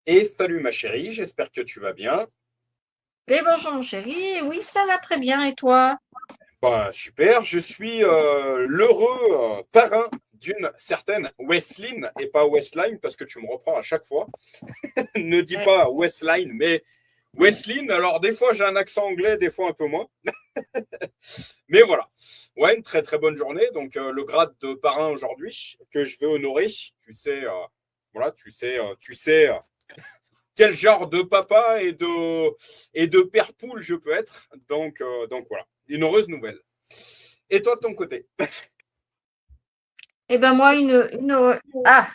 Et salut ma chérie, j'espère que tu vas bien. Eh bonjour mon chéri, oui ça va très bien et toi? Ben, super, je suis l'heureux parrain d'une certaine Westline et pas Westline parce que tu me reprends à chaque fois. Ne dis Eh, pas Westline, mais Westline. Alors des fois j'ai un accent anglais, des fois un peu moins. Mais voilà. Ouais, une très très bonne journée. Donc le grade de parrain aujourd'hui que je vais honorer, tu sais, voilà, tu sais quel genre de papa et de père poule je peux être. Donc voilà, une heureuse nouvelle. Et toi de ton côté? ben moi ah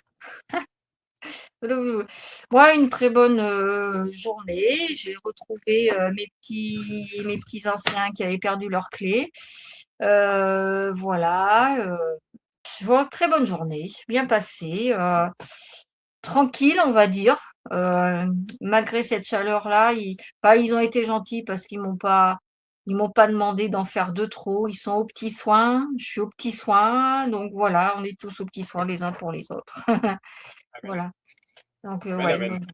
moi une très bonne journée. J'ai retrouvé mes petits anciens qui avaient perdu leurs clés. Voilà, très bonne journée, bien passée, tranquille on va dire. Malgré cette chaleur-là, ils ont été gentils parce qu'ils m'ont pas demandé d'en faire de trop. Ils sont aux petits soins, je suis aux petits soins, donc voilà, on est tous aux petits soins les uns pour les autres. Amen. Voilà, donc Amen, ouais, une amen.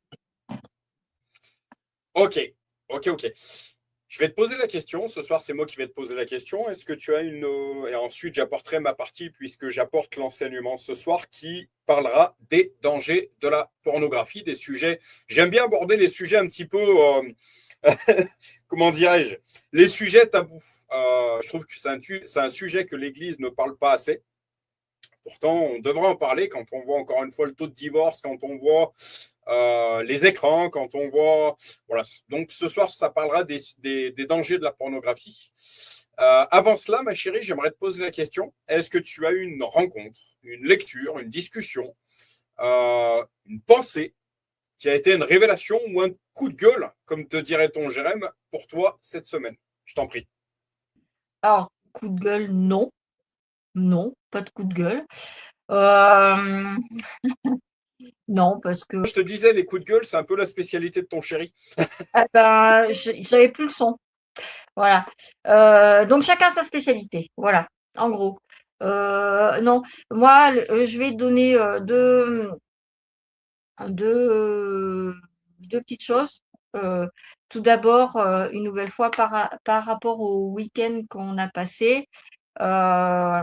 bonne. Ok, ok. Je vais te poser la question. Ce soir, c'est moi qui vais te poser la question. Est-ce que tu as une... Et ensuite, j'apporterai ma partie puisque j'apporte l'enseignement ce soir qui parlera des dangers de la pornographie, des sujets. J'aime bien aborder les sujets un petit peu... comment dirais-je? Les sujets tabous. Je trouve que c'est un sujet que l'Église ne parle pas assez. Pourtant, on devrait en parler quand on voit encore une fois le taux de divorce, quand on voit les écrans, quand on voit. Voilà. Donc ce soir, ça parlera des dangers de la pornographie. Avant cela, ma chérie, j'aimerais te poser la question. Est-ce que tu as eu une rencontre, une lecture, une discussion, une pensée qui a été une révélation ou un coup de gueule, comme te dirait ton Jérém, pour toi cette semaine? Je t'en prie. Alors, coup de gueule, non, non, pas de coup de gueule. Euh, non, parce que Je te disais, les coups de gueule, c'est un peu la spécialité de ton chéri. j'avais plus le son. Voilà. Donc chacun sa spécialité. Voilà, en gros. Non, moi, je vais donner deux, deux petites choses. Euh, Tout d'abord, une nouvelle fois par rapport au week-end qu'on a passé, à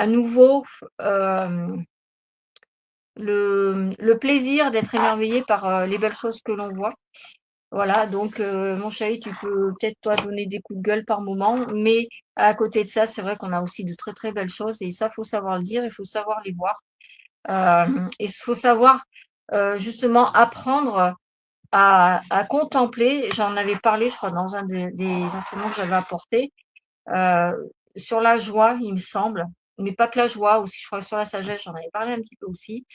nouveau, euh, le plaisir d'être émerveillé par les belles choses que l'on voit. Voilà, donc mon chéri, tu peux peut-être toi donner des coups de gueule par moment, mais à côté de ça, c'est vrai qu'on a aussi de très très belles choses et ça, faut savoir le dire, il faut savoir les voir. Et il faut savoir justement apprendre à contempler. J'en avais parlé, je crois, dans un des enseignements que j'avais apporté, euh, sur la joie, il me semble, mais pas que la joie, aussi, je crois, sur la sagesse, j'en avais parlé un petit peu aussi.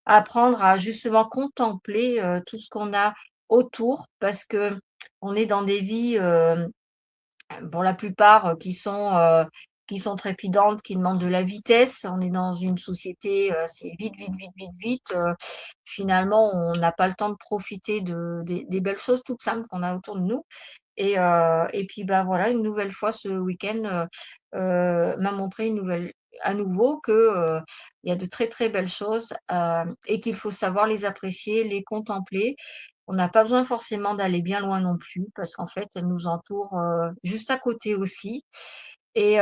Apprendre à justement contempler tout ce qu'on a autour, parce que on est dans des vies, pour la plupart, qui sont trépidantes, qui demandent de la vitesse. On est dans une société, c'est vite, vite, vite, vite, vite. Finalement, on n'a pas le temps de profiter des belles choses toutes simples qu'on a autour de nous. Et puis, bah voilà, une nouvelle fois ce week-end m'a montré à nouveau que il y a de très très belles choses et qu'il faut savoir les apprécier, les contempler. On n'a pas besoin forcément d'aller bien loin non plus, parce qu'en fait, elles nous entourent juste à côté aussi. Et,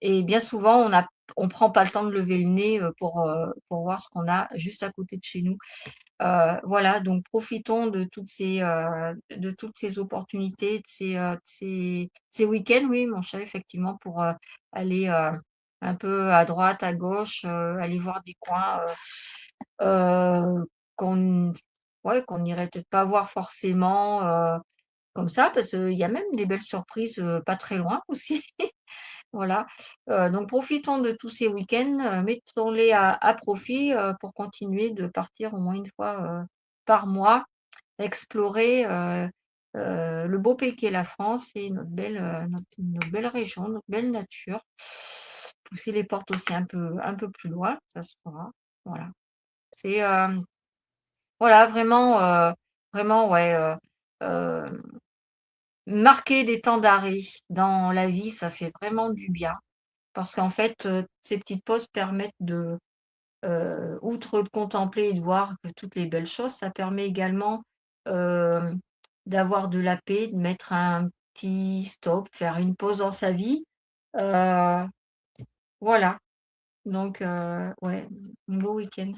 et bien souvent, on prend pas le temps de lever le nez pour voir ce qu'on a juste à côté de chez nous. Voilà, donc profitons de toutes ces opportunités, de ces week-ends, oui, mon chéri, effectivement, pour aller un peu à droite, à gauche, aller voir des coins qu'on ouais, qu'on n'irait peut-être pas voir forcément comme ça, parce qu'il y a même des belles surprises pas très loin aussi. Voilà, donc profitons de tous ces week-ends, mettons-les à profit, pour continuer de partir au moins une fois, par mois, explorer, le beau pays qu'est la France et notre belle région, notre belle nature. Pousser les portes aussi un peu plus loin, ça se fera. Voilà. C'est, voilà, vraiment, ouais, marquer des temps d'arrêt dans la vie, ça fait vraiment du bien. Parce qu'en fait, ces petites pauses permettent outre de contempler et de voir que toutes les belles choses, ça permet également d'avoir de la paix, de mettre un petit stop, faire une pause dans sa vie. Euh, voilà, donc ouais, un beau week-end.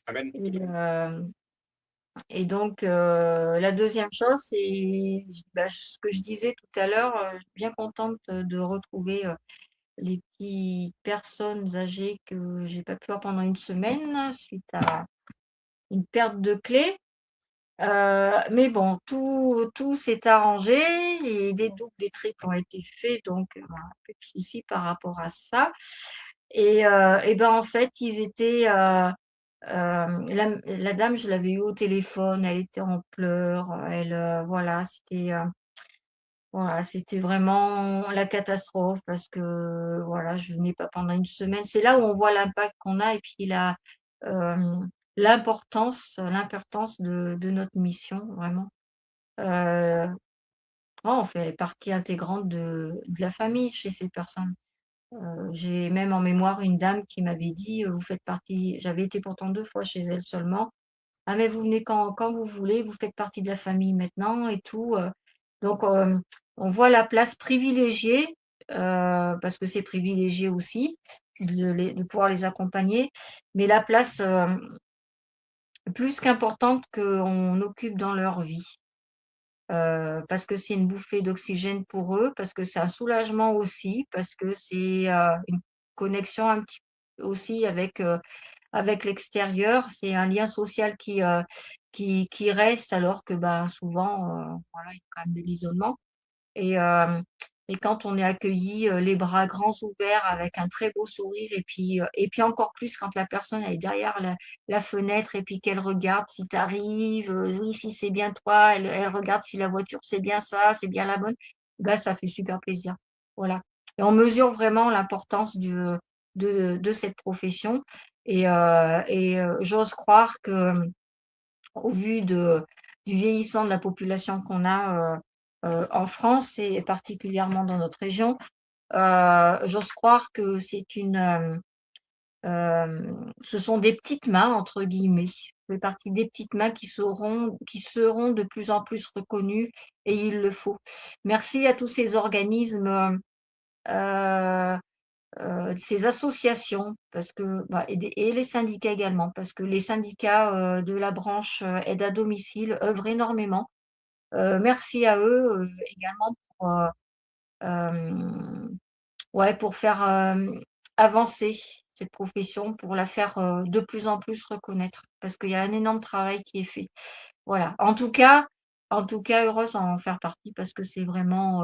Amen. Et donc, la deuxième chose, c'est ce que je disais tout à l'heure, je suis bien contente de retrouver les petites personnes âgées que j'ai pas pu voir pendant une semaine suite à une perte de clé. Mais bon, tout s'est arrangé et des doubles, des triples ont été faits, donc plus de soucis par rapport à ça. Et ben en fait, ils étaient. La dame, je l'avais eue au téléphone, elle était en pleurs, voilà, c'était vraiment la catastrophe parce que voilà, je venais pas pendant une semaine. C'est là où on voit l'impact qu'on a et puis euh, l'importance de notre mission, vraiment. Euh, on fait partie intégrante de la famille chez ces personnes. J'ai même en mémoire une dame qui m'avait dit, vous faites partie, j'avais été pourtant 2 fois chez elle seulement. Ah, mais vous venez quand vous voulez, vous faites partie de la famille maintenant et tout. Donc, on voit la place privilégiée, parce que c'est privilégié aussi de pouvoir les accompagner, mais la place plus qu'importante qu'on occupe dans leur vie. Parce que c'est une bouffée d'oxygène pour eux, parce que c'est un soulagement aussi, parce que c'est une connexion un petit peu aussi avec l'extérieur. C'est un lien social qui reste alors que ben, souvent, voilà, il y a quand même de l'isolement. Et, euh, et quand on est accueilli les bras grands ouverts avec un très beau sourire, et puis encore plus quand la personne elle est derrière la fenêtre et puis qu'elle regarde si tu arrives, oui, si c'est bien toi, elle regarde si la voiture c'est bien ça, c'est bien la bonne, ben, ça fait super plaisir. Voilà. Et on mesure vraiment l'importance de cette profession. J'ose croire que au vu du vieillissement de la population qu'on a en France et particulièrement dans notre région, j'ose croire que ce sont des petites mains, entre guillemets. Ça fait partie des petites mains qui seront de plus en plus reconnues et il le faut. Merci à tous ces organismes, euh, ces associations, parce que, bah, et les syndicats également, parce que les syndicats de la branche aide à domicile œuvrent énormément. Merci à eux également euh, ouais, pour faire avancer cette profession, pour la faire de plus en plus reconnaître, parce qu'il y a un énorme travail qui est fait. Voilà. En tout cas, heureuse d'en faire partie parce que c'est vraiment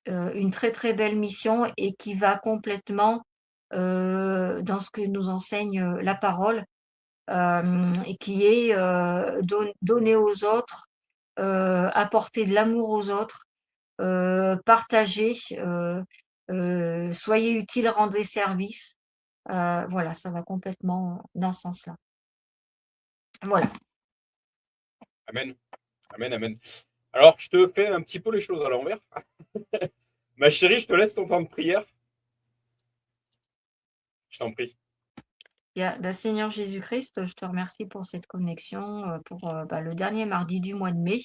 une très très belle mission et qui va complètement dans ce que nous enseigne la parole et qui est donner aux autres, apporter de l'amour aux autres, partager, soyez utile, rendez service. Voilà, ça va complètement dans ce sens-là. Voilà. Amen. Amen, amen. Alors, je te fais un petit peu les choses à l'envers. Ma chérie, je te laisse ton temps de prière. Je t'en prie. Seigneur Jésus-Christ, je te remercie pour cette connexion, pour le dernier mardi du mois de mai.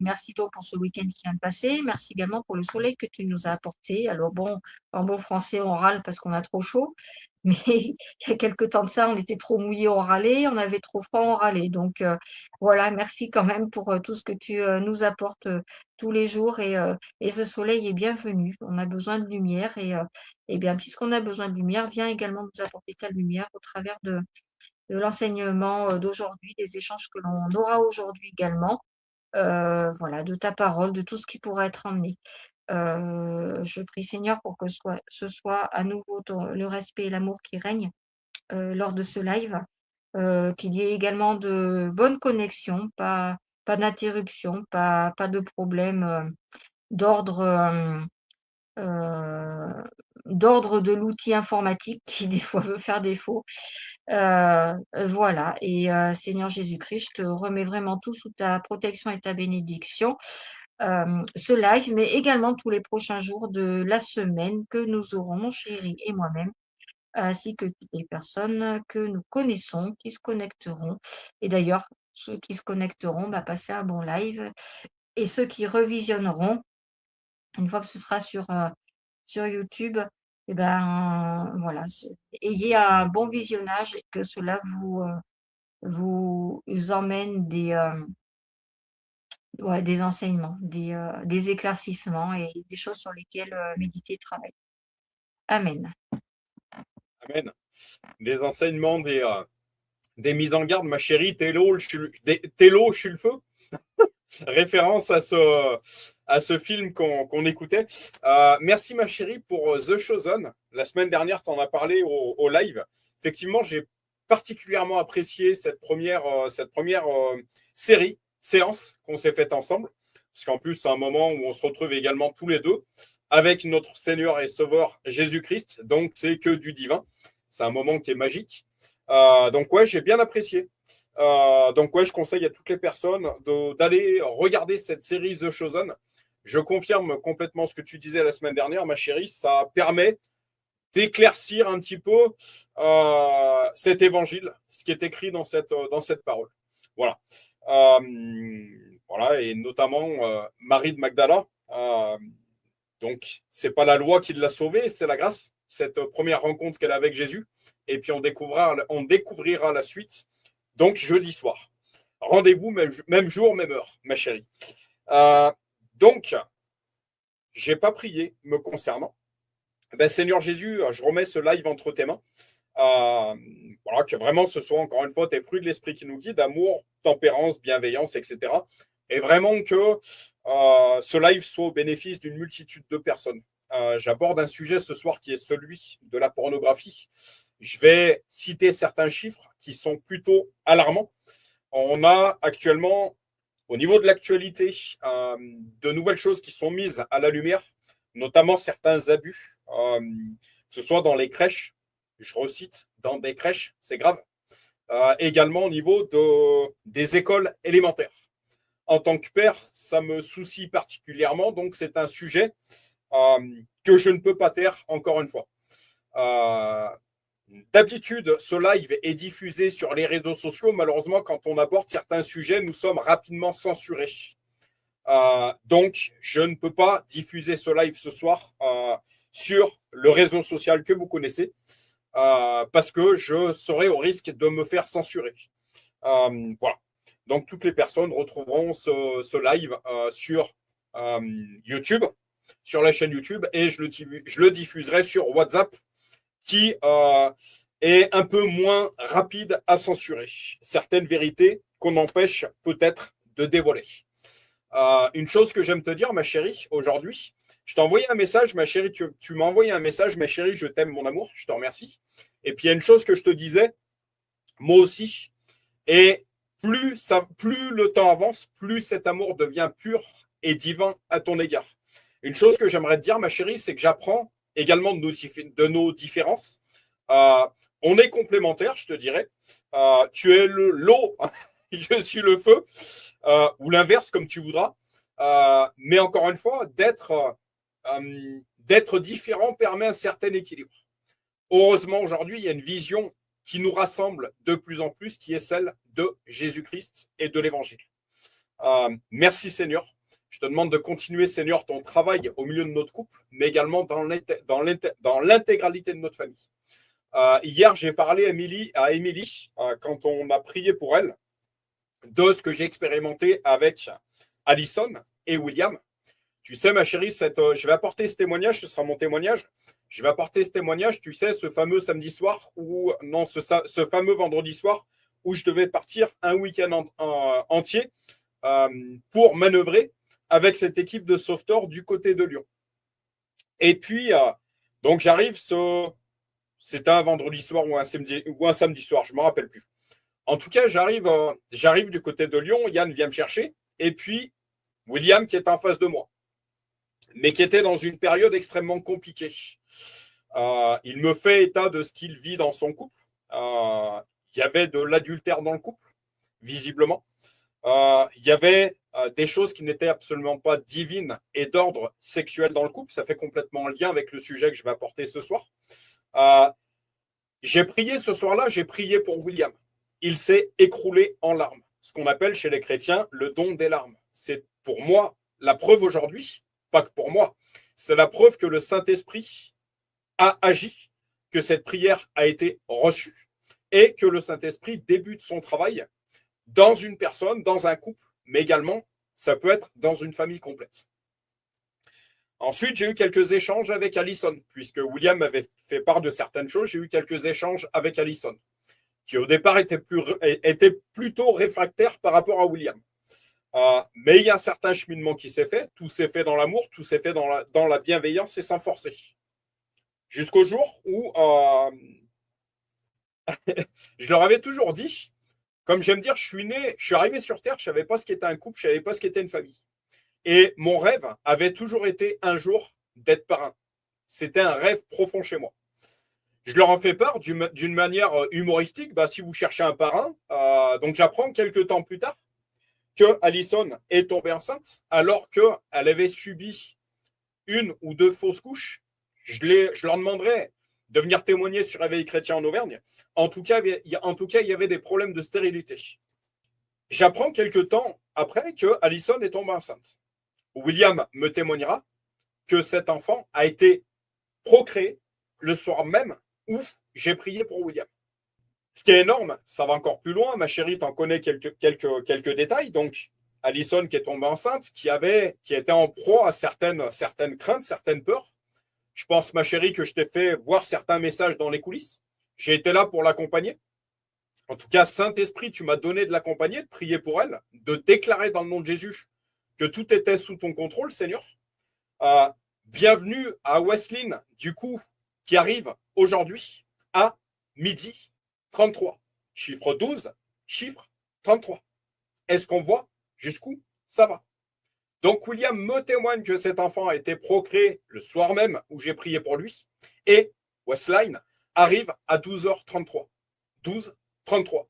Merci donc pour ce week-end qui vient de passer. Merci également pour le soleil que tu nous as apporté. Alors bon, en bon français, on râle parce qu'on a trop chaud. Mais il y a quelques temps de ça, on était trop mouillé, on râlait. On avait trop froid, on râlait. Donc voilà, merci quand même pour tout ce que tu nous apportes tous les jours. Et ce soleil est bienvenu. On a besoin de lumière. Et bien, puisqu'on a besoin de lumière, viens également nous apporter ta lumière au travers de l'enseignement d'aujourd'hui, des échanges que l'on aura aujourd'hui également. Voilà, de ta parole, de tout ce qui pourra être emmené. Je prie Seigneur pour que ce soit à nouveau le respect et l'amour qui règnent lors de ce live, qu'il y ait également de bonnes connexions, pas d'interruption, pas de problème d'ordre euh, d'ordre de l'outil informatique qui des fois veut faire défaut. Voilà, et Seigneur Jésus-Christ, je te remets vraiment tout sous ta protection et ta bénédiction. ce live, mais également tous les prochains jours de la semaine que nous aurons, mon chéri et moi-même, ainsi que toutes les personnes que nous connaissons qui se connecteront. Et d'ailleurs, ceux qui se connecteront, passez un bon live. Et ceux qui revisionneront, une fois que ce sera sur YouTube, et ben voilà, ayez un bon visionnage et que cela vous emmène des enseignements, des éclaircissements et des choses sur lesquelles méditer et travailler. Amen. Amen. Des enseignements, des mises en garde, ma chérie, t'es l'eau, je suis le feu. Référence à ce film qu'on écoutait. Merci, ma chérie, pour The Chosen. La semaine dernière, tu en as parlé au live. Effectivement, j'ai particulièrement apprécié cette première séance qu'on s'est faite ensemble. Parce qu'en plus, c'est un moment où on se retrouve également tous les deux avec notre Seigneur et Sauveur Jésus-Christ. Donc, c'est que du divin. C'est un moment qui est magique. Donc, ouais, j'ai bien apprécié. Donc, ouais, je conseille à toutes les personnes d'aller regarder cette série The Chosen. Je confirme complètement ce que tu disais la semaine dernière, ma chérie. Ça permet d'éclaircir un petit peu cet évangile, ce qui est écrit dans cette parole. Voilà. Voilà, et notamment Marie de Magdala. Donc, c'est pas la loi qui l'a sauvée, c'est la grâce. Cette première rencontre qu'elle a avec Jésus. Et puis, on découvrira la suite. Donc, jeudi soir. Rendez-vous, même jour, même heure, ma chérie. Donc, je n'ai pas prié me concernant. Seigneur Jésus, je remets ce live entre tes mains. Voilà, que vraiment ce soit encore une fois tes fruits de l'esprit qui nous guident, amour, tempérance, bienveillance, etc. Et vraiment que ce live soit au bénéfice d'une multitude de personnes. J'aborde un sujet ce soir qui est celui de la pornographie. Je vais citer certains chiffres qui sont plutôt alarmants. On a actuellement, au niveau de l'actualité, de nouvelles choses qui sont mises à la lumière, notamment certains abus, que ce soit dans les crèches, je recite, dans des crèches, c'est grave, également au niveau des écoles élémentaires. En tant que père, ça me soucie particulièrement, donc c'est un sujet que je ne peux pas taire encore une fois. D'habitude, ce live est diffusé sur les réseaux sociaux. Malheureusement, quand on aborde certains sujets, nous sommes rapidement censurés. Donc, je ne peux pas diffuser ce live ce soir sur le réseau social que vous connaissez parce que je serai au risque de me faire censurer. Voilà. Donc, toutes les personnes retrouveront ce live sur YouTube, sur la chaîne YouTube, et je le diffuserai sur WhatsApp, qui est un peu moins rapide à censurer certaines vérités qu'on empêche peut-être de dévoiler. Une chose que j'aime te dire, ma chérie, aujourd'hui, je t'ai envoyé un message, ma chérie, tu m'as envoyé un message, ma chérie, je t'aime, mon amour, je te remercie. Et puis, il y a une chose que je te disais, moi aussi, et plus le temps avance, plus cet amour devient pur et divin à ton égard. Une chose que j'aimerais te dire, ma chérie, c'est que j'apprends également de nos différences. On est complémentaires, je te dirais. Tu es l'eau, je suis le feu, ou l'inverse, comme tu voudras. Mais encore une fois, d'être différent permet un certain équilibre. Heureusement, aujourd'hui, il y a une vision qui nous rassemble de plus en plus, qui est celle de Jésus-Christ et de l'Évangile. Merci, Seigneur. Je te demande de continuer, Seigneur, ton travail au milieu de notre couple, mais également dans l'intégralité de notre famille. Hier, j'ai parlé à Émilie, quand on a prié pour elle, de ce que j'ai expérimenté avec Alison et William. Tu sais, ma chérie, je vais apporter ce témoignage, ce sera mon témoignage. Je vais apporter ce témoignage, tu sais, ce fameux samedi soir, ce fameux vendredi soir, où je devais partir un week-end entier pour manœuvrer avec cette équipe de sauveteurs du côté de Lyon. Et puis, donc j'arrive, c'était un vendredi soir ou un samedi soir, je ne me rappelle plus. En tout cas, j'arrive du côté de Lyon, Yann vient me chercher, et puis William qui est en face de moi, mais qui était dans une période extrêmement compliquée. Il me fait état de ce qu'il vit dans son couple. Il y avait de l'adultère dans le couple, visiblement. Il y avait des choses qui n'étaient absolument pas divines et d'ordre sexuel dans le couple. Ça fait complètement en lien avec le sujet que je vais apporter ce soir. J'ai prié ce soir-là, j'ai prié pour William. Il s'est écroulé en larmes. Ce qu'on appelle chez les chrétiens le don des larmes. C'est pour moi la preuve aujourd'hui, pas que pour moi, c'est la preuve que le Saint-Esprit a agi, que cette prière a été reçue et que le Saint-Esprit débute son travail dans une personne, dans un couple, mais également, ça peut être dans une famille complète. Ensuite, j'ai eu quelques échanges avec Alison, puisque William avait fait part de certaines choses. J'ai eu quelques échanges avec Alison, qui au départ était plutôt réfractaire par rapport à William. Mais il y a un certain cheminement qui s'est fait. Tout s'est fait dans l'amour, tout s'est fait dans la bienveillance et sans forcer. Jusqu'au jour où je leur avais toujours dit, comme j'aime dire, je suis arrivé sur Terre, je ne savais pas ce qu'était un couple, je ne savais pas ce qu'était une famille. Et mon rêve avait toujours été un jour d'être parrain. C'était un rêve profond chez moi. Je leur en fais part d'une manière humoristique. Si vous cherchez un parrain, donc j'apprends quelques temps plus tard que Alison est tombée enceinte alors qu'elle avait subi 1 ou 2 fausses couches. Je leur demanderai de venir témoigner sur Réveil chrétien en Auvergne. En tout cas, il y avait des problèmes de stérilité. J'apprends quelques temps après que Alison est tombée enceinte. William me témoignera que cet enfant a été procréé le soir même où j'ai prié pour William. Ce qui est énorme, ça va encore plus loin. Ma chérie, t'en connais quelques détails. Donc, Alison qui est tombée enceinte, qui était en proie à certaines craintes, certaines peurs. Je pense, ma chérie, que je t'ai fait voir certains messages dans les coulisses. J'ai été là pour l'accompagner. En tout cas, Saint-Esprit, tu m'as donné de l'accompagner, de prier pour elle, de déclarer dans le nom de Jésus que tout était sous ton contrôle, Seigneur. Bienvenue à Wesleyan, du coup, qui arrive aujourd'hui à 12h33. Chiffre 12, chiffre 33. Est-ce qu'on voit jusqu'où ça va? Donc, William me témoigne que cet enfant a été procréé le soir même où j'ai prié pour lui. Et Wesleyan arrive à 12h33. 12h33.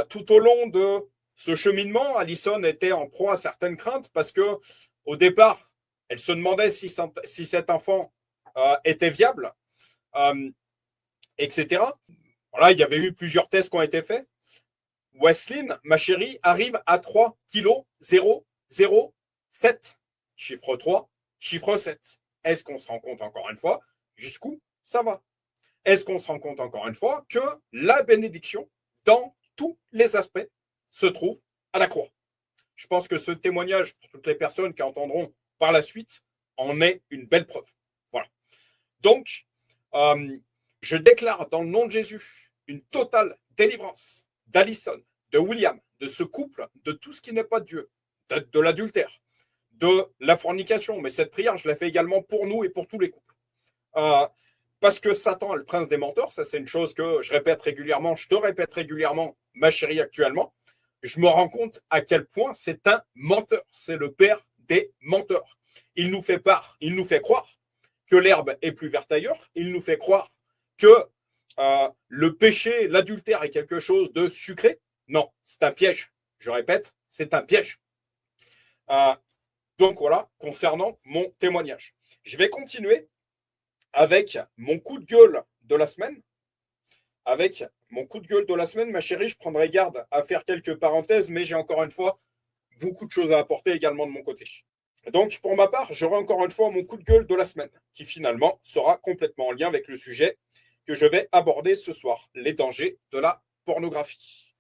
Tout au long de ce cheminement, Alison était en proie à certaines craintes parce que, au départ, elle se demandait si cet enfant était viable, etc. Voilà, il y avait eu plusieurs tests qui ont été faits. Wesleyan, ma chérie, arrive à 3 kg 007. Chiffre 3, chiffre 7. Est-ce qu'on se rend compte encore une fois jusqu'où ça va? Est-ce qu'on se rend compte encore une fois que la bénédiction, dans tous les aspects, se trouve à la croix? Je pense que ce témoignage, pour toutes les personnes qui entendront par la suite, en est une belle preuve. Voilà. Donc, je déclare dans le nom de Jésus une totale délivrance d'Alison, de William, de ce couple, de tout ce qui n'est pas de Dieu, de l'adultère, de la fornication. Mais cette prière, je la fais également pour nous et pour tous les couples. Parce que Satan est le prince des menteurs, ça c'est une chose que je répète régulièrement, je te répète régulièrement, ma chérie, actuellement. Je me rends compte à quel point c'est un menteur, c'est le père des menteurs. Il nous fait croire que l'herbe est plus verte ailleurs, il nous fait croire que le péché, l'adultère est quelque chose de sucré. Non, c'est un piège. Je répète, c'est un piège. Donc voilà, concernant mon témoignage. Je vais continuer avec mon coup de gueule de la semaine. Avec mon coup de gueule de la semaine, ma chérie, je prendrai garde à faire quelques parenthèses, mais j'ai encore une fois beaucoup de choses à apporter également de mon côté. Donc, pour ma part, j'aurai encore une fois mon coup de gueule de la semaine, qui finalement sera complètement en lien avec le sujet que je vais aborder ce soir, les dangers de la pornographie.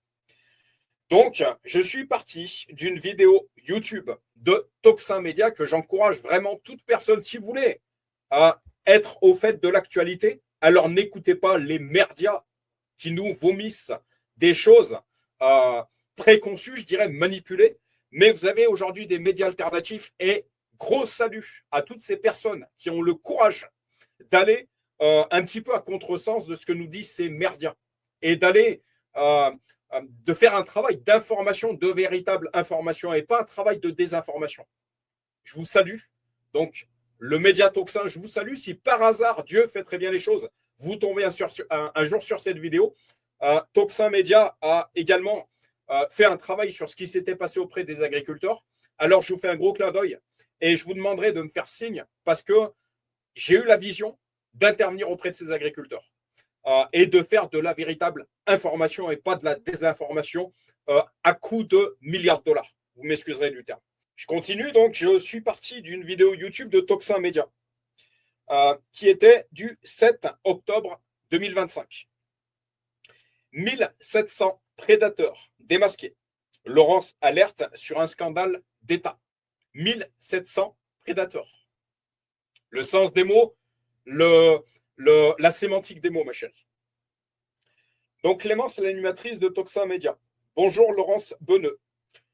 Donc, je suis parti d'une vidéo YouTube de Toxin Media que j'encourage vraiment toute personne, si vous voulez, à être au fait de l'actualité. Alors, n'écoutez pas les merdias qui nous vomissent des choses préconçues, je dirais manipulées. Mais vous avez aujourd'hui des médias alternatifs et gros salut à toutes ces personnes qui ont le courage d'aller un petit peu à contresens de ce que nous disent ces merdias et d'aller de faire un travail d'information, de véritable information et pas un travail de désinformation. Je vous salue. Donc, le média Toxin, je vous salue. Si par hasard, Dieu fait très bien les choses, vous tombez un jour sur cette vidéo. Toxin Media a également fait un travail sur ce qui s'était passé auprès des agriculteurs, alors je vous fais un gros clin d'œil et je vous demanderai de me faire signe parce que j'ai eu la vision d'intervenir auprès de ces agriculteurs et de faire de la véritable information et pas de la désinformation à coût de milliards de dollars. Vous m'excuserez du terme. Je continue donc, je suis parti d'une vidéo YouTube de Toxin Media qui était du 7 octobre 2025. 1700 prédateurs démasqués. Laurence alerte sur un scandale d'État. 1700 prédateurs. Le sens des mots, la sémantique des mots, ma chérie. Donc Clémence, l'animatrice de Toxin Média. Bonjour Laurence Beneux.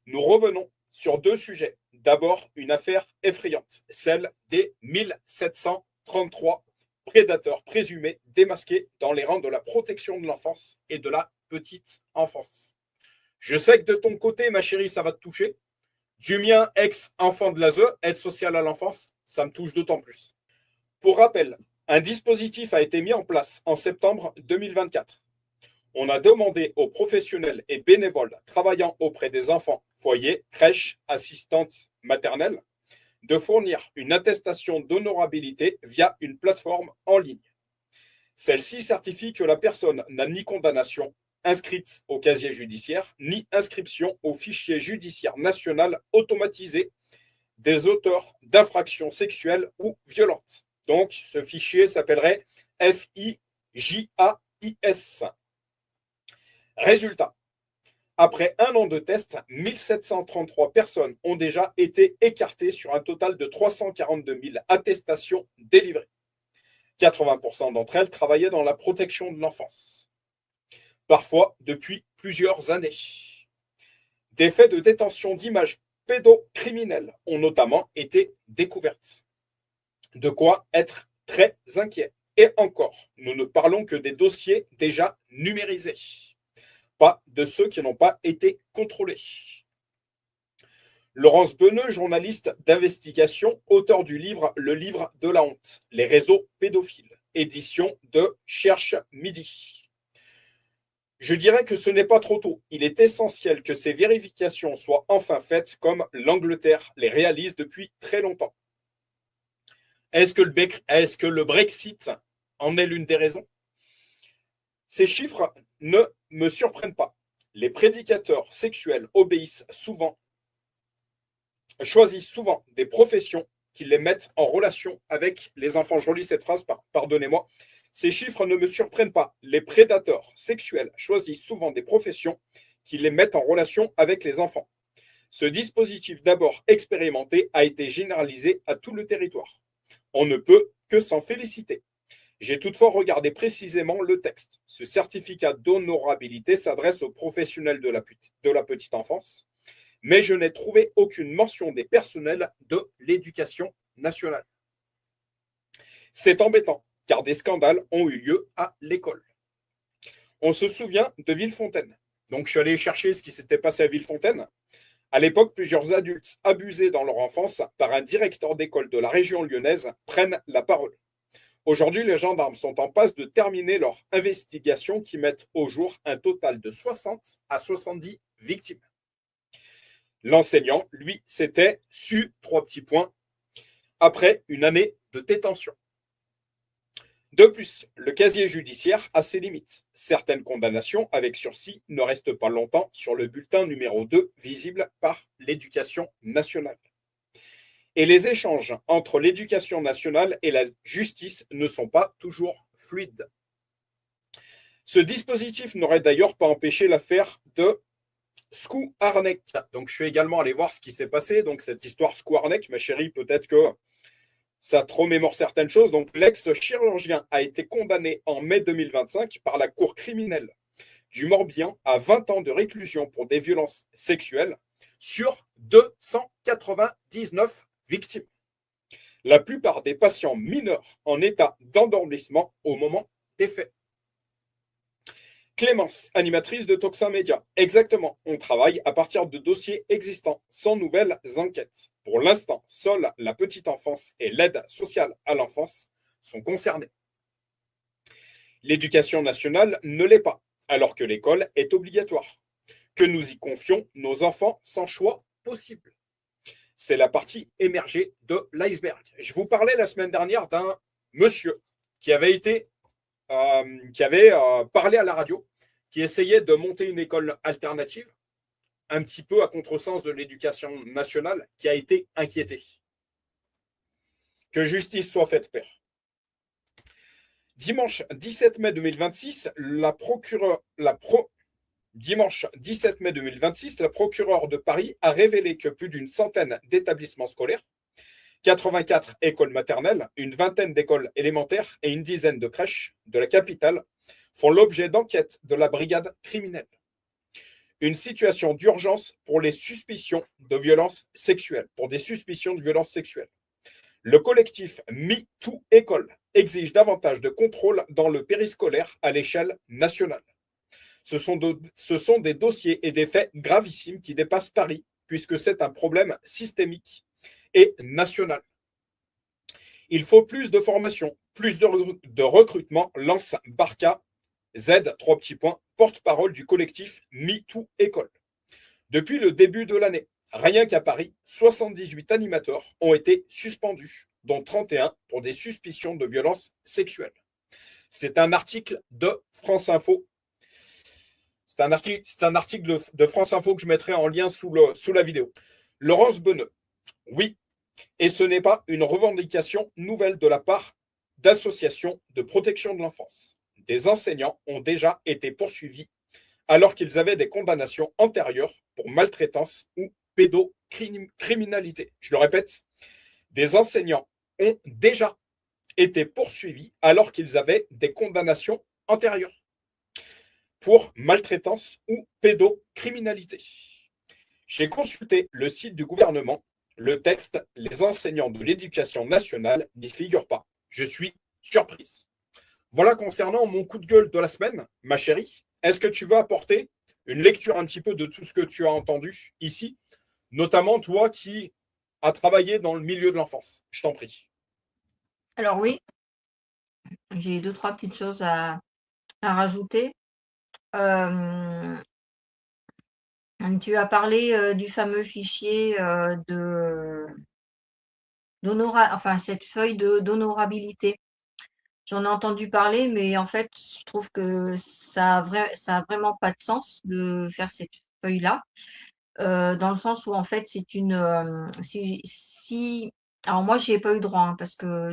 Nous revenons sur deux sujets. D'abord, une affaire effrayante, celle des 1733 prédateurs présumés démasqués dans les rangs de la protection de l'enfance et de la petite enfance. Je sais que de ton côté, ma chérie, ça va te toucher. Du mien, ex-enfant de l'ASE, aide sociale à l'enfance, ça me touche d'autant plus. Pour rappel, un dispositif a été mis en place en septembre 2024. On a demandé aux professionnels et bénévoles travaillant auprès des enfants, foyers, crèches, assistantes maternelles, de fournir une attestation d'honorabilité via une plateforme en ligne. Celle-ci certifie que la personne n'a ni condamnation inscrite au casier judiciaire, ni inscription au fichier judiciaire national automatisé des auteurs d'infractions sexuelles ou violentes. Donc, ce fichier s'appellerait FIJAIS. Résultat. Après un an de tests, 1733 personnes ont déjà été écartées sur un total de 342 000 attestations délivrées. 80% d'entre elles travaillaient dans la protection de l'enfance, parfois depuis plusieurs années. Des faits de détention d'images pédocriminelles ont notamment été découvertes. De quoi être très inquiet. Et encore, nous ne parlons que des dossiers déjà numérisés, pas de ceux qui n'ont pas été contrôlés. Laurence Beneux, journaliste d'investigation, auteur du livre Le livre de la honte, les réseaux pédophiles, édition de Cherche Midi. Je dirais que ce n'est pas trop tôt. Il est essentiel que ces vérifications soient enfin faites comme l'Angleterre les réalise depuis très longtemps. Est-ce que le Brexit en est l'une des raisons? Ces chiffres ne me surprennent pas. Les prédicateurs sexuels choisissent souvent des professions qui les mettent en relation avec les enfants. Je relis cette phrase, pardonnez-moi. Ces chiffres ne me surprennent pas. Les prédateurs sexuels choisissent souvent des professions qui les mettent en relation avec les enfants. Ce dispositif, d'abord expérimenté, a été généralisé à tout le territoire. On ne peut que s'en féliciter. J'ai toutefois regardé précisément le texte. Ce certificat d'honorabilité s'adresse aux professionnels de la petite enfance, mais je n'ai trouvé aucune mention des personnels de l'éducation nationale. C'est embêtant, car des scandales ont eu lieu à l'école. On se souvient de Villefontaine. Donc, je suis allé chercher ce qui s'était passé à Villefontaine. À l'époque, plusieurs adultes abusés dans leur enfance par un directeur d'école de la région lyonnaise prennent la parole. Aujourd'hui, les gendarmes sont en passe de terminer leur investigation qui mettent au jour un total de 60 à 70 victimes. L'enseignant, lui, s'était su 3 petits points après une année de détention. De plus, le casier judiciaire a ses limites. Certaines condamnations avec sursis ne restent pas longtemps sur le bulletin numéro 2 visible par l'Éducation nationale. Et les échanges entre l'Éducation nationale et la justice ne sont pas toujours fluides. Ce dispositif n'aurait d'ailleurs pas empêché l'affaire de Skouarnek. Donc, je suis également allé voir ce qui s'est passé. Donc, cette histoire Skouarnek, ma chérie, peut-être que ça te remémore certaines choses. Donc, l'ex-chirurgien a été condamné en mai 2025 par la Cour criminelle du Morbihan à 20 ans de réclusion pour des violences sexuelles sur 299 victimes. La plupart des patients mineurs en état d'endormissement au moment des faits. Clémence, animatrice de Toxin Média. Exactement, on travaille à partir de dossiers existants, sans nouvelles enquêtes. Pour l'instant, seule la petite enfance et l'aide sociale à l'enfance sont concernés. L'éducation nationale ne l'est pas, alors que l'école est obligatoire. que nous y confions nos enfants sans choix possible. C'est la partie émergée de l'iceberg. Je vous parlais la semaine dernière d'un monsieur qui avait parlé à la radio, qui essayait de monter une école alternative, un petit peu à contresens de l'éducation nationale, qui a été inquiété. Que justice soit faite, père. Dimanche 17 mai 2026, Dimanche 17 mai 2026, la procureure de Paris a révélé que plus d'une centaine d'établissements scolaires, 84 écoles maternelles, une vingtaine d'écoles élémentaires et une dizaine de crèches de la capitale font l'objet d'enquêtes de la brigade criminelle. Une situation d'urgence pour les suspicions de violences sexuelles, Le collectif MeToo École exige davantage de contrôle dans le périscolaire à l'échelle nationale. Ce sont des dossiers et des faits gravissimes qui dépassent Paris, puisque c'est un problème systémique et national. Il faut plus de formation, plus de recrutement, lance Barca Z, porte-parole du collectif MeToo École. Depuis le début de l'année, rien qu'à Paris, 78 animateurs ont été suspendus, dont 31 pour des suspicions de violences sexuelles. C'est un article de France Info. C'est un article de France Info que je mettrai en lien sous la vidéo. Laurence Beneux. Oui, et ce n'est pas une revendication nouvelle de la part d'associations de protection de l'enfance. Des enseignants ont déjà été poursuivis alors qu'ils avaient des condamnations antérieures pour maltraitance ou pédocriminalité. Je le répète, des enseignants ont déjà été poursuivis alors qu'ils avaient des condamnations antérieures pour maltraitance ou pédocriminalité. J'ai consulté le site du gouvernement. Le texte, les enseignants de l'éducation nationale n'y figurent pas. Je suis surprise. Voilà concernant mon coup de gueule de la semaine, ma chérie. Est-ce que tu veux apporter une lecture un petit peu de tout ce que tu as entendu ici, notamment toi qui as travaillé dans le milieu de l'enfance? Je t'en prie. Alors oui, j'ai 2-3 petites choses à rajouter. Tu as parlé du fameux fichier cette feuille d'honorabilité. J'en ai entendu parler, mais en fait, je trouve que ça a vraiment pas de sens de faire cette feuille-là, dans le sens où en fait c'est alors moi j'y ai pas eu droit, hein, parce que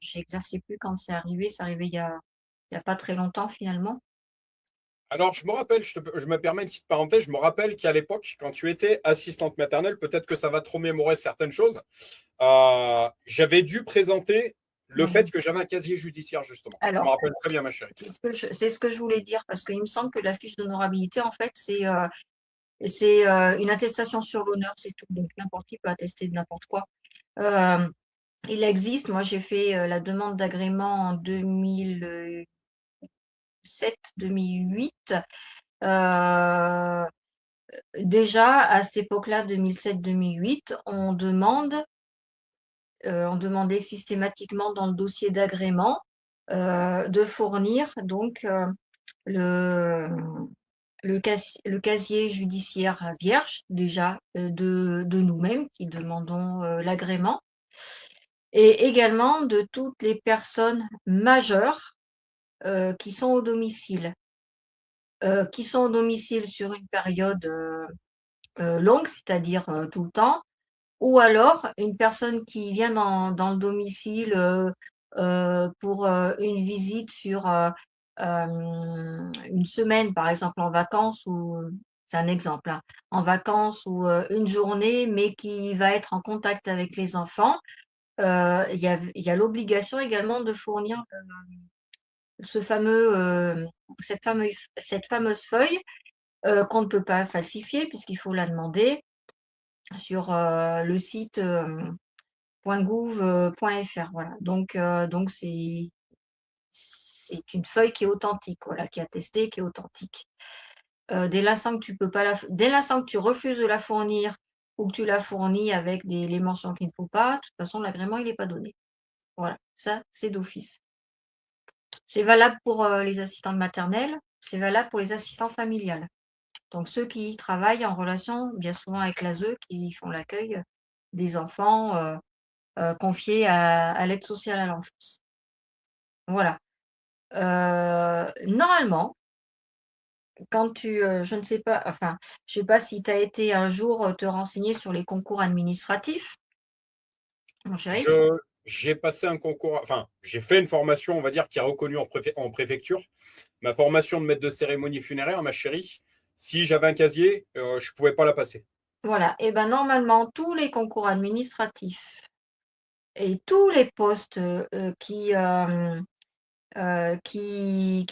j'exerçais plus quand c'est arrivé il y a pas très longtemps finalement. Alors, je me rappelle, je me permets une petite parenthèse, je me rappelle qu'à l'époque, quand tu étais assistante maternelle, peut-être que ça va te remémorer certaines choses, j'avais dû présenter le fait que j'avais un casier judiciaire, justement. Je me Alors, rappelle très bien, ma chérie. c'est ce que je voulais dire, parce qu'il me semble que la fiche d'honorabilité, en fait, c'est une attestation sur l'honneur, c'est tout. Donc, n'importe qui peut attester de n'importe quoi. Il existe, moi j'ai fait la demande d'agrément en 2007-2008. Déjà, à cette époque-là, 2007-2008, on demandait systématiquement dans le dossier d'agrément de fournir donc le casier judiciaire vierge, déjà, de nous-mêmes qui demandons l'agrément, et également de toutes les personnes majeures qui sont au domicile. Sur une période longue, c'est-à-dire tout le temps, ou alors une personne qui vient dans le domicile pour une visite sur une semaine, par exemple en vacances, ou c'est un exemple, hein, en vacances ou une journée, mais qui va être en contact avec les enfants. Il y a l'obligation également de fournir cette fameuse feuille qu'on ne peut pas falsifier puisqu'il faut la demander sur le site .gouv.fr. Voilà. Donc c'est une feuille qui est authentique, voilà, qui est attestée, qui est authentique. Dès l'instant que tu refuses de la fournir ou que tu la fournis avec les mentions qu'il ne faut pas, de toute façon, l'agrément, il n'est pas donné. Voilà, ça, c'est d'office. C'est valable pour les assistantes maternelles, c'est valable pour les assistants familiales. Donc, ceux qui travaillent en relation, bien souvent avec l'ASE, qui font l'accueil des enfants confiés à l'aide sociale à l'enfance. Voilà. Normalement, quand je ne sais pas, enfin, je sais pas si tu as été un jour te renseigner sur les concours administratifs, mon chéri. J'ai passé un concours, enfin, j'ai fait une formation, on va dire, qui est reconnue en préfecture. Ma formation de maître de cérémonie funéraire, ma chérie, si j'avais un casier, je ne pouvais pas la passer. Voilà. Et ben normalement, tous les concours administratifs et tous les postes qui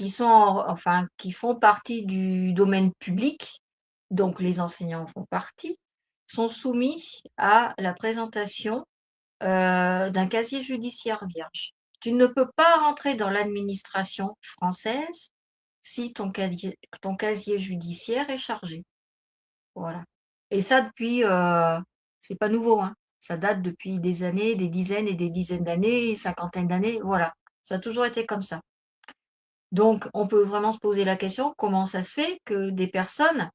sont, enfin, qui font partie du domaine public, donc les enseignants en font partie, sont soumis à la présentation d'un casier judiciaire vierge. Tu ne peux pas rentrer dans l'administration française si ton casier judiciaire est chargé. Voilà. Et ça depuis, c'est pas nouveau, hein. Ça date depuis des années, des dizaines et des dizaines d'années, cinquantaine d'années, voilà. Ça a toujours été comme ça. Donc, on peut vraiment se poser la question, comment ça se fait que des personnes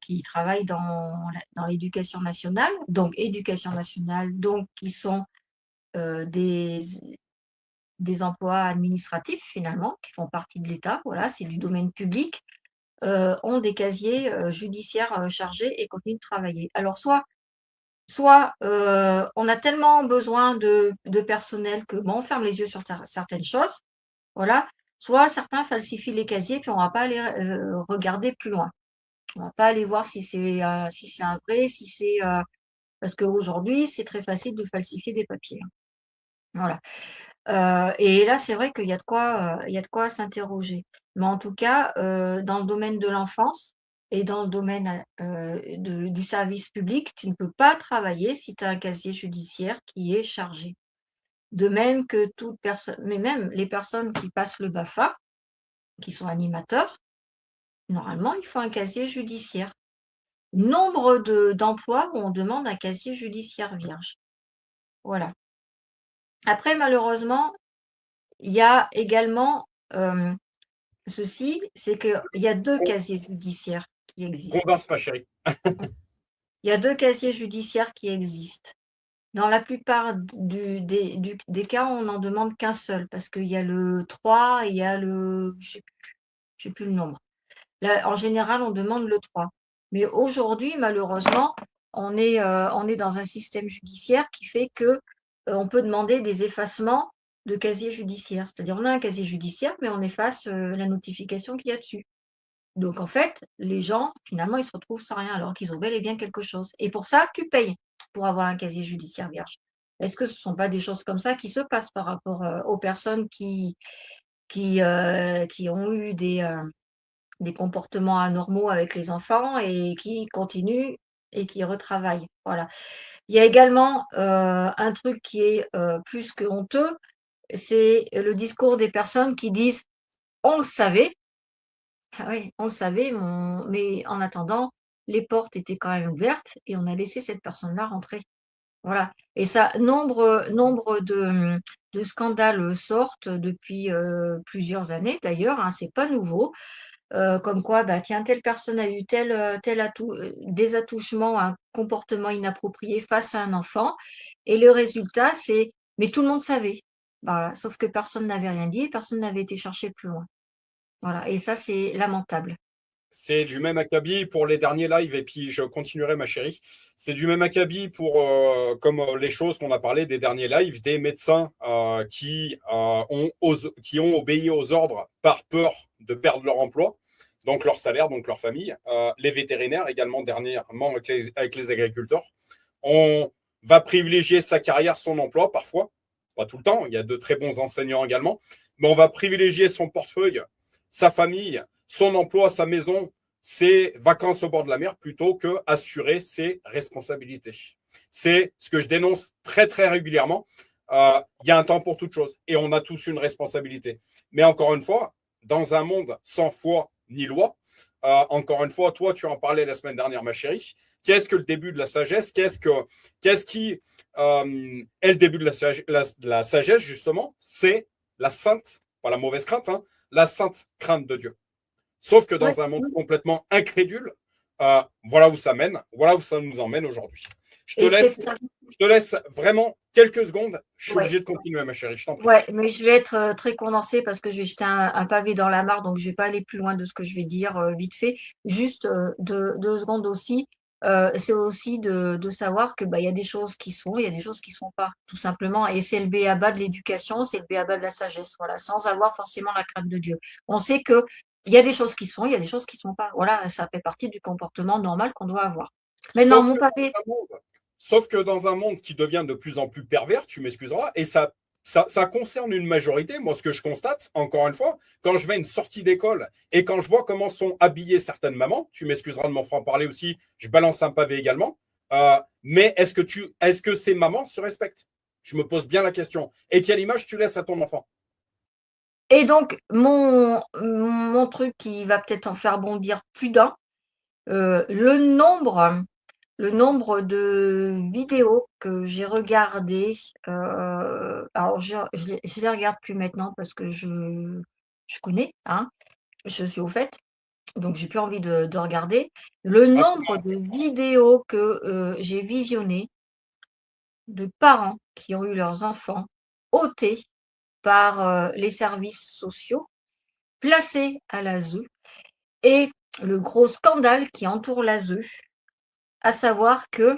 qui travaillent dans l'éducation nationale, donc éducation nationale, donc qui sont des emplois administratifs finalement, qui font partie de l'État, voilà, c'est du domaine public, ont des casiers judiciaires chargés et continuent de travailler. Alors, soit on a tellement besoin de personnel que bon, on ferme les yeux sur certaines choses, voilà. Soit certains falsifient les casiers, puis on ne va pas aller regarder plus loin. On ne va pas aller voir si c'est un vrai, si c'est parce qu'aujourd'hui, c'est très facile de falsifier des papiers, hein. Voilà. Et là, c'est vrai qu'il y a de quoi s'interroger. Mais en tout cas, dans le domaine de l'enfance et dans le domaine du service public, tu ne peux pas travailler si tu as un casier judiciaire qui est chargé. De même que toute personne, mais même les personnes qui passent le BAFA, qui sont animateurs, normalement, il faut un casier judiciaire. Nombre d'emplois où on demande un casier judiciaire vierge. Voilà. Après, malheureusement, il y a également ceci, c'est qu'il y a 2 casiers judiciaires qui existent. Condense, ma chérie. Il y a 2 casiers judiciaires qui existent. Dans la plupart des cas, on n'en demande qu'un seul parce qu'il y a le 3 et il y a le je sais plus le nombre. Là, en général, on demande le 3. Mais aujourd'hui, malheureusement, on est dans un système judiciaire qui fait que, on peut demander des effacements de casier judiciaire. C'est-à-dire, on a un casier judiciaire, mais on efface, la notification qu'il y a dessus. Donc en fait, les gens, finalement, ils se retrouvent sans rien alors qu'ils ont bel et bien quelque chose. Et pour ça, tu payes pour avoir un casier judiciaire vierge. Est-ce que ce ne sont pas des choses comme ça qui se passent par rapport, aux personnes qui ont eu des comportements anormaux avec les enfants et qui continuent et qui retravaillent? Voilà. Il y a également, un truc qui est, plus que honteux, c'est le discours des personnes qui disent: «On le savait». Ah oui, on le savait, mais en attendant, les portes étaient quand même ouvertes et on a laissé cette personne-là rentrer. Voilà. Et ça, nombre de scandales sortent depuis plusieurs années d'ailleurs, hein, c'est pas nouveau. Comme quoi, bah, tiens, telle personne a eu des attouchements, un comportement inapproprié face à un enfant. Et le résultat, c'est, mais tout le monde savait. Voilà. Sauf que personne n'avait rien dit, personne n'avait été chercher plus loin. Voilà. Et ça, c'est lamentable. C'est du même acabit pour les derniers lives, et puis je continuerai, ma chérie. C'est du même acabit pour, comme les choses qu'on a parlé des derniers lives, des médecins qui ont obéi aux ordres par peur de perdre leur emploi, donc leur salaire, donc leur famille. Les vétérinaires également, dernièrement, avec les agriculteurs. On va privilégier sa carrière, son emploi, parfois, pas tout le temps, il y a de très bons enseignants également, mais on va privilégier son portefeuille, sa famille, son emploi, sa maison, ses vacances au bord de la mer, plutôt que assurer ses responsabilités. C'est ce que je dénonce très, très régulièrement. Il y a un temps pour toute chose et on a tous une responsabilité. Mais encore une fois, dans un monde sans foi ni loi, encore une fois, toi, tu en parlais la semaine dernière, ma chérie, qu'est-ce que le début de la sagesse? Qu'est-ce qui est le début de la sagesse, justement? C'est la sainte, pas la mauvaise crainte, hein, la sainte crainte de Dieu. Sauf que Ouais. dans un monde complètement incrédule, voilà où ça mène, voilà où ça nous emmène aujourd'hui. Je te Et laisse, c'est ça. je te laisse vraiment quelques secondes. Je suis Ouais. obligé de continuer, ma chérie, je t'en prie. Ouais, mais je vais être très condensée parce que je vais jeter un pavé dans la mare, donc je vais pas aller plus loin de ce que je vais dire vite fait. Juste 2 secondes aussi. C'est aussi de savoir que bah, il y a des choses qui sont, il y a des choses qui sont pas, tout simplement. Et c'est le b.a.-ba de l'éducation, c'est le b.a.-ba de la sagesse, voilà, sans avoir forcément la crainte de Dieu. On sait que il y a des choses qui sont, il y a des choses qui sont pas. Voilà, ça fait partie du comportement normal qu'on doit avoir. Maintenant, Sauf mon que pavé, sauf que dans un monde qui devient de plus en plus pervers, tu m'excuseras, et ça concerne une majorité. Moi, ce que je constate, encore une fois, quand je vais à une sortie d'école et quand je vois comment sont habillées certaines mamans, tu m'excuseras de m'en franc-parler aussi, je balance un pavé également, mais est-ce que ces mamans se respectent? Je me pose bien la question. Et quelle image tu laisses à ton enfant? et donc mon truc qui va peut-être en faire bondir plus d'un. Le nombre de vidéos que j'ai regardées, alors je les regarde plus maintenant parce que je connais, hein, je suis au fait, donc j'ai plus envie de regarder. Le Ah, nombre de vidéos que, j'ai visionnées de parents qui ont eu leurs enfants ôtés par, les services sociaux, placés à l'ASE et le gros scandale qui entoure l'ASE, à savoir que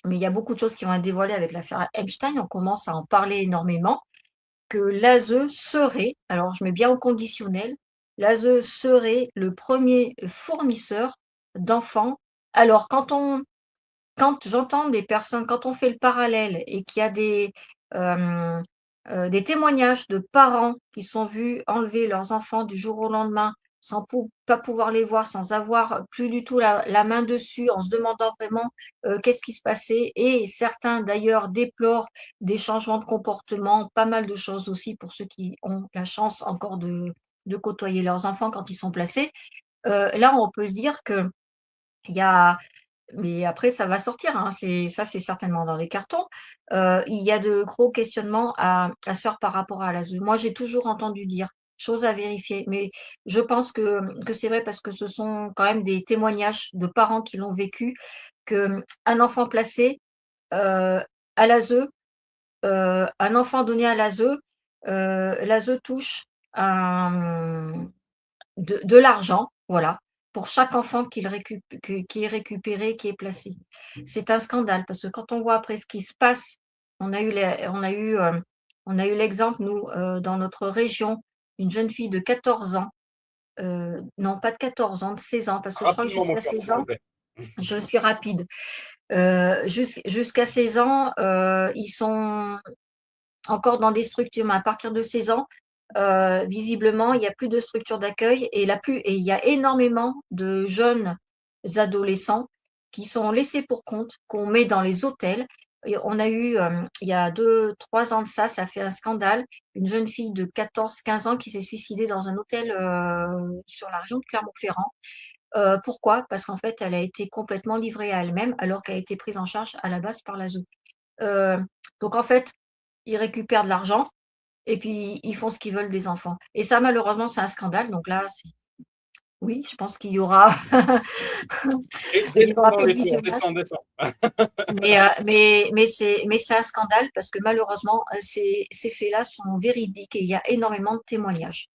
mais il y a beaucoup de choses qui vont être dévoilées avec l'affaire Epstein. On commence à en parler énormément, que l'ASE serait, alors je mets bien au conditionnel, l'ASE serait le premier fournisseur d'enfants. Alors quand j'entends des personnes, quand on fait le parallèle et qu'il y a des témoignages de parents qui sont vus enlever leurs enfants du jour au lendemain sans pas pouvoir les voir, sans avoir plus du tout la main dessus, en se demandant vraiment qu'est-ce qui se passait. Et certains d'ailleurs déplorent des changements de comportement, pas mal de choses aussi pour ceux qui ont la chance encore de côtoyer leurs enfants quand ils sont placés. Là, on peut se dire qu'il y a mais après ça va sortir, hein, c'est certainement dans les cartons. Il y a de gros questionnements à se faire par rapport à l'ASE. Moi, j'ai toujours entendu dire, chose à vérifier, mais je pense que c'est vrai parce que ce sont quand même des témoignages de parents qui l'ont vécu, qu'un enfant placé, à l'ASE, un enfant donné à l'ASE touche un de l'argent, voilà, pour chaque enfant qui est récupéré, qui est placé. C'est un scandale parce que quand on voit après ce qui se passe, on a eu les on a eu l'exemple nous, dans notre région, une jeune fille de 14 ans, non pas de 14 ans, de 16 ans, parce que je crois que Rapidement, mon jusqu'à cœur, 16 s'il te ans, plaît. je suis rapide, jusqu'à 16 ans, ils sont encore dans des structures, mais à partir de 16 ans, visiblement, il y a plus de structures d'accueil et il y a énormément de jeunes adolescents qui sont laissés pour compte, qu'on met dans les hôtels. Et on a eu, il y a 2-3 ans de ça, ça a fait un scandale, une jeune fille de 14-15 ans qui s'est suicidée dans un hôtel, sur la région de Clermont-Ferrand. Pourquoi? Parce qu'en fait, elle a été complètement livrée à elle-même alors qu'elle a été prise en charge à la base par l'ASE. Heu, donc en fait, ils récupèrent de l'argent et puis ils font ce qu'ils veulent des enfants. Et ça, malheureusement, c'est un scandale. Donc là, oui, je pense qu'il y aura, il y Descends aura dans peu de les tours, visionnage. descends, descends. Mais c'est un scandale parce que malheureusement, ces faits-là sont véridiques et il y a énormément de témoignages.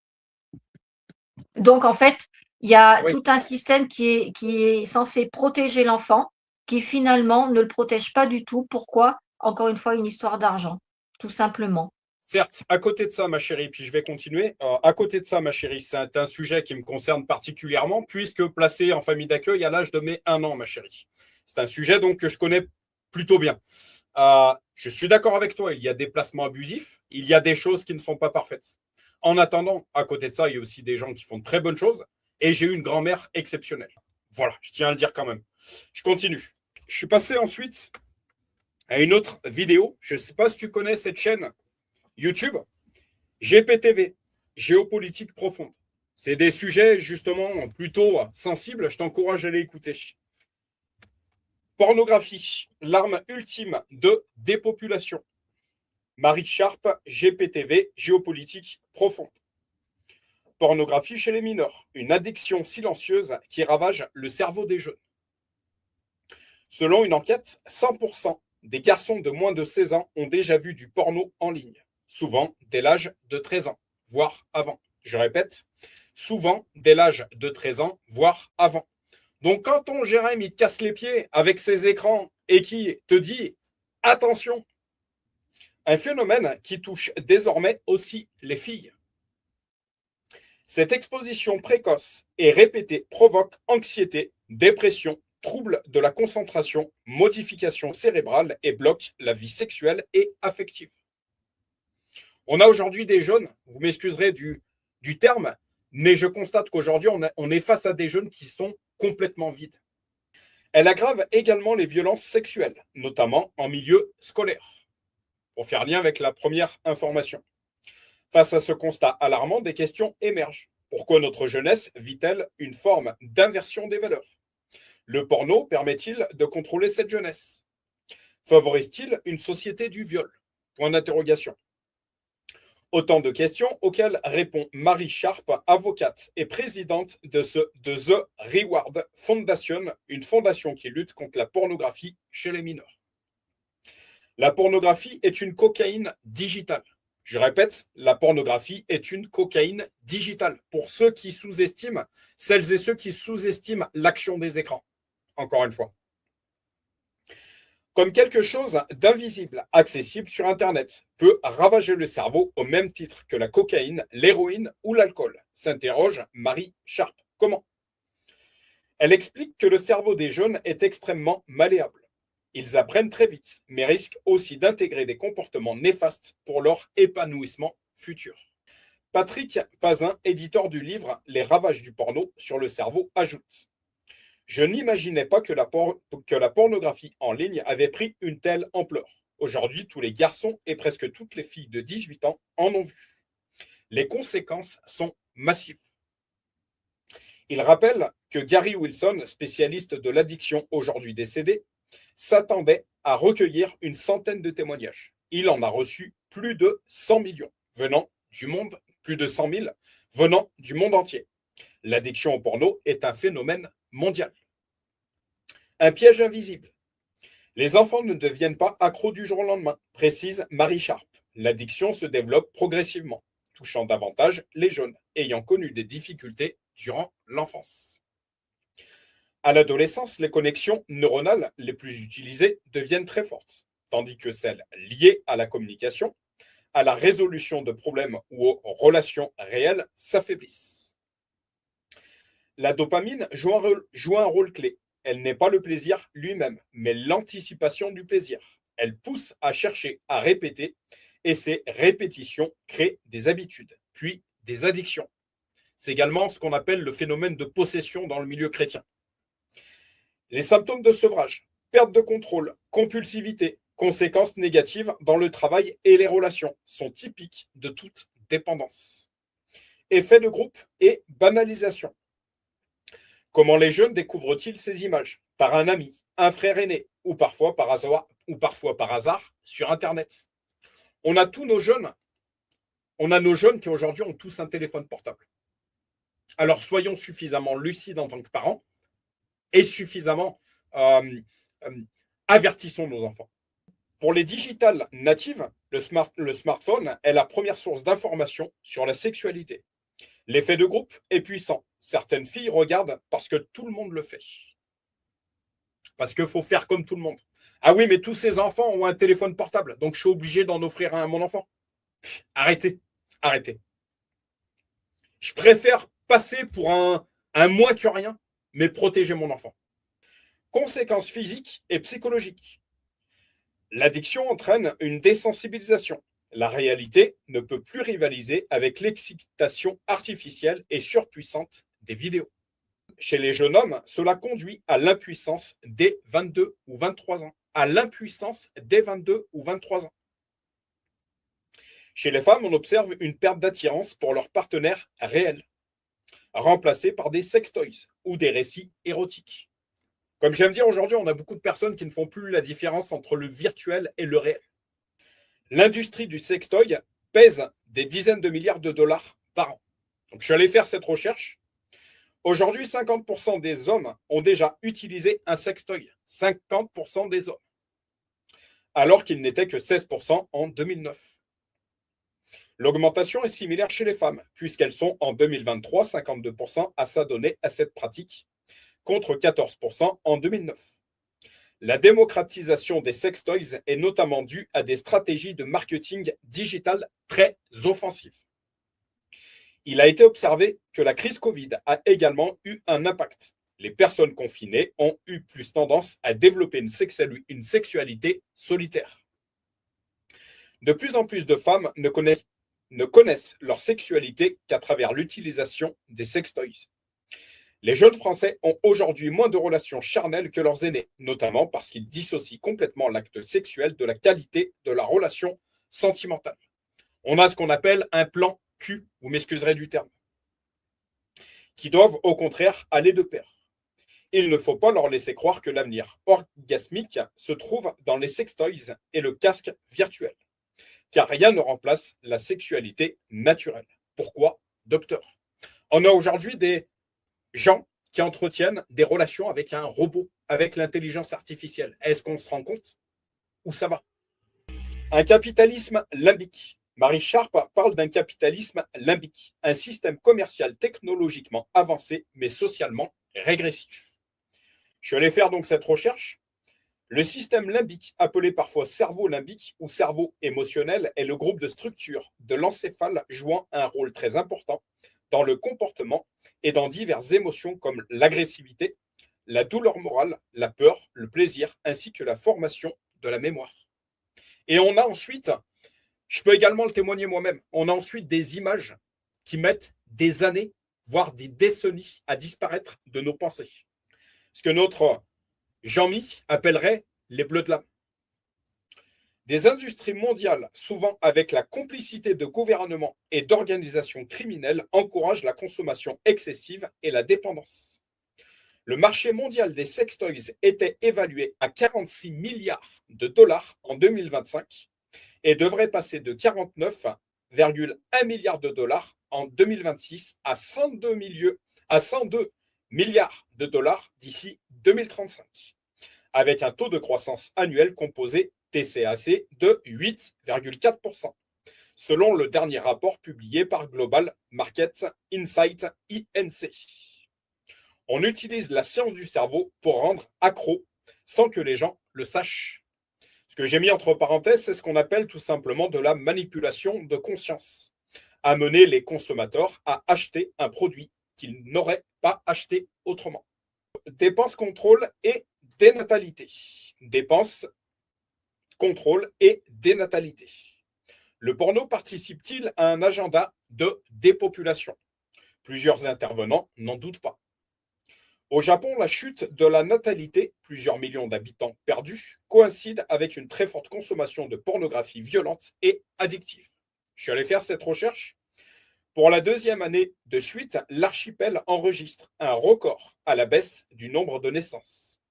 Donc en fait, il y a Oui. tout un système qui est censé protéger l'enfant, qui finalement ne le protège pas du tout. Pourquoi? Encore une fois, une histoire d'argent, tout simplement. Certes, à côté de ça, ma chérie, puis je vais continuer. À côté de ça, ma chérie, c'est un sujet qui me concerne particulièrement, puisque placé en famille d'accueil à l'âge de mes 1 an, ma chérie. C'est un sujet donc que je connais plutôt bien. Je suis d'accord avec toi, il y a des placements abusifs, il y a des choses qui ne sont pas parfaites. En attendant, à côté de ça, il y a aussi des gens qui font de très bonnes choses, et j'ai eu une grand-mère exceptionnelle. Voilà, je tiens à le dire quand même. Je continue. Je suis passé ensuite à une autre vidéo. Je ne sais pas si tu connais cette chaîne YouTube, GPTV, géopolitique profonde. C'est des sujets justement plutôt sensibles. Je t'encourage à les écouter. Pornographie, l'arme ultime de dépopulation. Marie Sharp, GPTV, géopolitique profonde. Pornographie chez les mineurs, une addiction silencieuse qui ravage le cerveau des jeunes. Selon une enquête, 100% des garçons de moins de 16 ans ont déjà vu du porno en ligne, souvent dès l'âge de 13 ans, voire avant. Je répète, souvent dès l'âge de 13 ans, voire avant. Donc quand ton Jérém, il te casse les pieds avec ses écrans et qui te dit « attention », un phénomène qui touche désormais aussi les filles. Cette exposition précoce et répétée provoque anxiété, dépression, troubles de la concentration, modifications cérébrales et bloque la vie sexuelle et affective. On a aujourd'hui des jeunes, vous m'excuserez du terme, mais je constate qu'aujourd'hui, on est face à des jeunes qui sont complètement vides. Elle aggrave également les violences sexuelles, notamment en milieu scolaire, pour faire lien avec la première information. Face à ce constat alarmant, des questions émergent. Pourquoi notre jeunesse vit-elle une forme d'inversion des valeurs? Le porno permet-il de contrôler cette jeunesse? Favorise-t-il une société du viol? Point d'interrogation. Autant de questions auxquelles répond Marie Sharp, avocate et présidente de The Reward Foundation, une fondation qui lutte contre la pornographie chez les mineurs. La pornographie est une cocaïne digitale. Je répète, la pornographie est une cocaïne digitale. Pour celles et ceux qui sous-estiment l'action des écrans. Encore une fois. Comme quelque chose d'invisible, accessible sur Internet, peut ravager le cerveau au même titre que la cocaïne, l'héroïne ou l'alcool, s'interroge Marie Sharp. Comment? Elle explique que le cerveau des jeunes est extrêmement malléable. Ils apprennent très vite, mais risquent aussi d'intégrer des comportements néfastes pour leur épanouissement futur. Patrick Pazin, éditeur du livre « Les ravages du porno sur le cerveau », ajoute « Je n'imaginais pas que la pornographie en ligne avait pris une telle ampleur. Aujourd'hui, tous les garçons et presque toutes les filles de 18 ans en ont vu. Les conséquences sont massives. » Il rappelle que Gary Wilson, spécialiste de l'addiction aujourd'hui décédé, s'attendait à recueillir une centaine de témoignages. Il en a reçu plus de 100 millions venant du monde, plus de 100 000 venant du monde entier. L'addiction au porno est un phénomène mondial. Un piège invisible. Les enfants ne deviennent pas accros du jour au lendemain, précise Marie Sharp. L'addiction se développe progressivement, touchant davantage les jeunes ayant connu des difficultés durant l'enfance. À l'adolescence, les connexions neuronales les plus utilisées deviennent très fortes, tandis que celles liées à la communication, à la résolution de problèmes ou aux relations réelles s'affaiblissent. La dopamine joue un rôle clé. Elle n'est pas le plaisir lui-même, mais l'anticipation du plaisir. Elle pousse à chercher, à répéter, et ces répétitions créent des habitudes, puis des addictions. C'est également ce qu'on appelle le phénomène de possession dans le milieu chrétien. Les symptômes de sevrage, perte de contrôle, compulsivité, conséquences négatives dans le travail et les relations sont typiques de toute dépendance. Effet de groupe et banalisation. Comment les jeunes découvrent-ils ces images? Par un ami, un frère aîné, ou parfois par hasard sur Internet. On a nos jeunes qui aujourd'hui ont tous un téléphone portable. Alors soyons suffisamment lucides en tant que parents et suffisamment avertissons nos enfants. Pour les digitales natives, le smartphone est la première source d'information sur la sexualité. L'effet de groupe est puissant. Certaines filles regardent parce que tout le monde le fait. Parce qu'il faut faire comme tout le monde. Ah oui, mais tous ces enfants ont un téléphone portable, donc je suis obligé d'en offrir un à mon enfant. Arrêtez. Je préfère passer pour un moins que rien, mais protéger mon enfant. Conséquences physiques et psychologiques. L'addiction entraîne une désensibilisation. La réalité ne peut plus rivaliser avec l'excitation artificielle et surpuissante des vidéos. Chez les jeunes hommes, cela conduit à l'impuissance dès 22 ou 23 ans. Chez les femmes, on observe une perte d'attirance pour leur partenaire réel, remplacée par des sextoys ou des récits érotiques. Comme j'aime dire aujourd'hui, on a beaucoup de personnes qui ne font plus la différence entre le virtuel et le réel. L'industrie du sextoy pèse des dizaines de milliards de dollars par an. Donc, je suis allé faire cette recherche. Aujourd'hui, 50% des hommes ont déjà utilisé un sextoy. 50% des hommes. Alors qu'il n'était que 16% en 2009. L'augmentation est similaire chez les femmes, puisqu'elles sont en 2023 52% à s'adonner à cette pratique, contre 14% en 2009. La démocratisation des sextoys est notamment due à des stratégies de marketing digital très offensives. Il a été observé que la crise Covid a également eu un impact. Les personnes confinées ont eu plus tendance à développer une sexualité solitaire. De plus en plus de femmes ne connaissent leur sexualité qu'à travers l'utilisation des sextoys. Les jeunes Français ont aujourd'hui moins de relations charnelles que leurs aînés, notamment parce qu'ils dissocient complètement l'acte sexuel de la qualité de la relation sentimentale. On a ce qu'on appelle un plan cul, vous m'excuserez du terme, qui doivent au contraire aller de pair. Il ne faut pas leur laisser croire que l'avenir orgasmique se trouve dans les sextoys et le casque virtuel, car rien ne remplace la sexualité naturelle. Pourquoi, docteur? On a aujourd'hui des gens qui entretiennent des relations avec un robot, avec l'intelligence artificielle. Est-ce qu'on se rend compte? Où ça va? Un capitalisme limbique. Marie Sharp parle d'un capitalisme limbique, un système commercial technologiquement avancé, mais socialement régressif. Je suis allé faire donc cette recherche. Le système limbique, appelé parfois cerveau limbique ou cerveau émotionnel, est le groupe de structures de l'encéphale jouant un rôle très important dans le comportement et dans diverses émotions comme l'agressivité, la douleur morale, la peur, le plaisir, ainsi que la formation de la mémoire. Et on a ensuite, je peux également le témoigner moi-même, on a ensuite des images qui mettent des années, voire des décennies à disparaître de nos pensées. Ce que notre Jean-Mi appellerait les bleus de l'âme. Des industries mondiales, souvent avec la complicité de gouvernements et d'organisations criminelles, encouragent la consommation excessive et la dépendance. Le marché mondial des sextoys était évalué à 46 milliards de dollars en 2025 et devrait passer de 49,1 milliards de dollars en 2026 à 102 milliards de dollars d'ici 2035, avec un taux de croissance annuel composé TCAC de 8,4%, selon le dernier rapport publié par Global Market Insight INC. On utilise la science du cerveau pour rendre accro sans que les gens le sachent. Ce que j'ai mis entre parenthèses, c'est ce qu'on appelle tout simplement de la manipulation de conscience. Amener les consommateurs à acheter un produit qu'ils n'auraient pas acheté autrement. Dépenses, contrôle et dénatalité. Dépenses, contrôle et dénatalité. Le porno participe-t-il à un agenda de dépopulation? Plusieurs intervenants n'en doutent pas. Au Japon, la chute de la natalité, plusieurs millions d'habitants perdus, coïncide avec une très forte consommation de pornographie violente et addictive. Je suis allé faire cette recherche. Pour la deuxième année de suite, l'archipel enregistre un record à la baisse du nombre de naissances.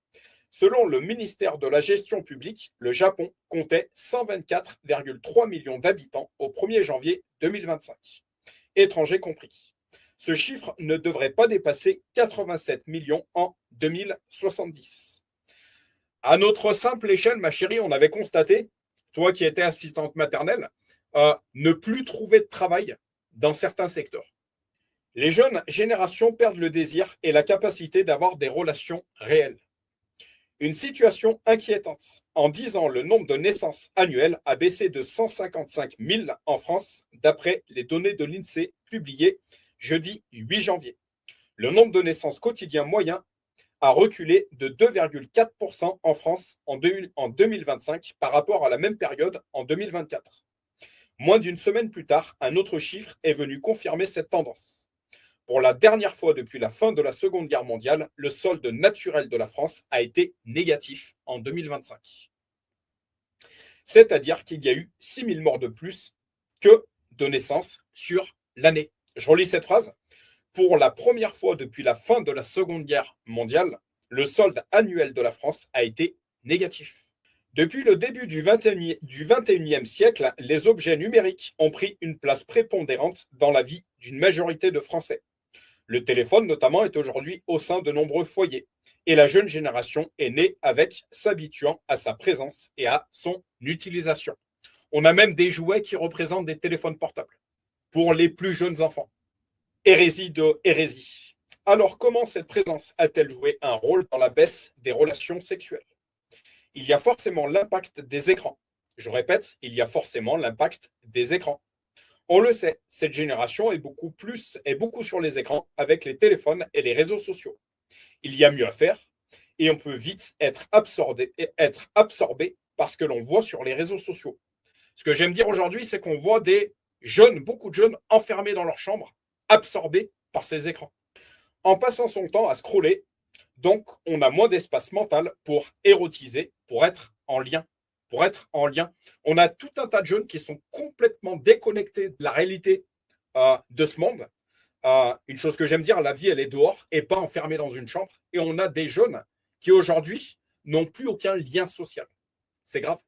Selon le ministère de la Gestion publique, le Japon comptait 124,3 millions d'habitants au 1er janvier 2025, étrangers compris. Ce chiffre ne devrait pas dépasser 87 millions en 2070. À notre simple échelle, ma chérie, on avait constaté, toi qui étais assistante maternelle, ne plus trouver de travail dans certains secteurs. Les jeunes générations perdent le désir et la capacité d'avoir des relations réelles. Une situation inquiétante. En 10 ans, le nombre de naissances annuelles a baissé de 155 000 en France, d'après les données de l'INSEE publiées jeudi 8 janvier. Le nombre de naissances quotidien moyen a reculé de 2,4% en France en 2025 par rapport à la même période en 2024. Moins d'une semaine plus tard, un autre chiffre est venu confirmer cette tendance. Pour la dernière fois depuis la fin de la Seconde Guerre mondiale, le solde naturel de la France a été négatif en 2025. C'est-à-dire qu'il y a eu 6 000 morts de plus que de naissances sur l'année. Je relis cette phrase. Pour la première fois depuis la fin de la Seconde Guerre mondiale, le solde annuel de la France a été négatif. Depuis le début du 21e siècle, les objets numériques ont pris une place prépondérante dans la vie d'une majorité de Français. Le téléphone, notamment, est aujourd'hui au sein de nombreux foyers. Et la jeune génération est née avec, s'habituant à sa présence et à son utilisation. On a même des jouets qui représentent des téléphones portables pour les plus jeunes enfants. Hérésie de hérésie. Alors, comment cette présence a-t-elle joué un rôle dans la baisse des relations sexuelles? Il y a forcément l'impact des écrans. Je répète, il y a forcément l'impact des écrans. On le sait, cette génération est beaucoup sur les écrans avec les téléphones et les réseaux sociaux. Il y a mieux à faire et on peut vite être absorbé par ce que l'on voit sur les réseaux sociaux. Ce que j'aime dire aujourd'hui, c'est qu'on voit des jeunes, beaucoup de jeunes, enfermés dans leur chambre, absorbés par ces écrans. En passant son temps à scroller, donc on a moins d'espace mental pour érotiser, pour être en lien. On a tout un tas de jeunes qui sont complètement déconnectés de la réalité de ce monde. Une chose que j'aime dire, la vie, elle est dehors et pas enfermée dans une chambre. Et on a des jeunes qui, aujourd'hui, n'ont plus aucun lien social. C'est grave.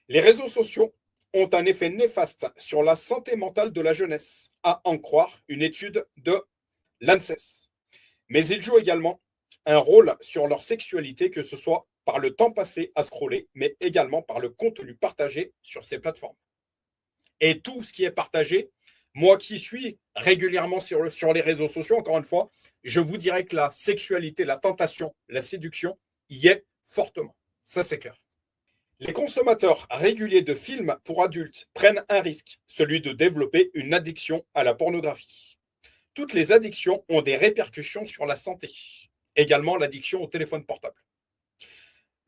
Les réseaux sociaux ont un effet néfaste sur la santé mentale de la jeunesse, à en croire une étude de l'ANSES. Mais ils jouent également un rôle sur leur sexualité, que ce soit par le temps passé à scroller, mais également par le contenu partagé sur ces plateformes. Et tout ce qui est partagé, moi qui suis régulièrement sur les réseaux sociaux, encore une fois, je vous dirais que la sexualité, la tentation, la séduction y est fortement. Ça, c'est clair. Les consommateurs réguliers de films pour adultes prennent un risque, celui de développer une addiction à la pornographie. Toutes les addictions ont des répercussions sur la santé. Également l'addiction au téléphone portable.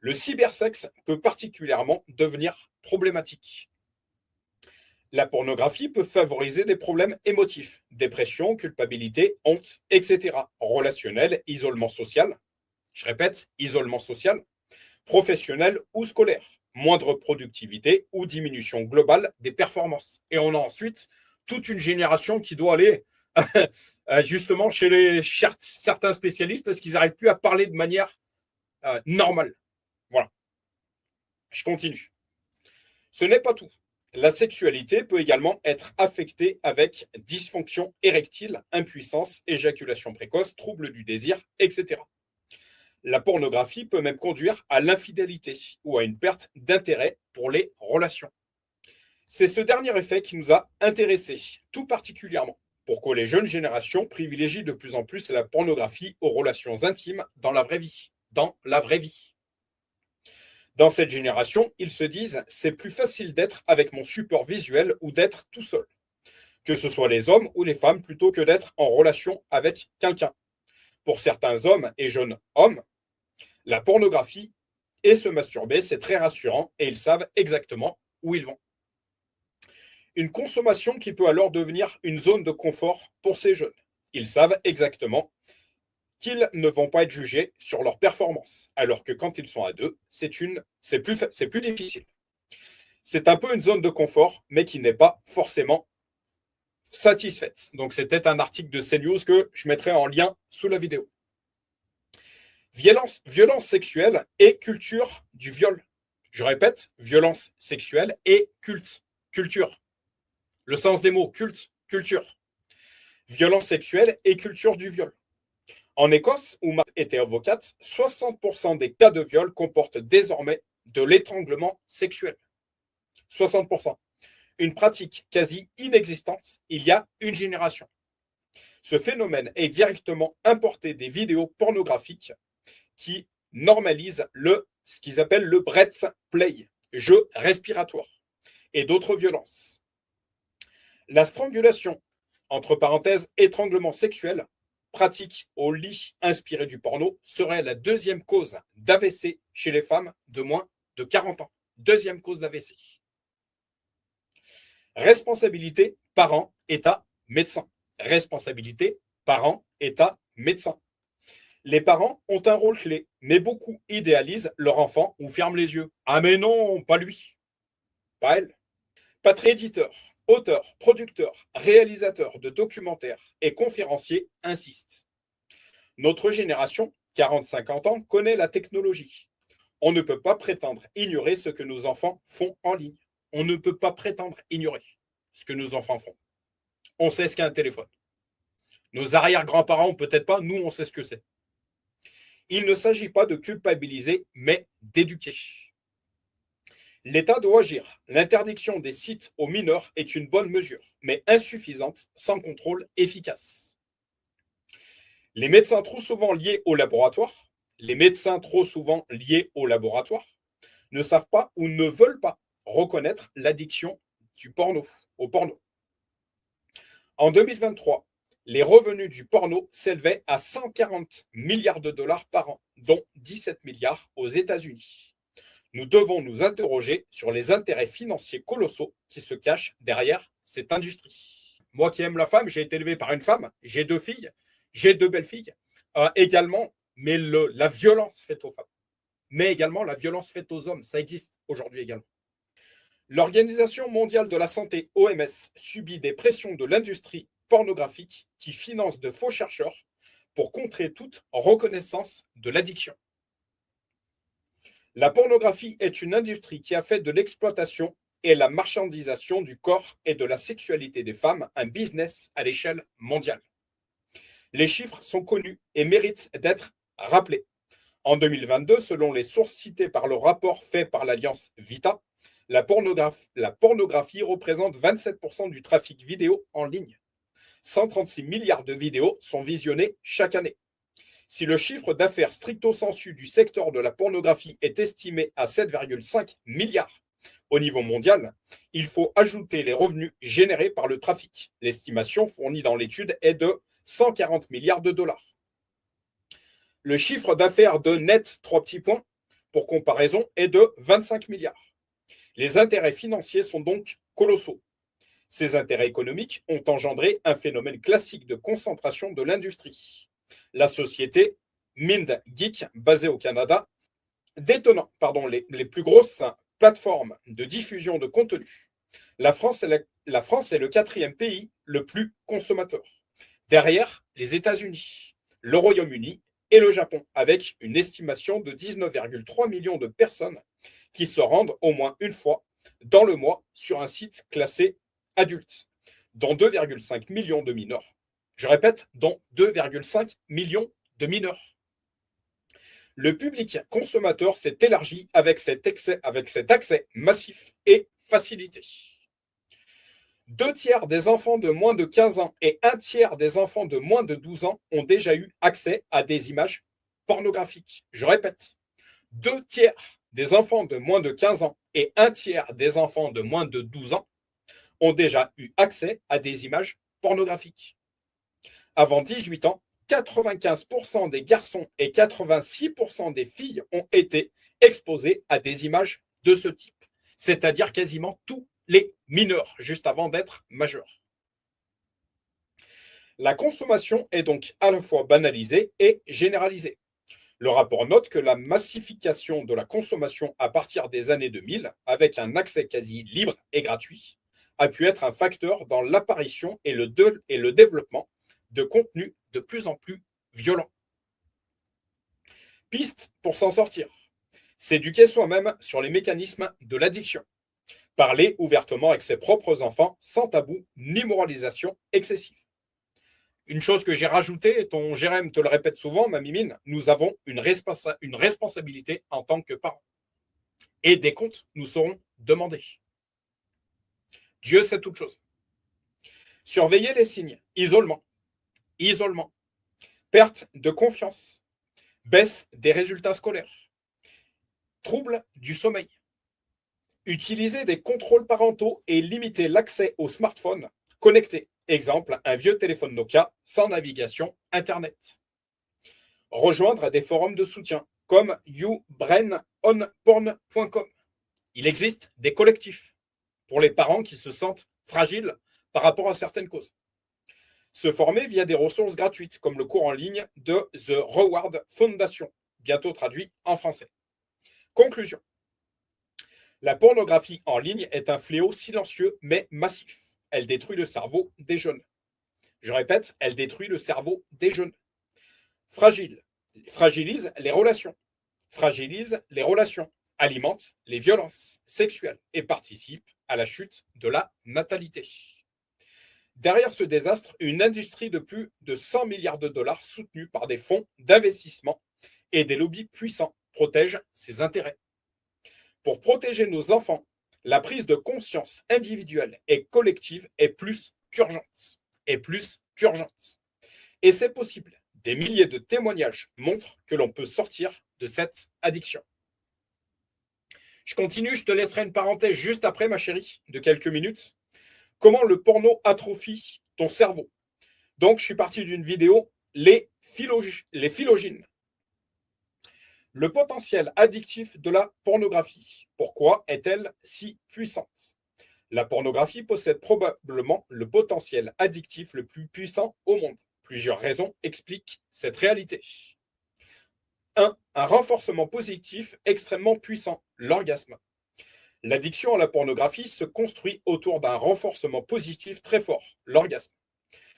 Le cybersexe peut particulièrement devenir problématique. La pornographie peut favoriser des problèmes émotifs, dépression, culpabilité, honte, etc. Relationnel, isolement social. Je répète, isolement social, professionnel ou scolaire. Moindre productivité ou diminution globale des performances. Et on a ensuite toute une génération qui doit aller justement chez certains spécialistes parce qu'ils n'arrivent plus à parler de manière normale. Voilà. Je continue. Ce n'est pas tout. La sexualité peut également être affectée avec dysfonction érectile, impuissance, éjaculation précoce, troubles du désir, etc. La pornographie peut même conduire à l'infidélité ou à une perte d'intérêt pour les relations. C'est ce dernier effet qui nous a intéressés, tout particulièrement, pour que les jeunes générations privilégient de plus en plus la pornographie aux relations intimes dans la vraie vie. Dans cette génération, ils se disent « c'est plus facile d'être avec mon support visuel ou d'être tout seul ». Que ce soit les hommes ou les femmes, plutôt que d'être en relation avec quelqu'un. Pour certains hommes et jeunes hommes, la pornographie et se masturber, c'est très rassurant et ils savent exactement où ils vont. Une consommation qui peut alors devenir une zone de confort pour ces jeunes. Ils savent exactement qu'ils ne vont pas être jugés sur leur performance, alors que quand ils sont à deux, c'est plus difficile. C'est un peu une zone de confort, mais qui n'est pas forcément satisfaite. Donc, c'était un article de CNews que je mettrai en lien sous la vidéo. Violence sexuelle et culture du viol. Je répète, violence sexuelle et culture. Le sens des mots, culture. Violence sexuelle et culture du viol. En Écosse, où Marthe était avocate, 60% des cas de viol comportent désormais de l'étranglement sexuel. 60%. Une pratique quasi inexistante il y a une génération. Ce phénomène est directement importé des vidéos pornographiques qui normalisent ce qu'ils appellent le Brett's Play, jeu respiratoire, et d'autres violences. La strangulation, entre parenthèses, étranglement sexuel, pratique au lit inspiré du porno, serait la deuxième cause d'AVC chez les femmes de moins de 40 ans. Deuxième cause d'AVC. Responsabilité, parents, État, médecin. Responsabilité, parents, État, médecin. Les parents ont un rôle clé, mais beaucoup idéalisent leur enfant ou ferment les yeux. Ah mais non, pas lui, pas elle. Patry éditeur, auteur, producteur, réalisateur de documentaires et conférencier insiste. Notre génération, 40-50 ans, connaît la technologie. On ne peut pas prétendre ignorer ce que nos enfants font en ligne. On ne peut pas prétendre ignorer ce que nos enfants font. On sait ce qu'est un téléphone. Nos arrière-grands-parents, peut-être pas, nous, on sait ce que c'est. Il ne s'agit pas de culpabiliser, mais d'éduquer. L'État doit agir. L'interdiction des sites aux mineurs est une bonne mesure, mais insuffisante, sans contrôle efficace. Les médecins trop souvent liés au laboratoire, ne savent pas ou ne veulent pas reconnaître l'addiction au porno. En 2023, les revenus du porno s'élevaient à 140 milliards de dollars par an, dont 17 milliards aux États-Unis. Nous devons nous interroger sur les intérêts financiers colossaux qui se cachent derrière cette industrie. Moi qui aime la femme, j'ai été élevé par une femme, j'ai 2 filles, j'ai 2 belles filles également, mais la violence faite aux femmes, mais également la violence faite aux hommes, ça existe aujourd'hui également. L'Organisation mondiale de la santé, OMS, subit des pressions de l'industrie pornographique qui finance de faux chercheurs pour contrer toute reconnaissance de l'addiction. La pornographie est une industrie qui a fait de l'exploitation et la marchandisation du corps et de la sexualité des femmes un business à l'échelle mondiale. Les chiffres sont connus et méritent d'être rappelés. En 2022, selon les sources citées par le rapport fait par l'Alliance Vita, la pornographie représente 27% du trafic vidéo en ligne. 136 milliards de vidéos sont visionnées chaque année. Si le chiffre d'affaires stricto sensu du secteur de la pornographie est estimé à 7,5 milliards au niveau mondial, il faut ajouter les revenus générés par le trafic. L'estimation fournie dans l'étude est de 140 milliards de dollars. Le chiffre d'affaires de Net, 3 petits points, pour comparaison, est de 25 milliards. Les intérêts financiers sont donc colossaux. Ces intérêts économiques ont engendré un phénomène classique de concentration de l'industrie. La société MindGeek, basée au Canada, détenant les plus grosses plateformes de diffusion de contenu. La France est le 4e pays le plus consommateur, derrière les États-Unis, le Royaume-Uni et le Japon, avec une estimation de 19,3 millions de personnes qui se rendent au moins une fois dans le mois sur un site classé adulte, dont 2,5 millions de mineurs. Je répète, dont 2,5 millions de mineurs. Le public consommateur s'est élargi avec cet accès massif et facilité. 2 tiers des enfants de moins de 15 ans et 1 tiers des enfants de moins de 12 ans ont déjà eu accès à des images pornographiques. Je répète, 2 tiers des enfants de moins de 15 ans et 1 tiers des enfants de moins de 12 ans ont déjà eu accès à des images pornographiques. Avant 18 ans, 95% des garçons et 86% des filles ont été exposés à des images de ce type, c'est-à-dire quasiment tous les mineurs, juste avant d'être majeurs. La consommation est donc à la fois banalisée et généralisée. Le rapport note que la massification de la consommation à partir des années 2000, avec un accès quasi libre et gratuit, a pu être un facteur dans l'apparition et le développement de contenus de plus en plus violents. Piste pour s'en sortir. S'éduquer soi-même sur les mécanismes de l'addiction. Parler ouvertement avec ses propres enfants sans tabou ni moralisation excessive. Une chose que j'ai rajoutée, ton Jérém te le répète souvent, ma Mimine, nous avons une responsabilité en tant que parents. Et des comptes nous seront demandés. Dieu sait toute chose. Surveiller les signes. Isolement, perte de confiance, baisse des résultats scolaires, troubles du sommeil. Utiliser des contrôles parentaux et limiter l'accès aux smartphones connectés. Exemple, un vieux téléphone Nokia sans navigation Internet. Rejoindre des forums de soutien comme youbrainonporn.com. Il existe des collectifs pour les parents qui se sentent fragiles par rapport à certaines causes. Se former via des ressources gratuites comme le cours en ligne de The Reward Foundation, bientôt traduit en français. Conclusion. La pornographie en ligne est un fléau silencieux mais massif. Elle détruit le cerveau des jeunes. Je répète, elle détruit le cerveau des jeunes. Fragilise les relations. fragilise les relations, alimente les violences sexuelles et participe à la chute de la natalité. Derrière ce désastre, une industrie de plus de 100 milliards de dollars soutenue par des fonds d'investissement et des lobbies puissants protège ses intérêts. Pour protéger nos enfants, la prise de conscience individuelle et collective est plus qu'urgente. Et c'est possible. Des milliers de témoignages montrent que l'on peut sortir de cette addiction. Je continue, je te laisserai une parenthèse juste après, ma chérie, de quelques minutes. Comment le porno atrophie ton cerveau. Donc, je suis parti d'une vidéo, les phylogènes. Le potentiel addictif de la pornographie. Pourquoi est-elle si puissante? La pornographie possède probablement le potentiel addictif le plus puissant au monde. Plusieurs raisons expliquent cette réalité. 1. Un renforcement positif extrêmement puissant, l'orgasme. L'addiction à la pornographie se construit autour d'un renforcement positif très fort, l'orgasme.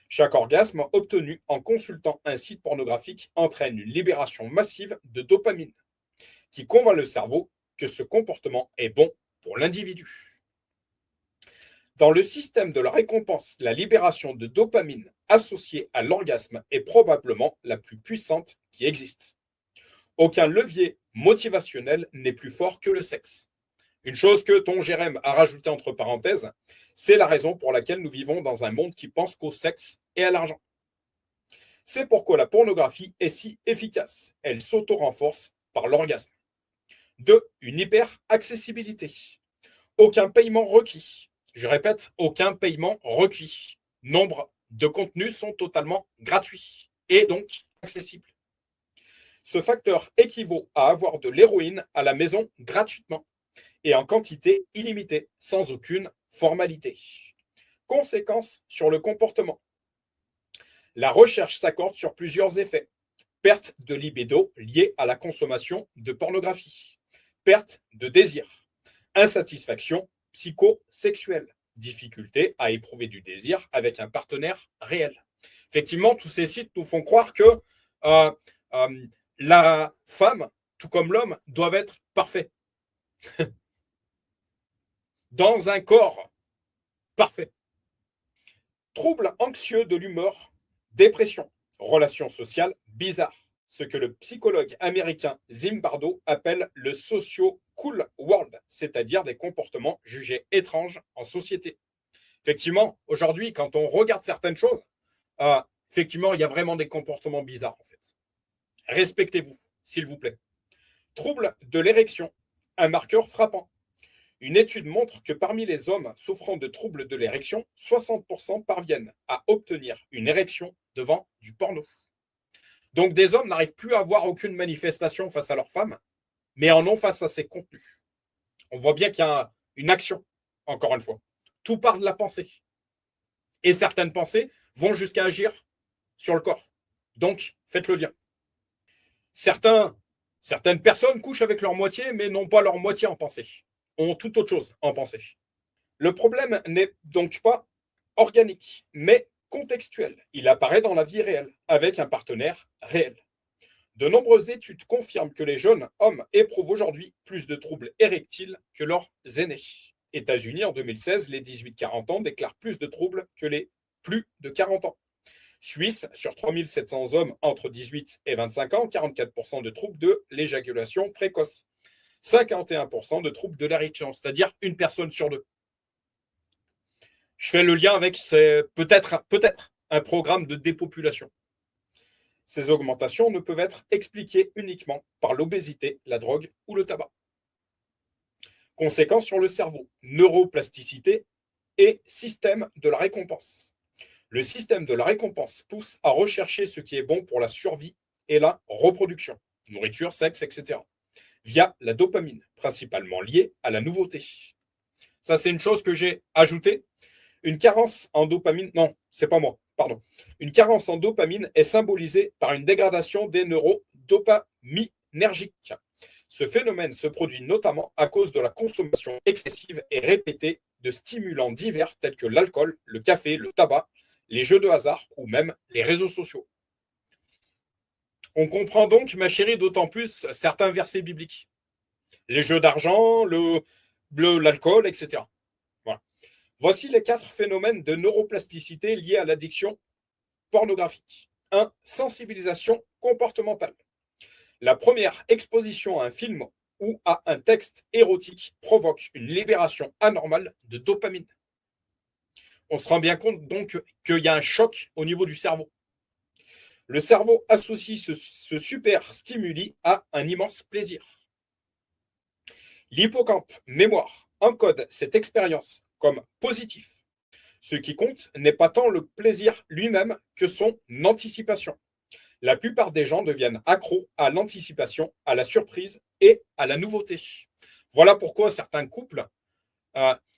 Chaque orgasme obtenu en consultant un site pornographique entraîne une libération massive de dopamine, qui convainc le cerveau que ce comportement est bon pour l'individu. Dans le système de la récompense, la libération de dopamine associée à l'orgasme est probablement la plus puissante qui existe. Aucun levier motivationnel n'est plus fort que le sexe. Une chose que ton Jérém a rajouté entre parenthèses, c'est la raison pour laquelle nous vivons dans un monde qui pense qu'au sexe et à l'argent. C'est pourquoi la pornographie est si efficace. Elle s'auto-renforce par l'orgasme. 2. Une hyper-accessibilité. Aucun paiement requis. Je répète, aucun paiement requis. Nombre de contenus sont totalement gratuits et donc accessibles. Ce facteur équivaut à avoir de l'héroïne à la maison gratuitement et en quantité illimitée, sans aucune formalité. Conséquences sur le comportement. La recherche s'accorde sur plusieurs effets. Perte de libido liée à la consommation de pornographie. Perte de désir. Insatisfaction psychosexuelle. Difficulté à éprouver du désir avec un partenaire réel. Effectivement, tous ces sites nous font croire que la femme, tout comme l'homme, doivent être parfaits. Dans un corps parfait. Troubles anxieux de l'humeur, dépression, relations sociales bizarres, ce que le psychologue américain Zimbardo appelle le socio-cool world, c'est-à-dire des comportements jugés étranges en société. Effectivement, aujourd'hui, quand on regarde certaines choses, effectivement, il y a vraiment des comportements bizarres en fait. Respectez-vous, s'il vous plaît. Troubles de l'érection, un marqueur frappant. Une étude montre que parmi les hommes souffrant de troubles de l'érection, 60% parviennent à obtenir une érection devant du porno. Donc des hommes n'arrivent plus à avoir aucune manifestation face à leurs femmes, mais en ont face à ces contenus. On voit bien qu'il y a une action, encore une fois. Tout part de la pensée. Et certaines pensées vont jusqu'à agir sur le corps. Donc, faites le lien. Certaines personnes couchent avec leur moitié, mais n'ont pas leur moitié en pensée. Ont tout autre chose en pensée. Le problème n'est donc pas organique, mais contextuel. Il apparaît dans la vie réelle, avec un partenaire réel. De nombreuses études confirment que les jeunes hommes éprouvent aujourd'hui plus de troubles érectiles que leurs aînés. États-Unis, en 2016, les 18-40 ans déclarent plus de troubles que les plus de 40 ans. Suisse, sur 3700 hommes entre 18 et 25 ans, 44% de troubles de l'éjaculation précoce. 51% de troubles de l'érection, c'est-à-dire une personne sur deux. Je fais le lien avec peut-être un programme de dépopulation. Ces augmentations ne peuvent être expliquées uniquement par l'obésité, la drogue ou le tabac. Conséquences sur le cerveau, neuroplasticité et système de la récompense. Le système de la récompense pousse à rechercher ce qui est bon pour la survie et la reproduction, nourriture, sexe, etc., via la dopamine, principalement liée à la nouveauté. Ça, c'est une chose que j'ai ajoutée. Une carence en dopamine, non, c'est pas moi, pardon. Une carence en dopamine est symbolisée par une dégradation des neurodopaminergiques. Ce phénomène se produit notamment à cause de la consommation excessive et répétée de stimulants divers tels que l'alcool, le café, le tabac, les jeux de hasard ou même les réseaux sociaux. On comprend donc, ma chérie, d'autant plus certains versets bibliques. Les jeux d'argent, l'alcool, etc. Voilà. Voici les 4 phénomènes de neuroplasticité liés à l'addiction pornographique. 1. Sensibilisation comportementale. La première exposition à un film ou à un texte érotique provoque une libération anormale de dopamine. On se rend bien compte donc qu'il y a un choc au niveau du cerveau. Le cerveau associe ce super stimuli à un immense plaisir. L'hippocampe mémoire encode cette expérience comme positif. Ce qui compte n'est pas tant le plaisir lui-même que son anticipation. La plupart des gens deviennent accros à l'anticipation, à la surprise et à la nouveauté. Voilà pourquoi certains couples,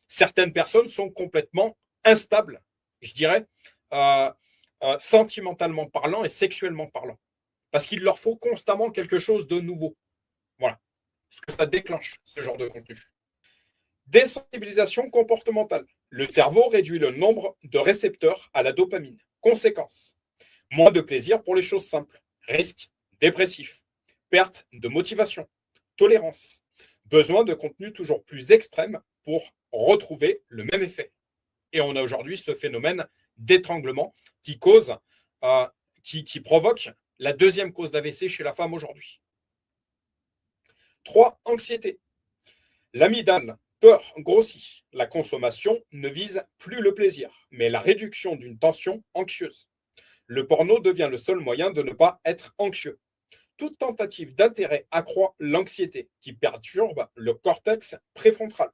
certaines personnes sont complètement instables, je dirais, sentimentalement parlant et sexuellement parlant. Parce qu'il leur faut constamment quelque chose de nouveau. Voilà ce que ça déclenche, ce genre de contenu. Désensibilisation comportementale. Le cerveau réduit le nombre de récepteurs à la dopamine. Conséquence, moins de plaisir pour les choses simples. Risque dépressif. Perte de motivation. Tolérance. Besoin de contenu toujours plus extrême pour retrouver le même effet. Et on a aujourd'hui ce phénomène d'étranglement qui cause, qui provoque la deuxième cause d'AVC chez la femme aujourd'hui. 3. Anxiété. L'amygdale, peur, grossit. La consommation ne vise plus le plaisir, mais la réduction d'une tension anxieuse. Le porno devient le seul moyen de ne pas être anxieux. Toute tentative d'intérêt accroît l'anxiété qui perturbe le cortex préfrontal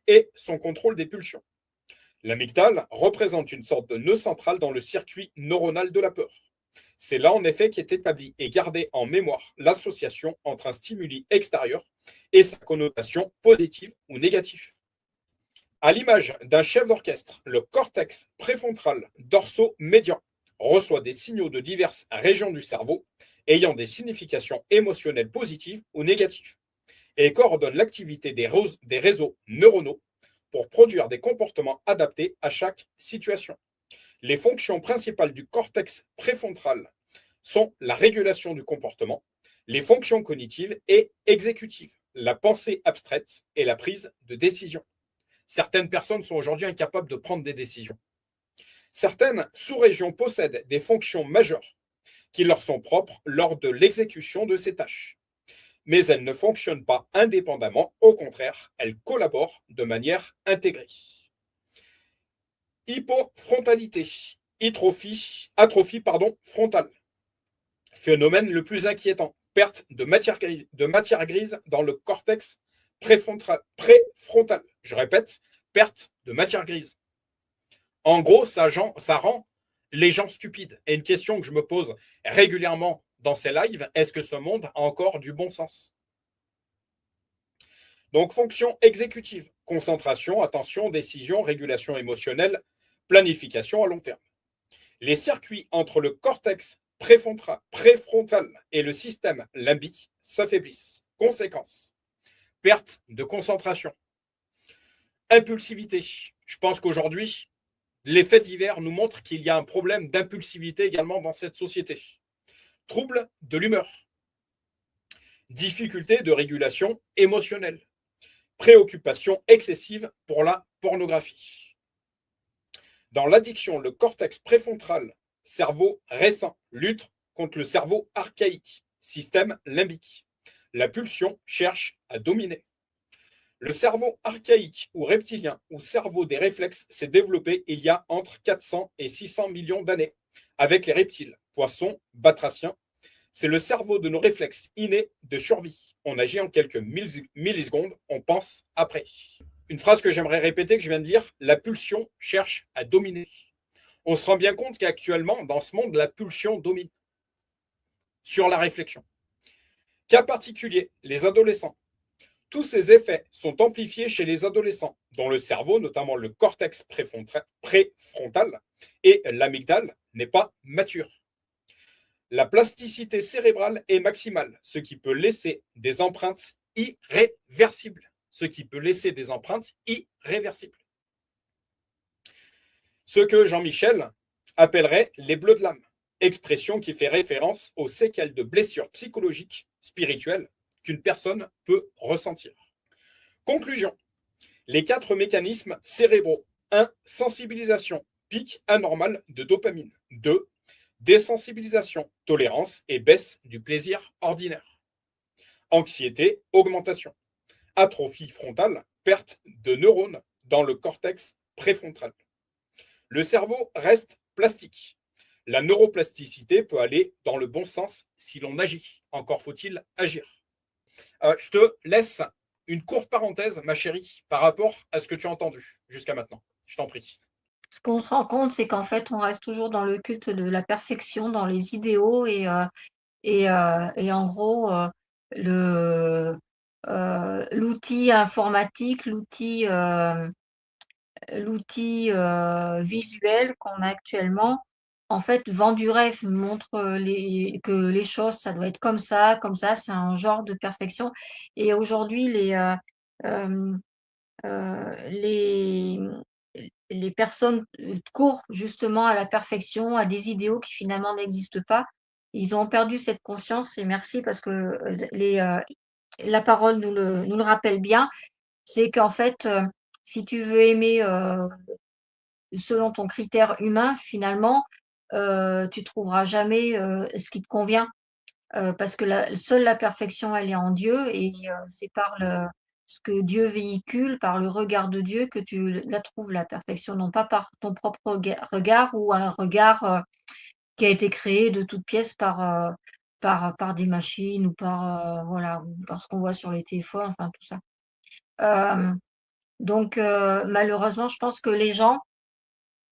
et son contrôle des pulsions. L'amygdale représente une sorte de nœud central dans le circuit neuronal de la peur. C'est là en effet qu'est établie et gardée en mémoire l'association entre un stimuli extérieur et sa connotation positive ou négative. À l'image d'un chef d'orchestre, le cortex préfrontal dorso-médian reçoit des signaux de diverses régions du cerveau ayant des significations émotionnelles positives ou négatives et coordonne l'activité des réseaux neuronaux pour produire des comportements adaptés à chaque situation. Les fonctions principales du cortex préfrontal sont la régulation du comportement, les fonctions cognitives et exécutives, la pensée abstraite et la prise de décision. Certaines personnes sont aujourd'hui incapables de prendre des décisions. Certaines sous-régions possèdent des fonctions majeures qui leur sont propres lors de l'exécution de ces tâches. Mais elles ne fonctionnent pas indépendamment, au contraire, elles collaborent de manière intégrée. Hypofrontalité, atrophie frontale. Phénomène le plus inquiétant, perte de matière grise dans le cortex préfrontal. Je répète, perte de matière grise. En gros, ça rend les gens stupides. Et une question que je me pose régulièrement dans ces lives, est-ce que ce monde a encore du bon sens? Donc, fonction exécutive, concentration, attention, décision, régulation émotionnelle, planification à long terme. Les circuits entre le cortex préfrontal et le système limbique s'affaiblissent. Conséquence, perte de concentration. Impulsivité. Je pense qu'aujourd'hui, les faits divers nous montrent qu'il y a un problème d'impulsivité également dans cette société. Trouble de l'humeur. Difficulté de régulation émotionnelle. Préoccupation excessive pour la pornographie. Dans l'addiction, le cortex préfrontal, cerveau récent, lutte contre le cerveau archaïque, système limbique. La pulsion cherche à dominer. Le cerveau archaïque ou reptilien ou cerveau des réflexes s'est développé il y a entre 400 et 600 millions d'années avec les reptiles, poissons, batraciens. C'est le cerveau de nos réflexes innés de survie. On agit en quelques millisecondes, on pense après. Une phrase que j'aimerais répéter, que je viens de lire, la pulsion cherche à dominer. On se rend bien compte qu'actuellement, dans ce monde, la pulsion domine sur la réflexion. Cas particulier, les adolescents. Tous ces effets sont amplifiés chez les adolescents, dont le cerveau, notamment le cortex préfrontal et l'amygdale, n'est pas mature. La plasticité cérébrale est maximale, ce qui peut laisser des empreintes irréversibles. Ce que Jean-Michel appellerait les bleus de l'âme. expression qui fait référence aux séquelles de blessures psychologiques, spirituelles, qu'une personne peut ressentir. Conclusion. Les 4 mécanismes cérébraux. 1. Sensibilisation, pic anormal de dopamine. 2. Désensibilisation, tolérance et baisse du plaisir ordinaire. Anxiété, augmentation. Atrophie frontale, perte de neurones dans le cortex préfrontal. Le cerveau reste plastique. La neuroplasticité peut aller dans le bon sens si l'on agit. Encore faut-il agir. Je te laisse une courte parenthèse, ma chérie, par rapport à ce que tu as entendu jusqu'à maintenant. Je t'en prie. Ce qu'on se rend compte, c'est qu'en fait, on reste toujours dans le culte de la perfection, dans les idéaux et en gros, l'outil informatique, l'outil visuel qu'on a actuellement, en fait, vend du rêve, montre, que les choses, ça doit être comme ça, c'est un genre de perfection et aujourd'hui hem, les les personnes, courent justement à la perfection, à des idéaux qui finalement n'existent pas. Ils ont perdu cette conscience et merci parce que, la parole nous le rappelle bien. C'est qu'en fait, si tu veux aimer, selon ton critère humain, finalement, tu trouveras jamais, ce qui te convient. Parce que seule la perfection, elle est en Dieu et c'est par ce que Dieu véhicule, par le regard de Dieu que tu la trouves la perfection, non pas par ton propre regard ou un regard, qui a été créé de toutes pièces par des machines ou voilà, ou par ce qu'on voit sur les téléphones, enfin tout ça. Hem, donc malheureusement, je pense que les gens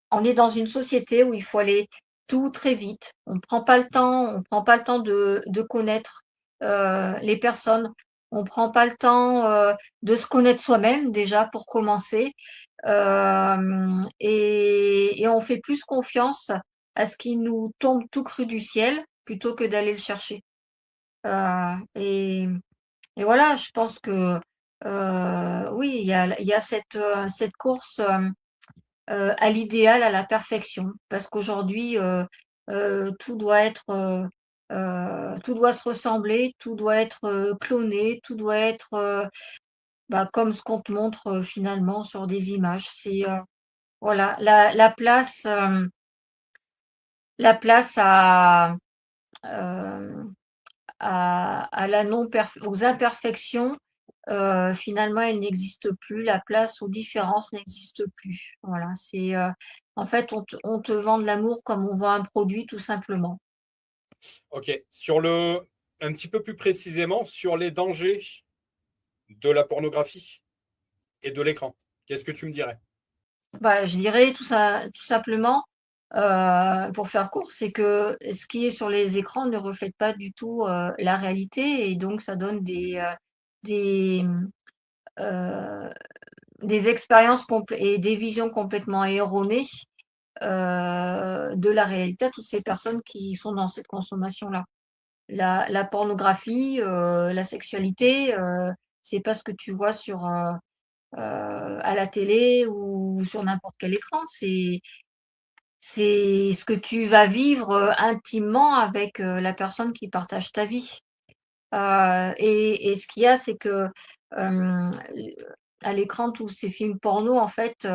on est dans une société où il faut aller tout très vite. On prend pas le temps de connaître, les personnes. On prend pas le temps, de se connaître soi-même déjà pour commencer, et on fait plus confiance à ce qui nous tombe tout cru du ciel plutôt que d'aller le chercher. Et voilà, je pense que, oui, il y a cette course, à l'idéal, à la perfection. Parce qu'aujourd'hui, tout doit se ressembler, tout doit être, cloné, tout doit être, comme ce qu'on te montre, finalement sur des images. C'est, voilà, la place hem, à la non perf aux imperfections, finalement, elle n'existe plus. La place aux différences n'existe plus. Voilà, c'est, en fait, on te vend de l'amour comme on vend un produit, tout simplement. Ok. Un petit peu plus précisément, sur les dangers de la pornographie et de l'écran. Qu'est-ce que tu me dirais? Bah, je dirais tout simplement, pour faire court, c'est que ce qui est sur les écrans ne reflète pas du tout, la réalité et donc ça donne des, heu, des expériences complè et des visions complètement erronées, de la réalité à toutes ces personnes qui sont dans cette consommation-là. La pornographie, la sexualité, c'est pas ce que tu vois à la télé ou sur n'importe quel écran. C'est ce que tu vas vivre, intimement avec, la personne qui partage ta vie. Et ce qu'il y a, c'est que, hem, à l'écran, tous ces films porno, en fait,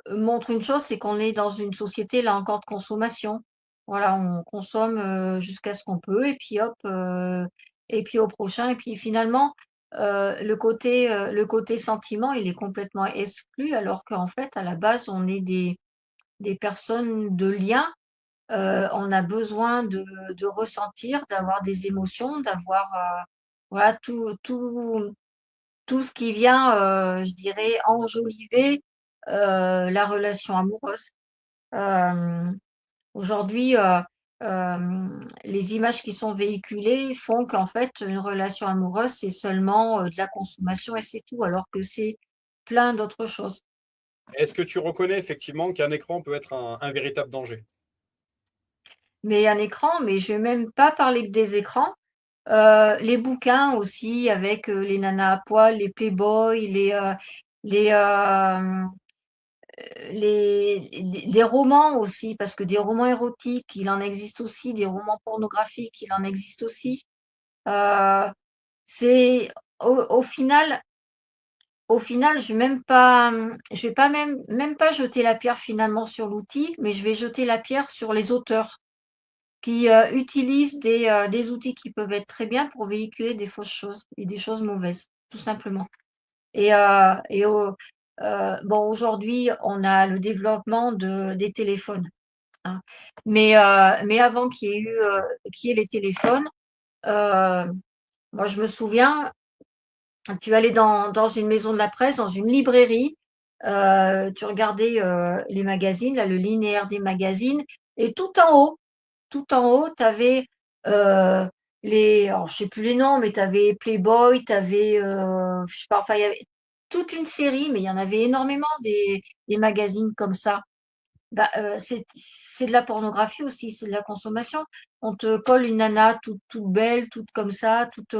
montre une chose, c'est qu'on est dans une société, là encore, de consommation. Voilà, on consomme, jusqu'à ce qu'on peut et puis hop, et puis au prochain et puis finalement, le côté sentiment, il est complètement exclu alors qu'en fait, à la base, on est des personnes de lien. On a besoin de ressentir, d'avoir des émotions, d'avoir, voilà, tout ce qui vient, je dirais, enjoliver, la relation amoureuse. Hem, Aujourd'hui, les images qui sont véhiculées font qu'en fait, une relation amoureuse, c'est seulement, de la consommation et c'est tout, alors que c'est plein d'autres choses. Est-ce que tu reconnais effectivement qu'un écran peut être un véritable danger? Mais un écran, mais je vais même pas parler que des écrans, les bouquins aussi avec, les nanas à poil, les Playboy, les, des romans aussi, parce que des romans érotiques, il en existe aussi, des romans pornographiques, il en existe aussi. C'est au final, je vais pas même pas jeter la pierre finalement sur l'outil, mais je vais jeter la pierre sur les auteurs qui utilisent des outils qui peuvent être très bien pour véhiculer des fausses choses et des choses mauvaises, tout simplement. Bon, aujourd'hui, on a le développement des téléphones, hein. Mais avant qu'il y ait les téléphones, moi je me souviens, tu allais dans une maison de la presse, dans une librairie, tu regardais les magazines, là, le linéaire des magazines, et tout en haut, tu avais alors je sais plus les noms, mais tu avais Playboy, tu avais, je sais pas, enfin, il y avait toute une série, mais il y en avait énormément des magazines comme ça. Bah, c'est de la pornographie aussi, c'est de la consommation. On te colle une nana toute belle, toute comme ça, toute,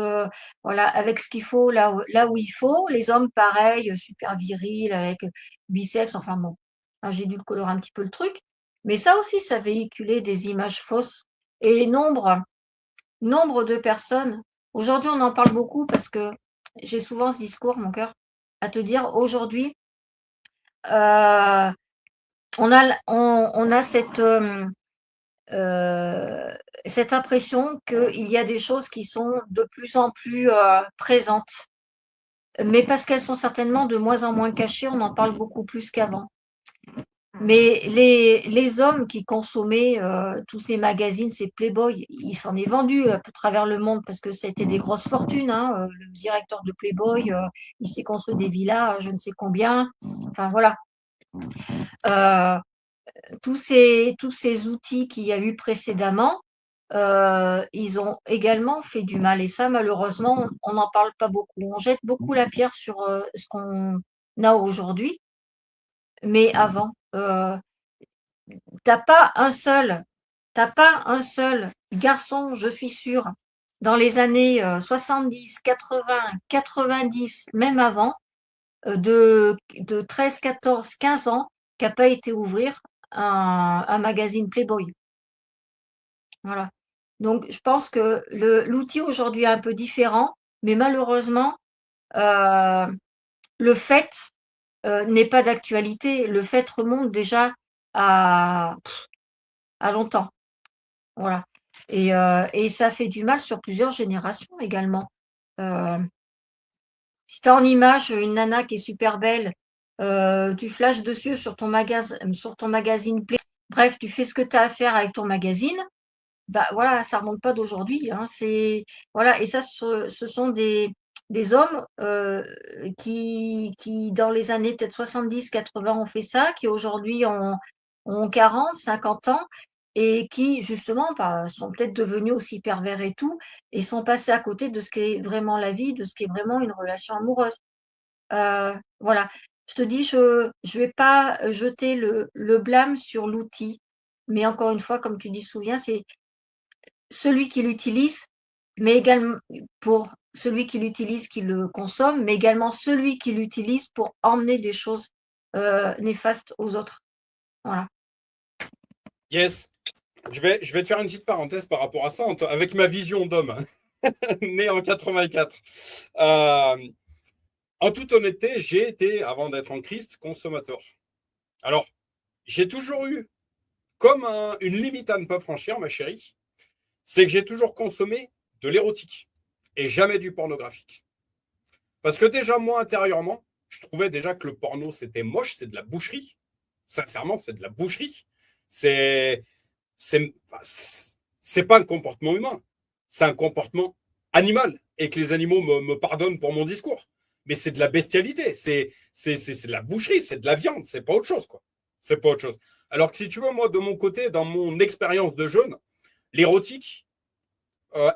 voilà, avec ce qu'il faut, là où il faut. Les hommes, pareil, super virils, avec biceps, enfin bon, hein, j'ai dû colorer un petit peu le truc. Mais ça aussi, ça véhiculait des images fausses. Et nombre de personnes, aujourd'hui, on en parle beaucoup parce que j'ai souvent ce discours, mon cœur, à te dire, aujourd'hui, euh, on a cette impression qu'il y a des choses qui sont de plus en plus présentes. Mais parce qu'elles sont certainement de moins en moins cachées, on en parle beaucoup plus qu'avant. Mais les hommes qui consommaient tous ces magazines, ces Playboy, il s'en est vendu à travers le monde parce que ça a été des grosses fortunes, hein. Le directeur de Playboy, il s'est construit des villas, je ne sais combien. Enfin voilà. Euh, tous ces outils qu'il y a eu précédemment, ils ont également fait du mal. Et ça, malheureusement, on n'en parle pas beaucoup. On jette beaucoup la pierre sur ce qu'on a aujourd'hui, mais avant, t'as pas un seul, t'as pas un seul garçon, je suis sûre, dans les années 70, 80, 90, même avant, de 13, 14, 15 ans, qui n'a pas été ouvrir un magazine Playboy. Voilà. Donc, je pense que l'outil aujourd'hui est un peu différent, mais malheureusement, le fait n'est pas d'actualité. Le fait remonte déjà à, à longtemps. Voilà. Et ça fait du mal sur plusieurs générations également. Si tu as en image une nana qui est super belle, tu flashes dessus sur ton magazine Play. Bref, tu fais ce que tu as à faire avec ton magazine. Bah voilà, ça remonte pas d'aujourd'hui, hein. Voilà, et ça, ce sont des hommes qui, dans les années peut-être 70, 80, ont fait ça, qui aujourd'hui ont 40, 50 ans, et qui justement bah, sont peut-être devenus aussi pervers et tout, et sont passés à côté de ce qu'est vraiment la vie, de ce qu'est vraiment une relation amoureuse. Voilà. Je te dis, je vais pas jeter le blâme sur l'outil, mais encore une fois, comme tu dis souvent, c'est celui qui l'utilise, mais également pour celui qui l'utilise, qui le consomme, mais également celui qui l'utilise pour emmener des choses néfastes aux autres. Voilà. Yes. Je vais te faire une petite parenthèse par rapport à ça, avec ma vision d'homme, né en 84. En toute honnêteté, j'ai été, avant d'être en Christ, consommateur. Alors, j'ai toujours eu comme une limite à ne pas franchir, ma chérie, c'est que j'ai toujours consommé de l'érotique et jamais du pornographique. Parce que déjà, moi, intérieurement, je trouvais déjà que le porno, c'était moche, c'est de la boucherie. Sincèrement, c'est de la boucherie. C'est pas un comportement humain, c'est un comportement animal. Et que les animaux me pardonnent pour mon discours. Mais c'est de la bestialité, c'est de la boucherie, c'est de la viande, c'est pas autre chose, quoi. C'est pas autre chose. Alors que si tu veux, moi, de mon côté, dans mon expérience de jeune, l'érotique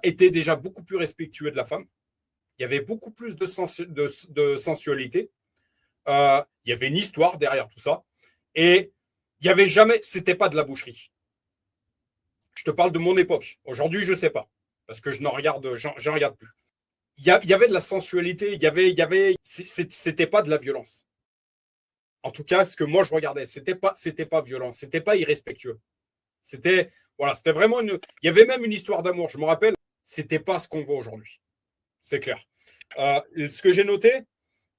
était déjà beaucoup plus respectueux de la femme. Il y avait beaucoup plus de sensualité. Il y avait une histoire derrière tout ça. Et il y avait jamais, c'était pas de la boucherie. Je te parle de mon époque. Aujourd'hui, je ne sais pas. Parce que j'en regarde plus. Il y avait de la sensualité, c'était pas de la violence. En tout cas, ce que moi je regardais, c'était pas violent, c'était pas irrespectueux. C'était vraiment une. Il y avait même une histoire d'amour. Je me rappelle, c'était pas ce qu'on voit aujourd'hui. C'est clair. Ce que j'ai noté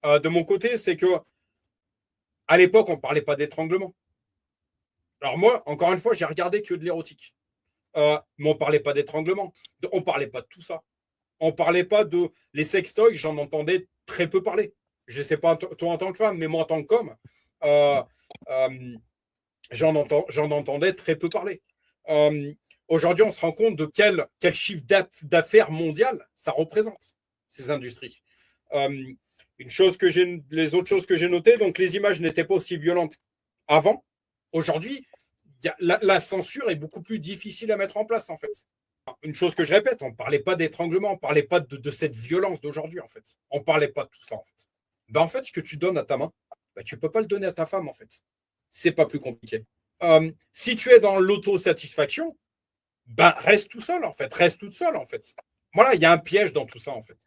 de mon côté, c'est que à l'époque, on ne parlait pas d'étranglement. Alors moi, encore une fois, j'ai regardé que de l'érotique. Mais on ne parlait pas d'étranglement. On ne parlait pas de tout ça. On ne parlait pas de les sextoys, j'en entendais très peu parler. Je ne sais pas toi en tant que femme, mais moi en tant qu'homme, euh, euh, j'en entendais très peu parler. Aujourd'hui, on se rend compte de quel chiffre d'affaires mondial ça représente, ces industries. Les autres choses que j'ai notées, donc les images n'étaient pas aussi violentes avant. Aujourd'hui, la censure est beaucoup plus difficile à mettre en place, en fait. Une chose que je répète, on ne parlait pas d'étranglement, on ne parlait pas de cette violence d'aujourd'hui, en fait. On ne parlait pas de tout ça, en fait. En fait, ce que tu donnes à ta main, tu ne peux pas le donner à ta femme, en fait. C'est pas plus compliqué. Si tu es dans l'autosatisfaction, reste tout seul, en fait. Reste toute seule, en fait. Voilà, il y a un piège dans tout ça, en fait.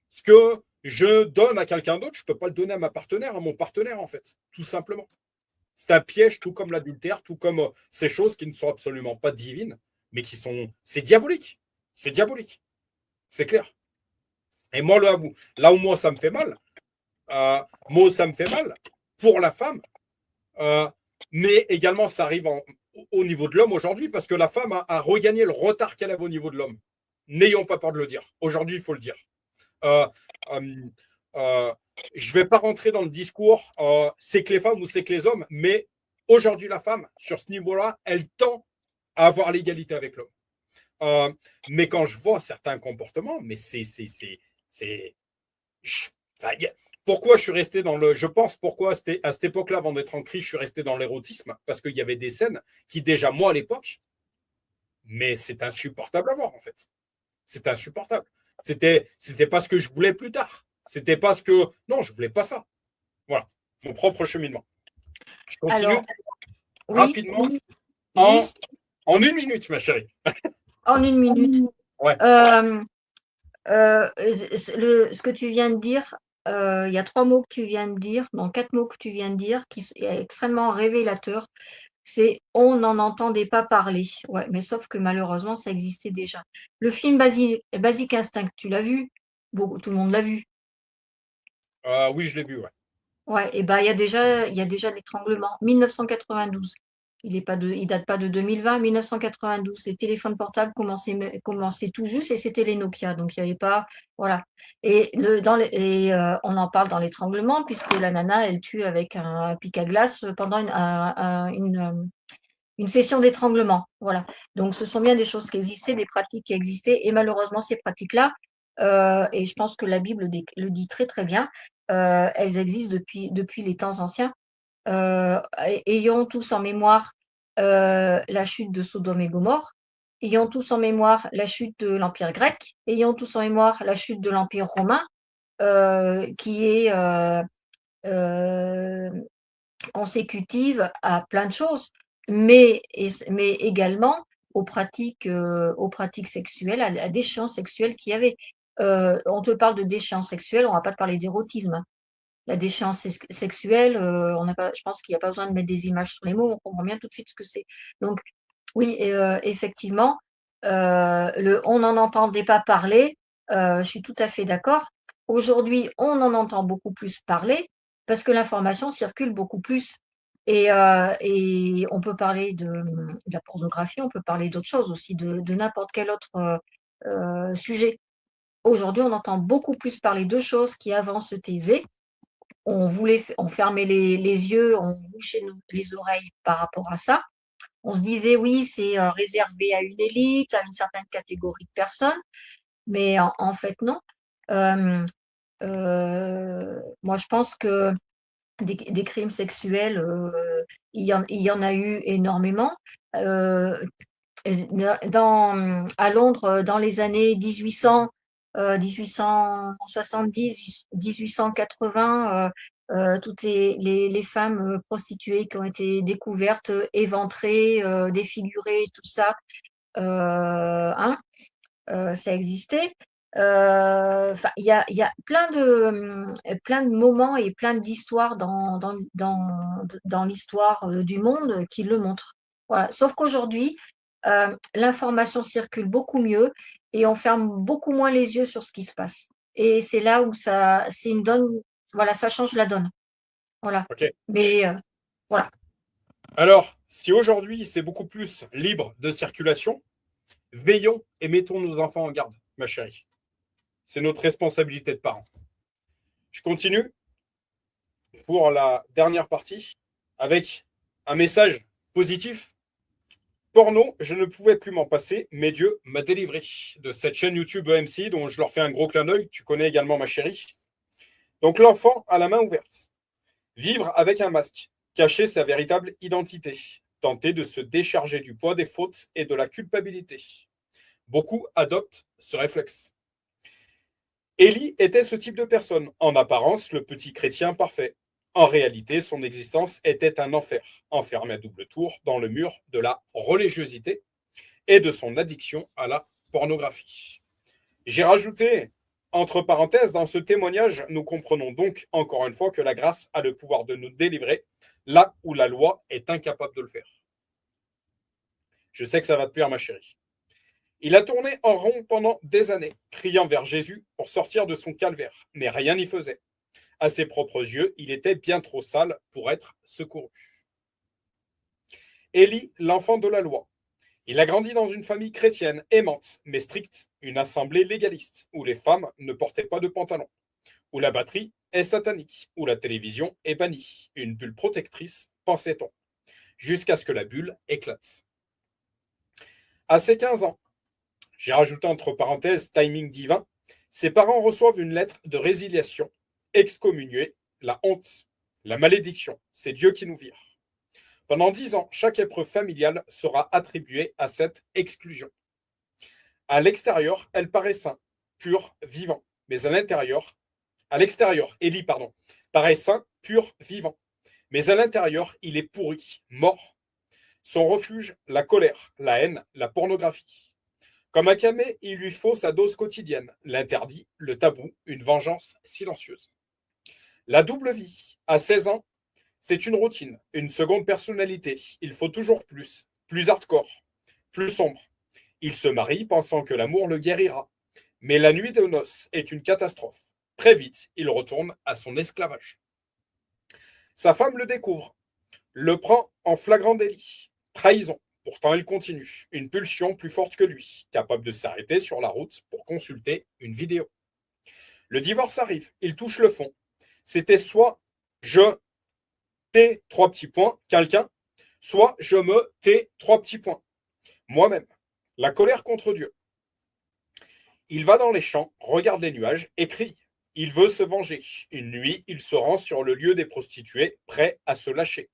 Ce que je donne à quelqu'un d'autre, je ne peux pas le donner à ma partenaire, à mon partenaire, en fait. Tout simplement. C'est un piège, tout comme l'adultère, tout comme ces choses qui ne sont absolument pas divines, mais qui sont. C'est diabolique. C'est diabolique. C'est clair. Et moi, là où moi, ça me fait mal, ça me fait mal pour la femme, mais également, ça arrive au niveau de l'homme aujourd'hui, parce que la femme a regagné le retard qu'elle avait au niveau de l'homme. N'ayons pas peur de le dire. Aujourd'hui, il faut le dire. Euh, euh, je ne vais pas rentrer dans le discours c'est que les femmes ou c'est que les hommes, mais aujourd'hui, la femme, sur ce niveau-là, elle tend à avoir l'égalité avec l'homme. Mais quand je vois certains comportements, mais pourquoi je suis resté dans le. Je pense pourquoi à cette époque-là, avant d'être en crise, je suis resté dans l'érotisme, parce qu'il y avait des scènes qui, déjà, moi, à l'époque, mais c'est insupportable à voir, en fait. C'est insupportable. C'était pas ce que je voulais plus tard. C'était pas ce que. Non, je voulais pas ça. Voilà, mon propre cheminement. Je continue. Alors, rapidement oui, en une minute, ma chérie. En une minute. Ouais. Ce que tu viens de dire, il y a 3 mots que tu viens de dire, non, 4 mots que tu viens de dire, qui sont extrêmement révélateurs. C'est on n'en entendait pas parler. Ouais, mais sauf que malheureusement, ça existait déjà. Le film Basic Instinct, tu l'as vu? Bon, tout le monde l'a vu. Oui, je l'ai vu, ouais. Ouais, et ben il y a déjà l'étranglement. 1992. Il date pas de 2020, 1992. Les téléphones portables commençaient tout juste et c'était les Nokia. Donc il n'y avait pas, voilà. On en parle dans l'étranglement puisque la nana, elle tue avec un pic à glace pendant une session d'étranglement. Voilà. Donc ce sont bien des choses qui existaient, des pratiques qui existaient et malheureusement ces pratiques-là, et je pense que la Bible le dit très très bien, elles existent depuis les temps anciens. Ayons tous en mémoire la chute de Sodome et Gomorrhe, ayons tous en mémoire la chute de l'Empire grec, ayons tous en mémoire la chute de l'Empire romain, qui est consécutive à plein de choses, mais également aux pratiques sexuelles, à la déchéance sexuelle qu'il y avait. On te parle de déchéance sexuelle, on ne va pas te parler d'érotisme. La déchéance sexuelle, je pense qu'il n'y a pas besoin de mettre des images sur les mots, on comprend bien tout de suite ce que c'est. Donc, oui, effectivement, on n'en entendait pas parler, je suis tout à fait d'accord. Aujourd'hui, on en entend beaucoup plus parler parce que l'information circule beaucoup plus. Et on peut parler de la pornographie, on peut parler d'autres choses aussi, de n'importe quel autre sujet. Aujourd'hui, on entend beaucoup plus parler de choses qui avant se taisaient. On fermait les yeux, on bouchait les oreilles par rapport à ça. On se disait oui, c'est réservé à une élite, à une certaine catégorie de personnes, mais en fait non. Moi, je pense que des crimes sexuels, il y en a eu énormément. À Londres, dans les années 1800, 1870, 1880, toutes les femmes prostituées qui ont été découvertes, éventrées, défigurées, tout ça, hein, ça existait. Il y a plein de moments et plein d'histoires dans l'histoire du monde qui le montrent. Voilà. Sauf qu'aujourd'hui, l'information circule beaucoup mieux et on ferme beaucoup moins les yeux sur ce qui se passe. Et c'est là où c'est une donne, voilà, ça change la donne. Voilà. Ok. Mais voilà. Alors, si aujourd'hui c'est beaucoup plus libre de circulation, veillons et mettons nos enfants en garde, ma chérie. C'est notre responsabilité de parents. Je continue pour la dernière partie avec un message positif. Porno, je ne pouvais plus m'en passer, mais Dieu m'a délivré de cette chaîne YouTube EMC dont je leur fais un gros clin d'œil. Tu connais également ma chérie. Donc l'enfant à la main ouverte. Vivre avec un masque, cacher sa véritable identité, tenter de se décharger du poids des fautes et de la culpabilité. Beaucoup adoptent ce réflexe. Élie était ce type de personne, en apparence le petit chrétien parfait. En réalité, son existence était un enfer, enfermé à double tour dans le mur de la religiosité et de son addiction à la pornographie. J'ai rajouté, entre parenthèses, dans ce témoignage, nous comprenons donc encore une fois que la grâce a le pouvoir de nous délivrer là où la loi est incapable de le faire. Je sais que ça va te plaire, ma chérie. Il a tourné en rond pendant des années, criant vers Jésus pour sortir de son calvaire, mais rien n'y faisait. À ses propres yeux, il était bien trop sale pour être secouru. Élie, l'enfant de la loi. Il a grandi dans une famille chrétienne aimante, mais stricte, une assemblée légaliste, où les femmes ne portaient pas de pantalon, où la batterie est satanique, où la télévision est bannie, une bulle protectrice, pensait-on, jusqu'à ce que la bulle éclate. À ses 15 ans, j'ai rajouté entre parenthèses timing divin, ses parents reçoivent une lettre de résiliation, excommuniée, la honte, la malédiction, c'est Dieu qui nous vire. Pendant 10 ans, chaque épreuve familiale sera attribuée à cette exclusion. À l'extérieur, elle paraît sain, pur, vivant, mais à l'extérieur, Élie, paraît sain, pur, vivant, mais à l'intérieur, il est pourri, mort. Son refuge, la colère, la haine, la pornographie. Comme un camé, il lui faut sa dose quotidienne, l'interdit, le tabou, une vengeance silencieuse. La double vie, à 16 ans, c'est une routine, une seconde personnalité. Il faut toujours plus, plus hardcore, plus sombre. Il se marie pensant que l'amour le guérira. Mais la nuit de noces est une catastrophe. Très vite, il retourne à son esclavage. Sa femme le découvre, le prend en flagrant délit. Trahison. Pourtant, il continue. Une pulsion plus forte que lui, capable de s'arrêter sur la route pour consulter une vidéo. Le divorce arrive. Il touche le fond. C'était soit je t'ai trois petits points, quelqu'un, soit je me t'ai trois petits points, moi-même. La colère contre Dieu. Il va dans les champs, regarde les nuages et crie. Il veut se venger. Une nuit, il se rend sur le lieu des prostituées, prêt à se lâcher.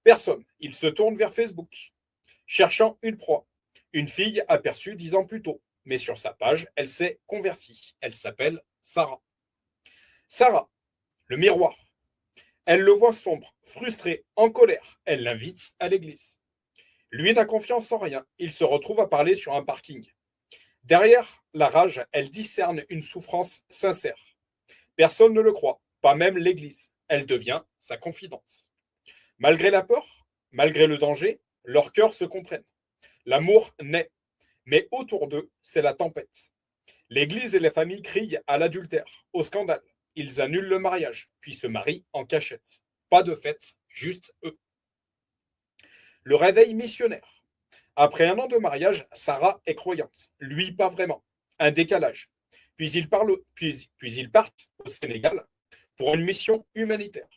Personne. Il se tourne vers Facebook, cherchant une proie. Une fille aperçue 10 ans plus tôt. Mais sur sa page, elle s'est convertie. Elle s'appelle Sarah. Sarah, le miroir. Elle le voit sombre, frustré, en colère. Elle l'invite à l'église. Lui n'a confiance en rien. Il se retrouve à parler sur un parking. Derrière la rage, elle discerne une souffrance sincère. Personne ne le croit, pas même l'Église. Elle devient sa confidente. Malgré la peur, malgré le danger, leurs cœurs se comprennent. L'amour naît, mais autour d'eux, c'est la tempête. L'Église et les familles crient à l'adultère, au scandale. Ils annulent le mariage, puis se marient en cachette. Pas de fête, juste eux. Le réveil missionnaire. Après un an de mariage, Sarah est croyante. Lui, pas vraiment. Un décalage. Puis ils partent au Sénégal pour une mission humanitaire.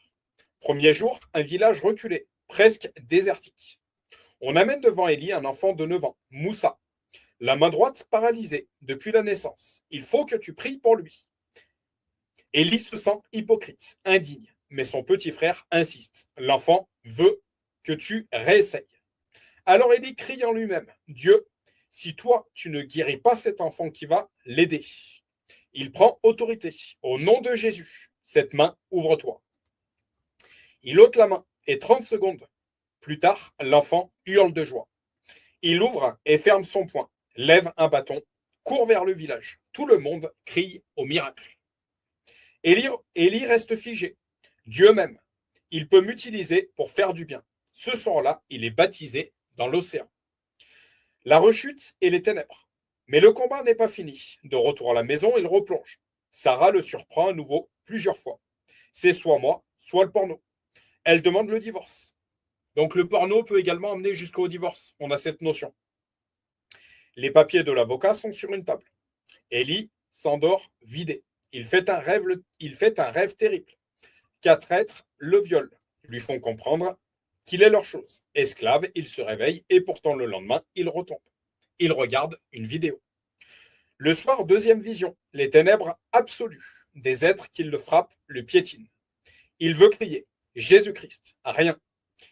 Premier jour, un village reculé, presque désertique. On amène devant Élie un enfant de 9 ans, Moussa. La main droite paralysée depuis la naissance. Il faut que tu pries pour lui. Élie se sent hypocrite, indigne, mais son petit frère insiste. L'enfant veut que tu réessayes. Alors Élie crie en lui-même, Dieu, si toi, tu ne guéris pas cet enfant qui va l'aider. Il prend autorité. Au nom de Jésus, cette main, ouvre-toi. Il ôte la main et 30 secondes plus tard, l'enfant hurle de joie. Il ouvre et ferme son poing, lève un bâton, court vers le village. Tout le monde crie au miracle. Élie reste figé. Dieu m'aime. Il peut m'utiliser pour faire du bien. Ce soir-là, il est baptisé dans l'océan. La rechute et les ténèbres. Mais le combat n'est pas fini. De retour à la maison, il replonge. Sarah le surprend à nouveau plusieurs fois. C'est soit moi, soit le porno. Elle demande le divorce. Donc le porno peut également amener jusqu'au divorce. On a cette notion. Les papiers de l'avocat sont sur une table. Élie s'endort vidé. Il fait un rêve terrible. 4 êtres le violent, lui font comprendre qu'il est leur chose. Esclave, il se réveille et pourtant le lendemain, il retombe. Il regarde une vidéo. Le soir, deuxième vision, les ténèbres absolues, des êtres qui le frappent, le piétinent. Il veut crier « Jésus-Christ !» Rien.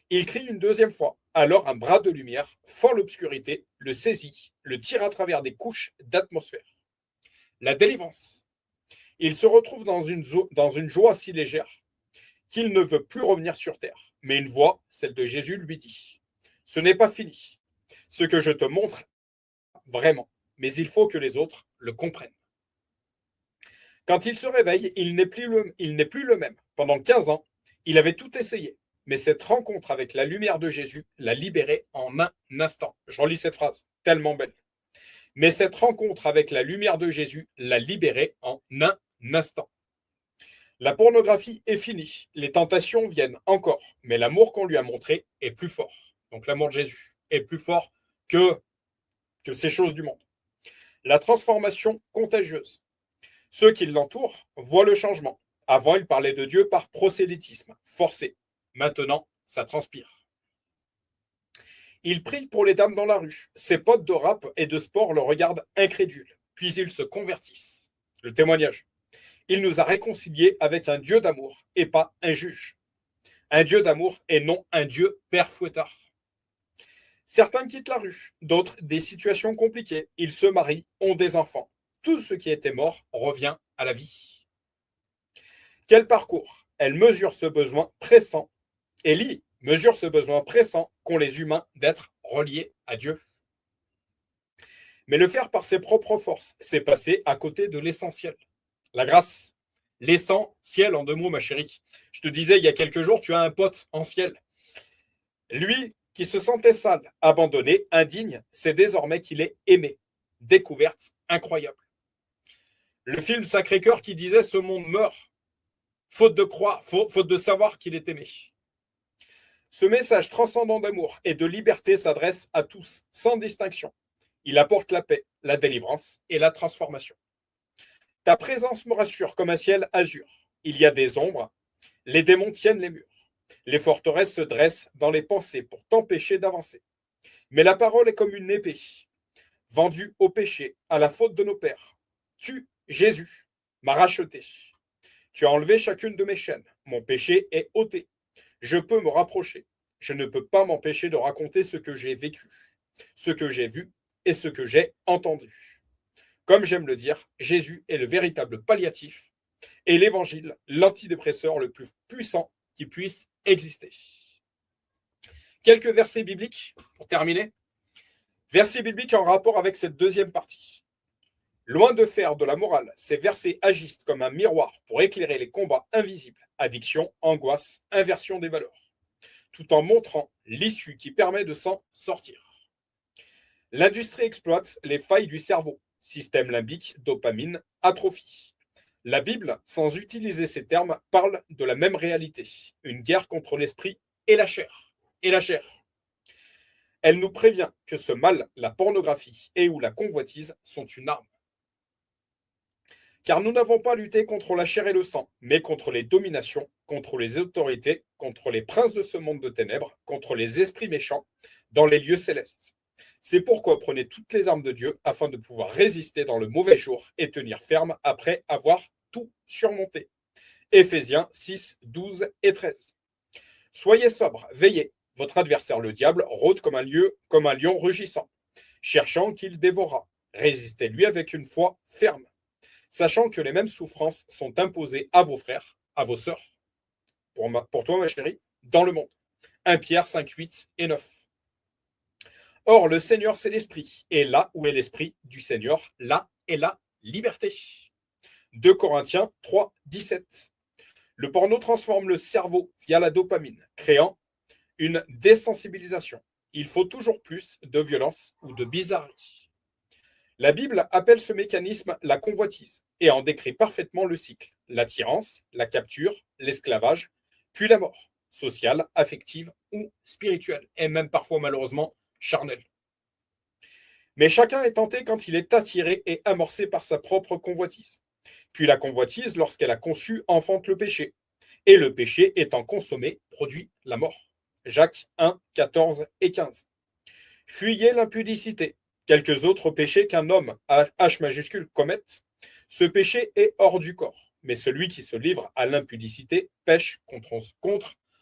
Il crie une deuxième fois. Alors un bras de lumière, fend l'obscurité, le saisit, le tire à travers des couches d'atmosphère. La délivrance. Il se retrouve dans une joie si légère qu'il ne veut plus revenir sur terre. Mais une voix, celle de Jésus, lui dit « Ce n'est pas fini. Ce que je te montre, vraiment. Mais il faut que les autres le comprennent. » Quand il se réveille, il n'est plus le même. Pendant 15 ans, il avait tout essayé. Mais cette rencontre avec la lumière de Jésus l'a libéré en un instant. Je relis cette phrase, tellement belle. Mais cette rencontre avec la lumière de Jésus l'a libéré en un instant. La pornographie est finie. Les tentations viennent encore. Mais l'amour qu'on lui a montré est plus fort. Donc l'amour de Jésus est plus fort que ces choses du monde. La transformation contagieuse. Ceux qui l'entourent voient le changement. Avant, il parlait de Dieu par prosélytisme, forcé. Maintenant, ça transpire. Il prie pour les dames dans la rue. Ses potes de rap et de sport le regardent incrédule. Puis ils se convertissent. Le témoignage. Il nous a réconciliés avec un Dieu d'amour et pas un juge. Un Dieu d'amour et non un Dieu père fouettard. Certains quittent la rue, d'autres des situations compliquées. Ils se marient, ont des enfants. Tout ce qui était mort revient à la vie. Quel parcours? Elle mesure ce besoin pressant. Élie mesure ce besoin pressant qu'ont les humains d'être reliés à Dieu. Mais le faire par ses propres forces, c'est passer à côté de l'essentiel. La grâce, l'essentiel en 2 mots, ma chérie. Je te disais il y a quelques jours, tu as un pote en ciel. Lui qui se sentait sale, abandonné, indigne, c'est désormais qu'il est aimé. Découverte incroyable. Le film Sacré-Cœur qui disait « Ce monde meurt », faute de croire, faute de savoir qu'il est aimé. Ce message transcendant d'amour et de liberté s'adresse à tous, sans distinction. Il apporte la paix, la délivrance et la transformation. Ta présence me rassure comme un ciel azur. Il y a des ombres, les démons tiennent les murs. Les forteresses se dressent dans les pensées pour t'empêcher d'avancer. Mais la parole est comme une épée, vendue au péché, à la faute de nos pères. Tu, Jésus, m'as racheté. Tu as enlevé chacune de mes chaînes. Mon péché est ôté. Je peux me rapprocher. Je ne peux pas m'empêcher de raconter ce que j'ai vécu, ce que j'ai vu et ce que j'ai entendu. Comme j'aime le dire, Jésus est le véritable palliatif et l'évangile, l'antidépresseur le plus puissant qui puisse exister. Quelques versets bibliques pour terminer. Versets bibliques en rapport avec cette deuxième partie. Loin de faire de la morale, ces versets agissent comme un miroir pour éclairer les combats invisibles, addiction, angoisse, inversion des valeurs, tout en montrant l'issue qui permet de s'en sortir. L'industrie exploite les failles du cerveau, système limbique, dopamine, atrophie. La Bible, sans utiliser ces termes, parle de la même réalité, une guerre contre l'esprit et la chair. Elle nous prévient que ce mal, la pornographie et ou la convoitise sont une arme. Car nous n'avons pas lutté contre la chair et le sang, mais contre les dominations, contre les autorités, contre les princes de ce monde de ténèbres, contre les esprits méchants, dans les lieux célestes. C'est pourquoi prenez toutes les armes de Dieu afin de pouvoir résister dans le mauvais jour et tenir ferme après avoir tout surmonté. Éphésiens 6, 12 et 13. Soyez sobres, veillez. Votre adversaire, le diable, rôde comme un lion rugissant, cherchant qu'il dévorera. Résistez-lui avec une foi ferme, sachant que les mêmes souffrances sont imposées à vos frères, à vos sœurs, pour toi, ma chérie, dans le monde. 1 Pierre 5, 8 et 9. Or, le Seigneur, c'est l'Esprit. Et là où est l'Esprit du Seigneur, là est la liberté. 2 Corinthiens 3, 17. Le porno transforme le cerveau via la dopamine, créant une désensibilisation. Il faut toujours plus de violence ou de bizarrerie. La Bible appelle ce mécanisme la convoitise et en décrit parfaitement le cycle: l'attirance, la capture, l'esclavage, puis la mort, sociale, affective ou spirituelle, et même parfois malheureusement charnelle. Mais chacun est tenté quand il est attiré et amorcé par sa propre convoitise. Puis la convoitise, lorsqu'elle a conçu, enfante le péché. Et le péché étant consommé, produit la mort. Jacques 1, 14 et 15. Fuyez l'impudicité. Quelques autres péchés qu'un homme, H majuscule, commette. Ce péché est hors du corps. Mais celui qui se livre à l'impudicité pêche contre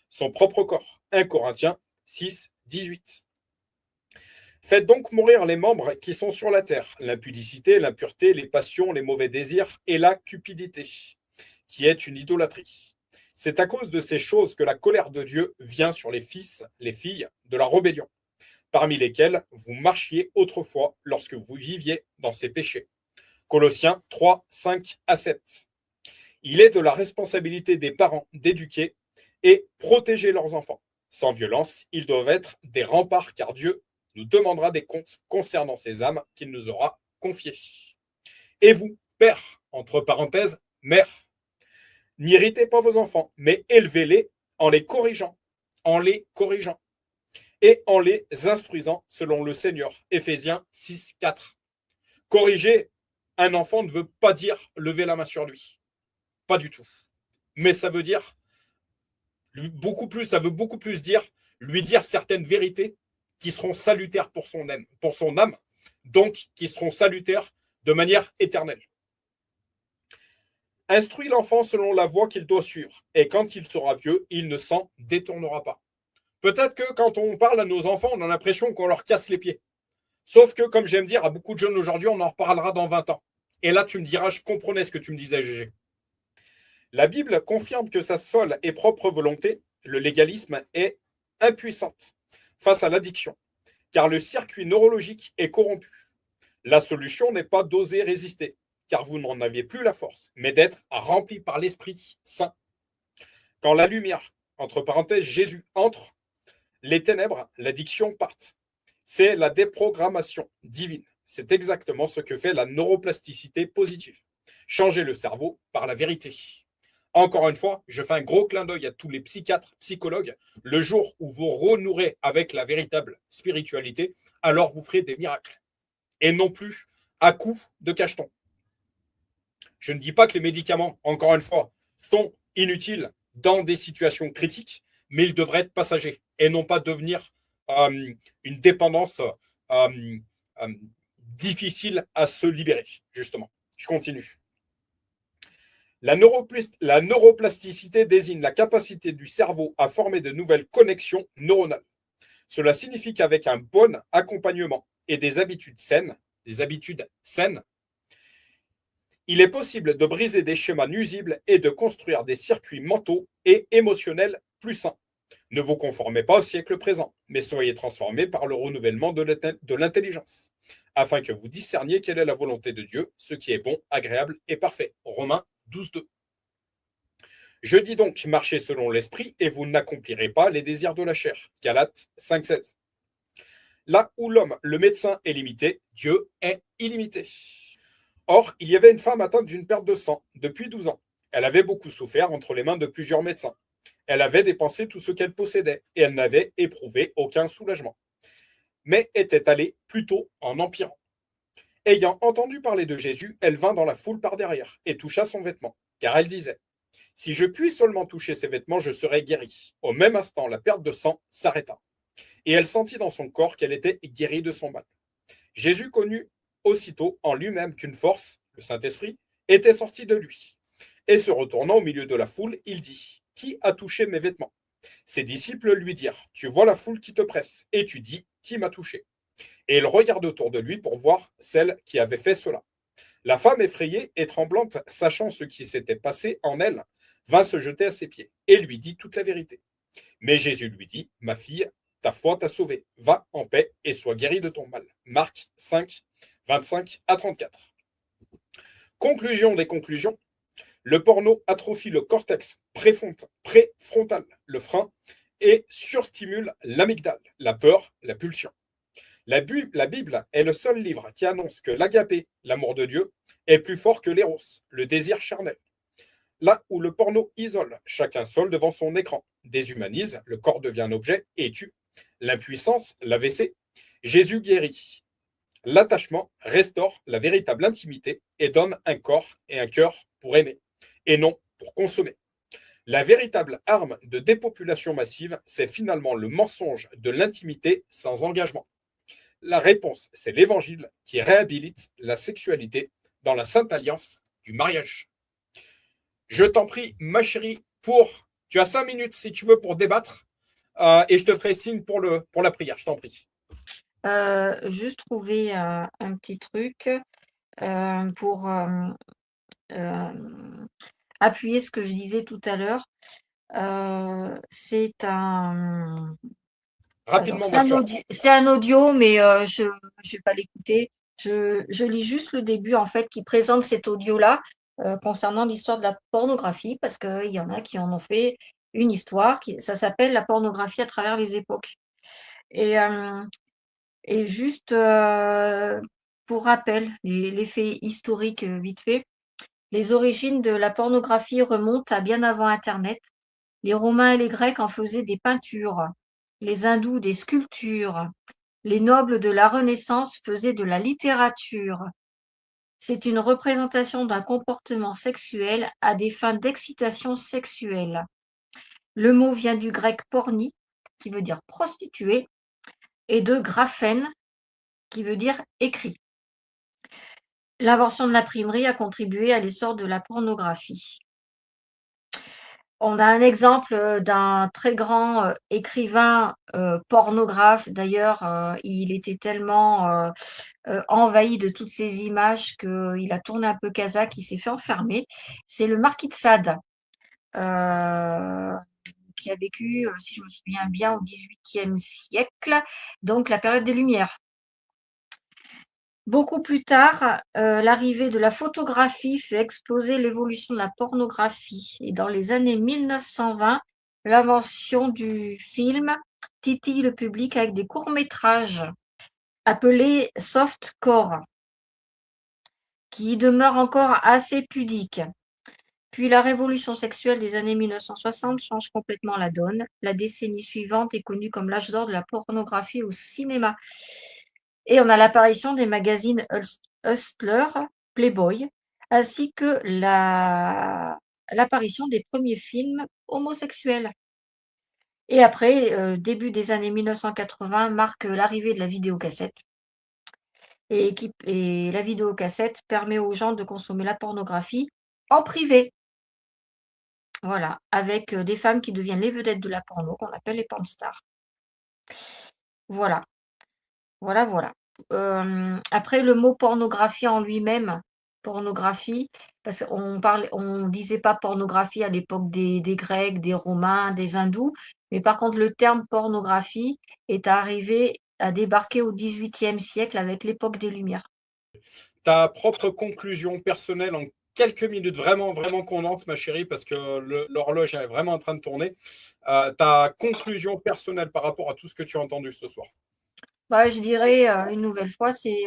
son propre corps. 1 Corinthiens 6, 18. Faites donc mourir les membres qui sont sur la terre: l'impudicité, l'impureté, les passions, les mauvais désirs et la cupidité, qui est une idolâtrie. C'est à cause de ces choses que la colère de Dieu vient sur les fils, les filles de la rébellion, parmi lesquels vous marchiez autrefois lorsque vous viviez dans ces péchés. Colossiens 3, 5 à 7. Il est de la responsabilité des parents d'éduquer et protéger leurs enfants. Sans violence, ils doivent être des remparts, car Dieu nous demandera des comptes concernant ces âmes qu'il nous aura confiées. Et vous, père, entre parenthèses, mère, n'irritez pas vos enfants, mais élevez-les en les corrigeant, et en les instruisant selon le Seigneur. Éphésiens 6, 4. Corriger un enfant ne veut pas dire lever la main sur lui. Pas du tout. Mais ça veut dire beaucoup plus dire lui dire certaines vérités qui seront salutaires pour son âme, donc qui seront salutaires de manière éternelle. Instruis l'enfant selon la voie qu'il doit suivre, et quand il sera vieux, il ne s'en détournera pas. Peut-être que quand on parle à nos enfants, on a l'impression qu'on leur casse les pieds. Sauf que, comme j'aime dire à beaucoup de jeunes aujourd'hui, on en reparlera dans 20 ans. Et là, tu me diras, je comprenais ce que tu me disais, Gégé. La Bible confirme que sa seule et propre volonté, le légalisme, est impuissante face à l'addiction, car le circuit neurologique est corrompu. La solution n'est pas d'oser résister, car vous n'en avez plus la force, mais d'être rempli par l'Esprit Saint. Quand la lumière, entre parenthèses, Jésus, entre, les ténèbres, l'addiction partent. C'est la déprogrammation divine. C'est exactement ce que fait la neuroplasticité positive. Changer le cerveau par la vérité. Encore une fois, je fais un gros clin d'œil à tous les psychiatres, psychologues. Le jour où vous renouerez avec la véritable spiritualité, alors vous ferez des miracles. Et non plus à coup de cacheton. Je ne dis pas que les médicaments, encore une fois, sont inutiles dans des situations critiques, mais ils devraient être passagers et non pas devenir une dépendance difficile à se libérer, justement. Je continue. La neuroplasticité désigne la capacité du cerveau à former de nouvelles connexions neuronales. Cela signifie qu'avec un bon accompagnement et des habitudes saines, il est possible de briser des schémas nuisibles et de construire des circuits mentaux et émotionnels plus sains. Ne vous conformez pas au siècle présent, mais soyez transformés par le renouvellement de l'intelligence, afin que vous discerniez quelle est la volonté de Dieu, ce qui est bon, agréable et parfait. Romains 12, 2. Je dis donc, marchez selon l'esprit et vous n'accomplirez pas les désirs de la chair. Galates 5, 16. Là où l'homme, le médecin, est limité, Dieu est illimité. Or, il y avait une femme atteinte d'une perte de sang depuis 12 ans. Elle avait beaucoup souffert entre les mains de plusieurs médecins. Elle avait dépensé tout ce qu'elle possédait et elle n'avait éprouvé aucun soulagement, mais était allée plutôt en empirant. Ayant entendu parler de Jésus, elle vint dans la foule par derrière et toucha son vêtement, car elle disait: « Si je puis seulement toucher ses vêtements, je serai guérie. » Au même instant, la perte de sang s'arrêta, et elle sentit dans son corps qu'elle était guérie de son mal. Jésus connut aussitôt en lui-même qu'une force, le Saint-Esprit, était sortie de lui. Et se retournant au milieu de la foule, il dit: « Qui a touché mes vêtements ?» Ses disciples lui dirent: « Tu vois la foule qui te presse, et tu dis: Qui m'a touché ?» Et il regarde autour de lui pour voir celle qui avait fait cela. La femme, effrayée et tremblante, sachant ce qui s'était passé en elle, vint se jeter à ses pieds et lui dit toute la vérité. Mais Jésus lui dit: « Ma fille, ta foi t'a sauvé. Va en paix et sois guéri de ton mal. Marc 5, 25 à 34. Conclusion des conclusions. Le porno atrophie le cortex préfrontal, le frein, et surstimule l'amygdale, la peur, la pulsion. La Bible est le seul livre qui annonce que l'agapé, l'amour de Dieu, est plus fort que l'éros, le désir charnel. Là où le porno isole, chacun seul devant son écran, déshumanise, le corps devient un objet et tue. L'impuissance, l'AVC, Jésus guérit. L'attachement restaure la véritable intimité et donne un corps et un cœur pour aimer, et non pour consommer. La véritable arme de dépopulation massive, c'est finalement le mensonge de l'intimité sans engagement. La réponse, c'est l'évangile qui réhabilite la sexualité dans la sainte alliance du mariage. Je t'en prie, ma chérie, tu as 5 minutes si tu veux pour débattre, et je te ferai signe pour la prière, je t'en prie. Juste trouver un petit truc pour appuyer ce que je disais tout à l'heure. C'est un Rapidement, Mathieu. C'est un audio, mais je ne vais pas l'écouter. Je lis juste le début, en fait, qui présente cet audio-là concernant l'histoire de la pornographie, parce qu'il y en a qui en ont fait une histoire, ça s'appelle La pornographie à travers les époques. Et juste pour rappel, les faits historiques vite fait, les origines de la pornographie remontent à bien avant Internet. Les Romains et les Grecs en faisaient des peintures, les Hindous des sculptures, les nobles de la Renaissance faisaient de la littérature. C'est une représentation d'un comportement sexuel à des fins d'excitation sexuelle. Le mot vient du grec porni, qui veut dire prostituée, et de graphen, qui veut dire écrit. L'invention de l'imprimerie a contribué à l'essor de la pornographie. On a un exemple d'un très grand écrivain pornographe. D'ailleurs, il était tellement envahi de toutes ces images qu'il a tourné un peu kazakh, il s'est fait enfermer. C'est le marquis de Sade, qui a vécu, si je me souviens bien, au XVIIIe siècle, donc la période des Lumières. Beaucoup plus tard, l'arrivée de la photographie fait exploser l'évolution de la pornographie. Et dans les années 1920, l'invention du film titille le public avec des courts-métrages appelés softcore, qui demeurent encore assez pudiques. Puis la révolution sexuelle des années 1960 change complètement la donne. La décennie suivante est connue comme l'âge d'or de la pornographie au cinéma. Et on a l'apparition des magazines Hustler, Playboy, ainsi que l'apparition des premiers films homosexuels. Et après, début des années 1980 marque l'arrivée de la vidéocassette. Et la vidéocassette permet aux gens de consommer la pornographie en privé. Voilà, avec des femmes qui deviennent les vedettes de la porno, qu'on appelle les pornstars. Voilà, voilà. Après, le mot pornographie en lui-même, pornographie, parce on disait pas pornographie à l'époque des Grecs, des Romains, des Hindous, mais par contre, le terme pornographie est arrivé à débarquer au XVIIIe siècle avec l'époque des Lumières. Ta propre conclusion personnelle en quelques minutes, vraiment, vraiment condense, ma chérie, parce que l'horloge est vraiment en train de tourner. Ta conclusion personnelle par rapport à tout ce que tu as entendu ce soir. Je dirais une nouvelle fois, c'est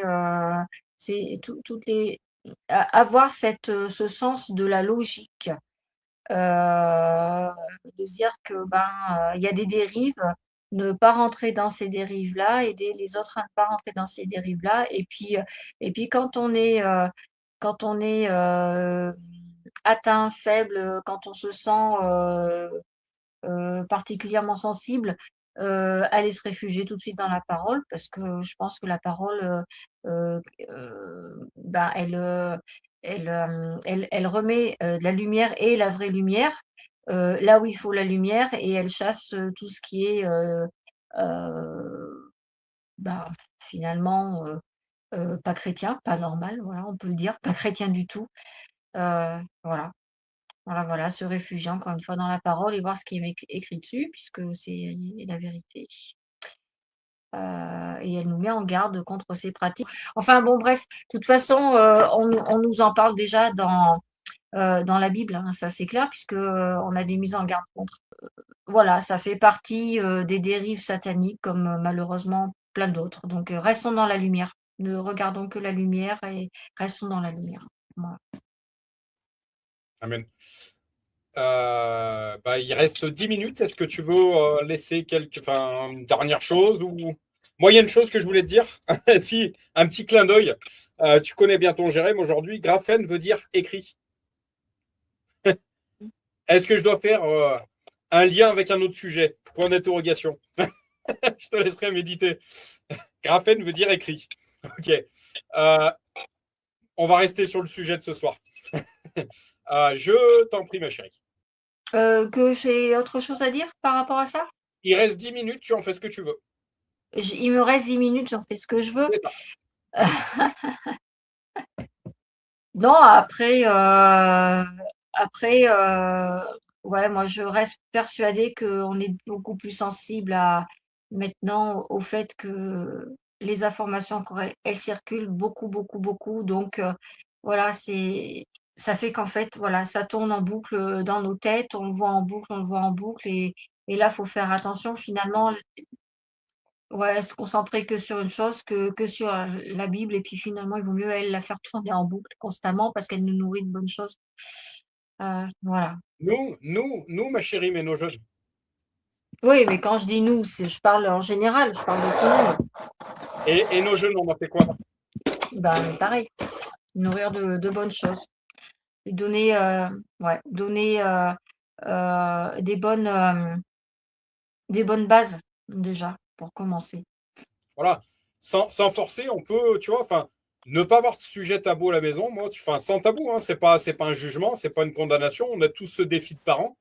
avoir ce sens de la logique, de dire que il y a des dérives, ne pas rentrer dans ces dérives-là, aider les autres à ne pas rentrer dans ces dérives-là. Et puis quand on est atteint, faible, quand on se sent particulièrement sensible, aller se réfugier tout de suite dans la parole, parce que je pense que la parole, elle remet de la lumière et la vraie lumière là où il faut la lumière, et elle chasse tout ce qui est bah, finalement pas chrétien, pas normal, voilà, on peut le dire, pas chrétien du tout. Voilà. Voilà, se réfugier encore une fois dans la parole et voir ce qui est écrit dessus, puisque c'est la vérité. et elle nous met en garde contre ces pratiques. Enfin bon, bref, de toute façon, on nous en parle déjà dans la Bible, hein, ça c'est clair, puisque on a des mises en garde contre. Voilà, ça fait partie des dérives sataniques, comme malheureusement plein d'autres. Donc restons dans la lumière. Ne regardons que la lumière et restons dans la lumière. Voilà. Amen. Il reste 10 minutes. Est-ce que tu veux laisser une dernière chose ou moyenne chose que je voulais te dire? Si, un petit clin d'œil. Tu connais bien ton Jérém aujourd'hui. Graphène veut dire écrit. Est-ce que je dois faire un lien avec un autre sujet? Point d'interrogation. Je te laisserai méditer. Graphène veut dire écrit. Ok. On va rester sur le sujet de ce soir. Je t'en prie, ma chérie. Que j'ai autre chose à dire par rapport à ça? Il reste 10 minutes, tu en fais ce que tu veux. Il me reste 10 minutes, j'en fais ce que je veux. C'est ça. Non, après, ouais, moi je reste persuadée qu'on est beaucoup plus sensible maintenant au fait que les informations encore elles circulent beaucoup, beaucoup, beaucoup. Donc voilà, ça fait qu'en fait, voilà, ça tourne en boucle dans nos têtes, on le voit en boucle, on le voit en boucle, et là, faut faire attention finalement. Ouais, se concentrer que sur une chose, que sur la Bible, et puis finalement, il vaut mieux, elle, la faire tourner en boucle constamment parce qu'elle nous nourrit de bonnes choses. Voilà. Nous, ma chérie, mais nos jeunes. Oui, mais quand je dis nous, je parle en général, je parle de tout le monde. Et nos jeunes, on a fait quoi? Ben, pareil, nourrir de bonnes choses. Et donner des bonnes bases, déjà, pour commencer. Voilà. Sans forcer, on peut, tu vois, ne pas avoir de sujet tabou à la maison. Moi, sans tabou, hein, c'est pas un jugement, c'est pas une condamnation. On a tous ce défi de parents,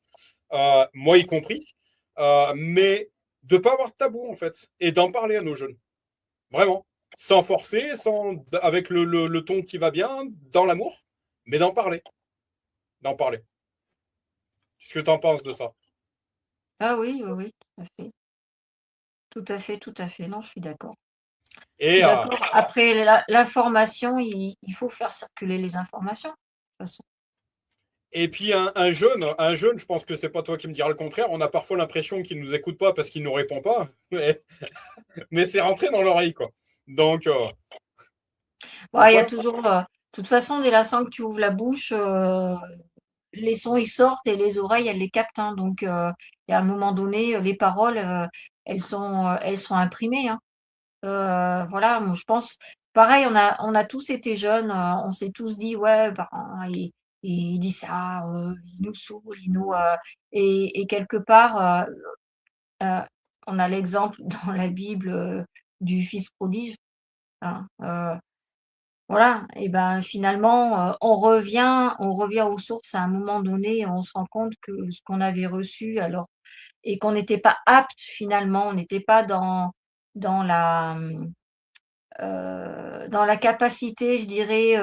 moi y compris. Mais de pas avoir de tabou, en fait, et d'en parler à nos jeunes. Vraiment. Sans forcer, avec le ton qui va bien, dans l'amour, mais d'en parler. D'en parler. Qu'est-ce que tu en penses de ça? Ah oui, oui, oui, tout à fait. Tout à fait, tout à fait. Non, je suis d'accord. Je suis Et, d'accord. Après, l'information, il faut faire circuler les informations, de toute façon. et puis un jeune, je pense que c'est pas toi qui me diras le contraire. On a parfois l'impression qu'il nous écoute pas parce qu'il nous répond pas, mais c'est rentré dans l'oreille, quoi. Donc, Ouais, il y a toujours, de toute façon, dès l'instant que tu ouvres la bouche, les sons, ils sortent et les oreilles, elles les captent, hein. Donc, il y a un moment donné, les paroles, elles sont imprimées, hein. Voilà, moi, je pense, pareil, on a tous été jeunes, on s'est tous dit, ouais, ben, il dit ça, il nous saoule, et quelque part, Heu, on a l'exemple dans la Bible, du fils prodige, hein, voilà, et ben, finalement, on revient aux sources à un moment donné, et on se rend compte que ce qu'on avait reçu, alors, et qu'on n'était pas apte finalement, on n'était pas dans la, dans la capacité, je dirais,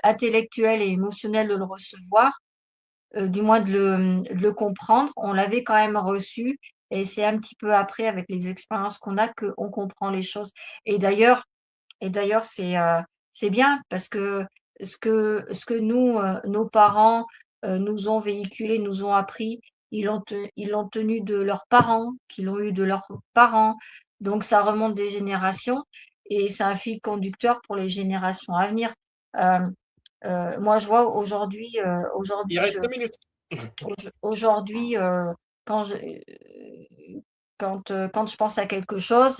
intellectuelle et émotionnelle de le recevoir. Du moins de le comprendre. On l'avait quand même reçu, et c'est un petit peu après, avec les expériences qu'on a, qu'on comprend les choses. Et d'ailleurs c'est bien, parce que ce que nous, nos parents, nous ont véhiculé, nous ont appris, ils l'ont tenu de leurs parents, qui l'ont eu de leurs parents. Donc ça remonte des générations, et c'est un fil conducteur pour les générations à venir. Hem, Moi je vois aujourd'hui, il reste 2 minutes. aujourd'hui, quand je quand je pense à quelque chose,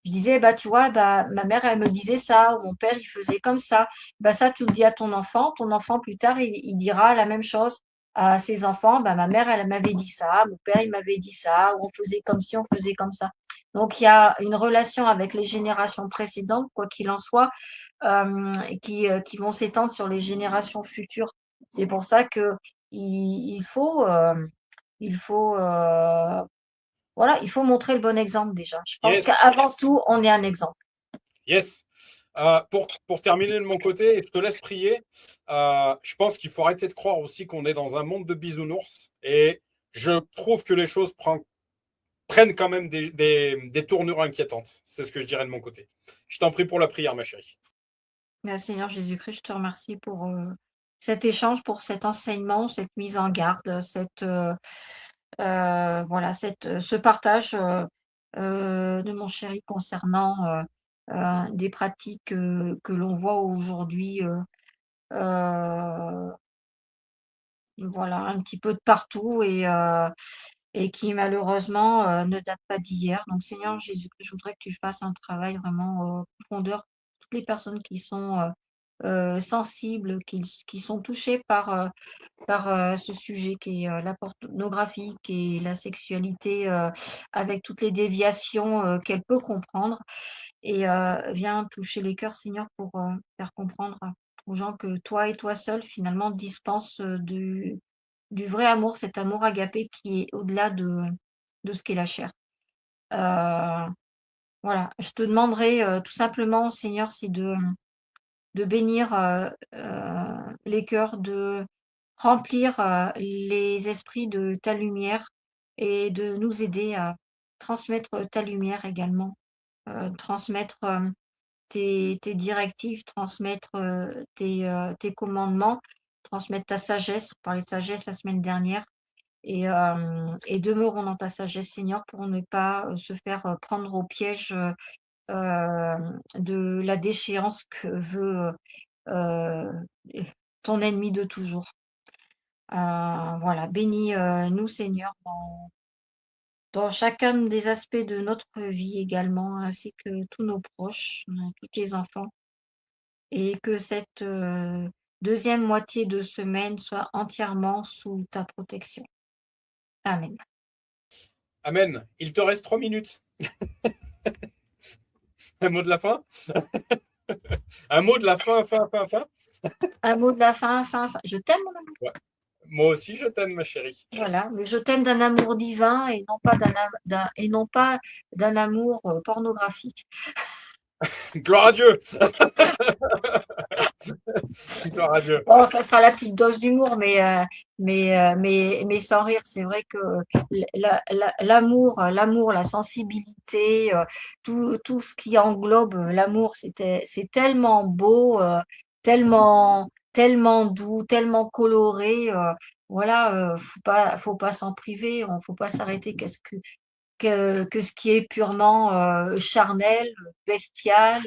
je disais: «Bah, tu vois, bah, ma mère, elle me disait ça, ou mon père, il faisait comme ça». Bah, ça, tu le dis à ton enfant plus tard, il dira la même chose à ses enfants: «Bah, ma mère, elle m'avait dit ça, mon père, il m'avait dit ça, ou on faisait comme ci, on faisait comme ça». Donc il y a une relation avec les générations précédentes, quoi qu'il en soit, qui vont s'étendre sur les générations futures. C'est pour ça que il faut, voilà, il faut montrer le bon exemple déjà. Je pense Yes, qu'avant tout, on est un exemple. yes. Pour terminer de mon côté, et je te laisse prier, je pense qu'il faut arrêter de croire aussi qu'on est dans un monde de bisounours. Et je trouve que les choses prennent quand même des tournures inquiétantes. C'est ce que je dirais de mon côté. Je t'en prie pour la prière, ma chérie. Seigneur Jésus-Christ, je te remercie pour cet échange, pour cet enseignement, cette mise en garde, voilà, ce partage de mon chéri concernant des pratiques que l'on voit aujourd'hui, voilà, un petit peu de partout et qui malheureusement ne datent pas d'hier. Donc, Seigneur Jésus-Christ, je voudrais que tu fasses un travail vraiment profondeur. Toutes les personnes qui sont sensibles, qui sont touchées par ce sujet qui est la pornographie, qui est la sexualité, avec toutes les déviations qu'elle peut comprendre. Et viens toucher les cœurs, Seigneur, pour faire comprendre aux gens que toi et toi seul, finalement, dispenses du vrai amour, cet amour agapé qui est au-delà de ce qu'est la chair. Voilà, je te demanderai tout simplement, Seigneur, c'est de bénir les cœurs, de remplir les esprits de ta lumière et de nous aider à transmettre ta lumière également, transmettre tes directives, transmettre tes commandements, transmettre ta sagesse. On parlait de sagesse la semaine dernière. Et demeurons dans ta sagesse, Seigneur, pour ne pas se faire prendre au piège de la déchéance que veut euh, ton ennemi de toujours. Voilà, bénis nous, Seigneur, dans chacun des aspects de notre vie également, ainsi que tous nos proches, tous tes enfants, et que cette deuxième moitié de semaine soit entièrement sous ta protection. Amen. Amen. Il te reste 3 minutes. Un mot de la fin. Un mot de la fin. Un mot de la fin. Je t'aime, mon amour. Ouais. Moi aussi, je t'aime, ma chérie. Voilà, mais je t'aime d'un amour divin et non pas d'un amour pornographique. Gloire à Dieu. Gloire à Dieu. Bon, ça sera la petite dose d'humour, mais sans rire. C'est vrai que l'amour, la sensibilité, tout ce qui englobe l'amour, c'est tellement beau, tellement doux, tellement coloré. Voilà, faut pas s'en priver. Faut pas s'arrêter que ce qui est purement charnel, bestial,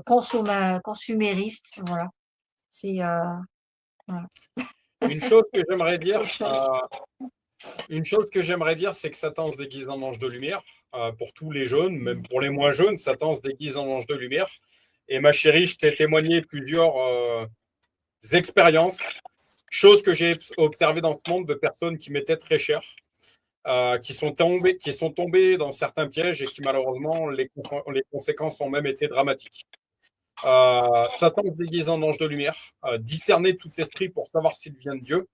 consumériste. Voilà. C'est voilà. Une chose que j'aimerais dire, c'est que Satan se déguise en ange de lumière. Pour tous les jeunes, même pour les moins jeunes, Satan se déguise en ange de lumière. Et ma chérie, je t'ai témoigné plusieurs expériences, choses que j'ai observées dans ce monde de personnes qui m'étaient très chères, qui sont tombées dans certains pièges et qui malheureusement, les conséquences ont même été dramatiques. Satan se déguise en ange de lumière, discerner tout esprit pour savoir s'il vient de Dieu.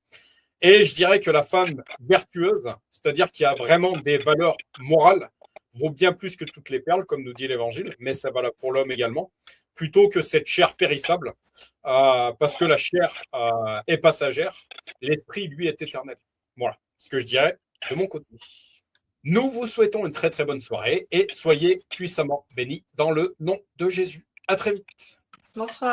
Et je dirais que la femme vertueuse, c'est-à-dire qui a vraiment des valeurs morales, vaut bien plus que toutes les perles, comme nous dit l'Évangile, mais ça va là pour l'homme également, plutôt que cette chair périssable, parce que la chair est passagère, l'esprit, lui, est éternel. Voilà ce que je dirais de mon côté. Nous vous souhaitons une très très bonne soirée et soyez puissamment bénis dans le nom de Jésus. À très vite. Bonsoir.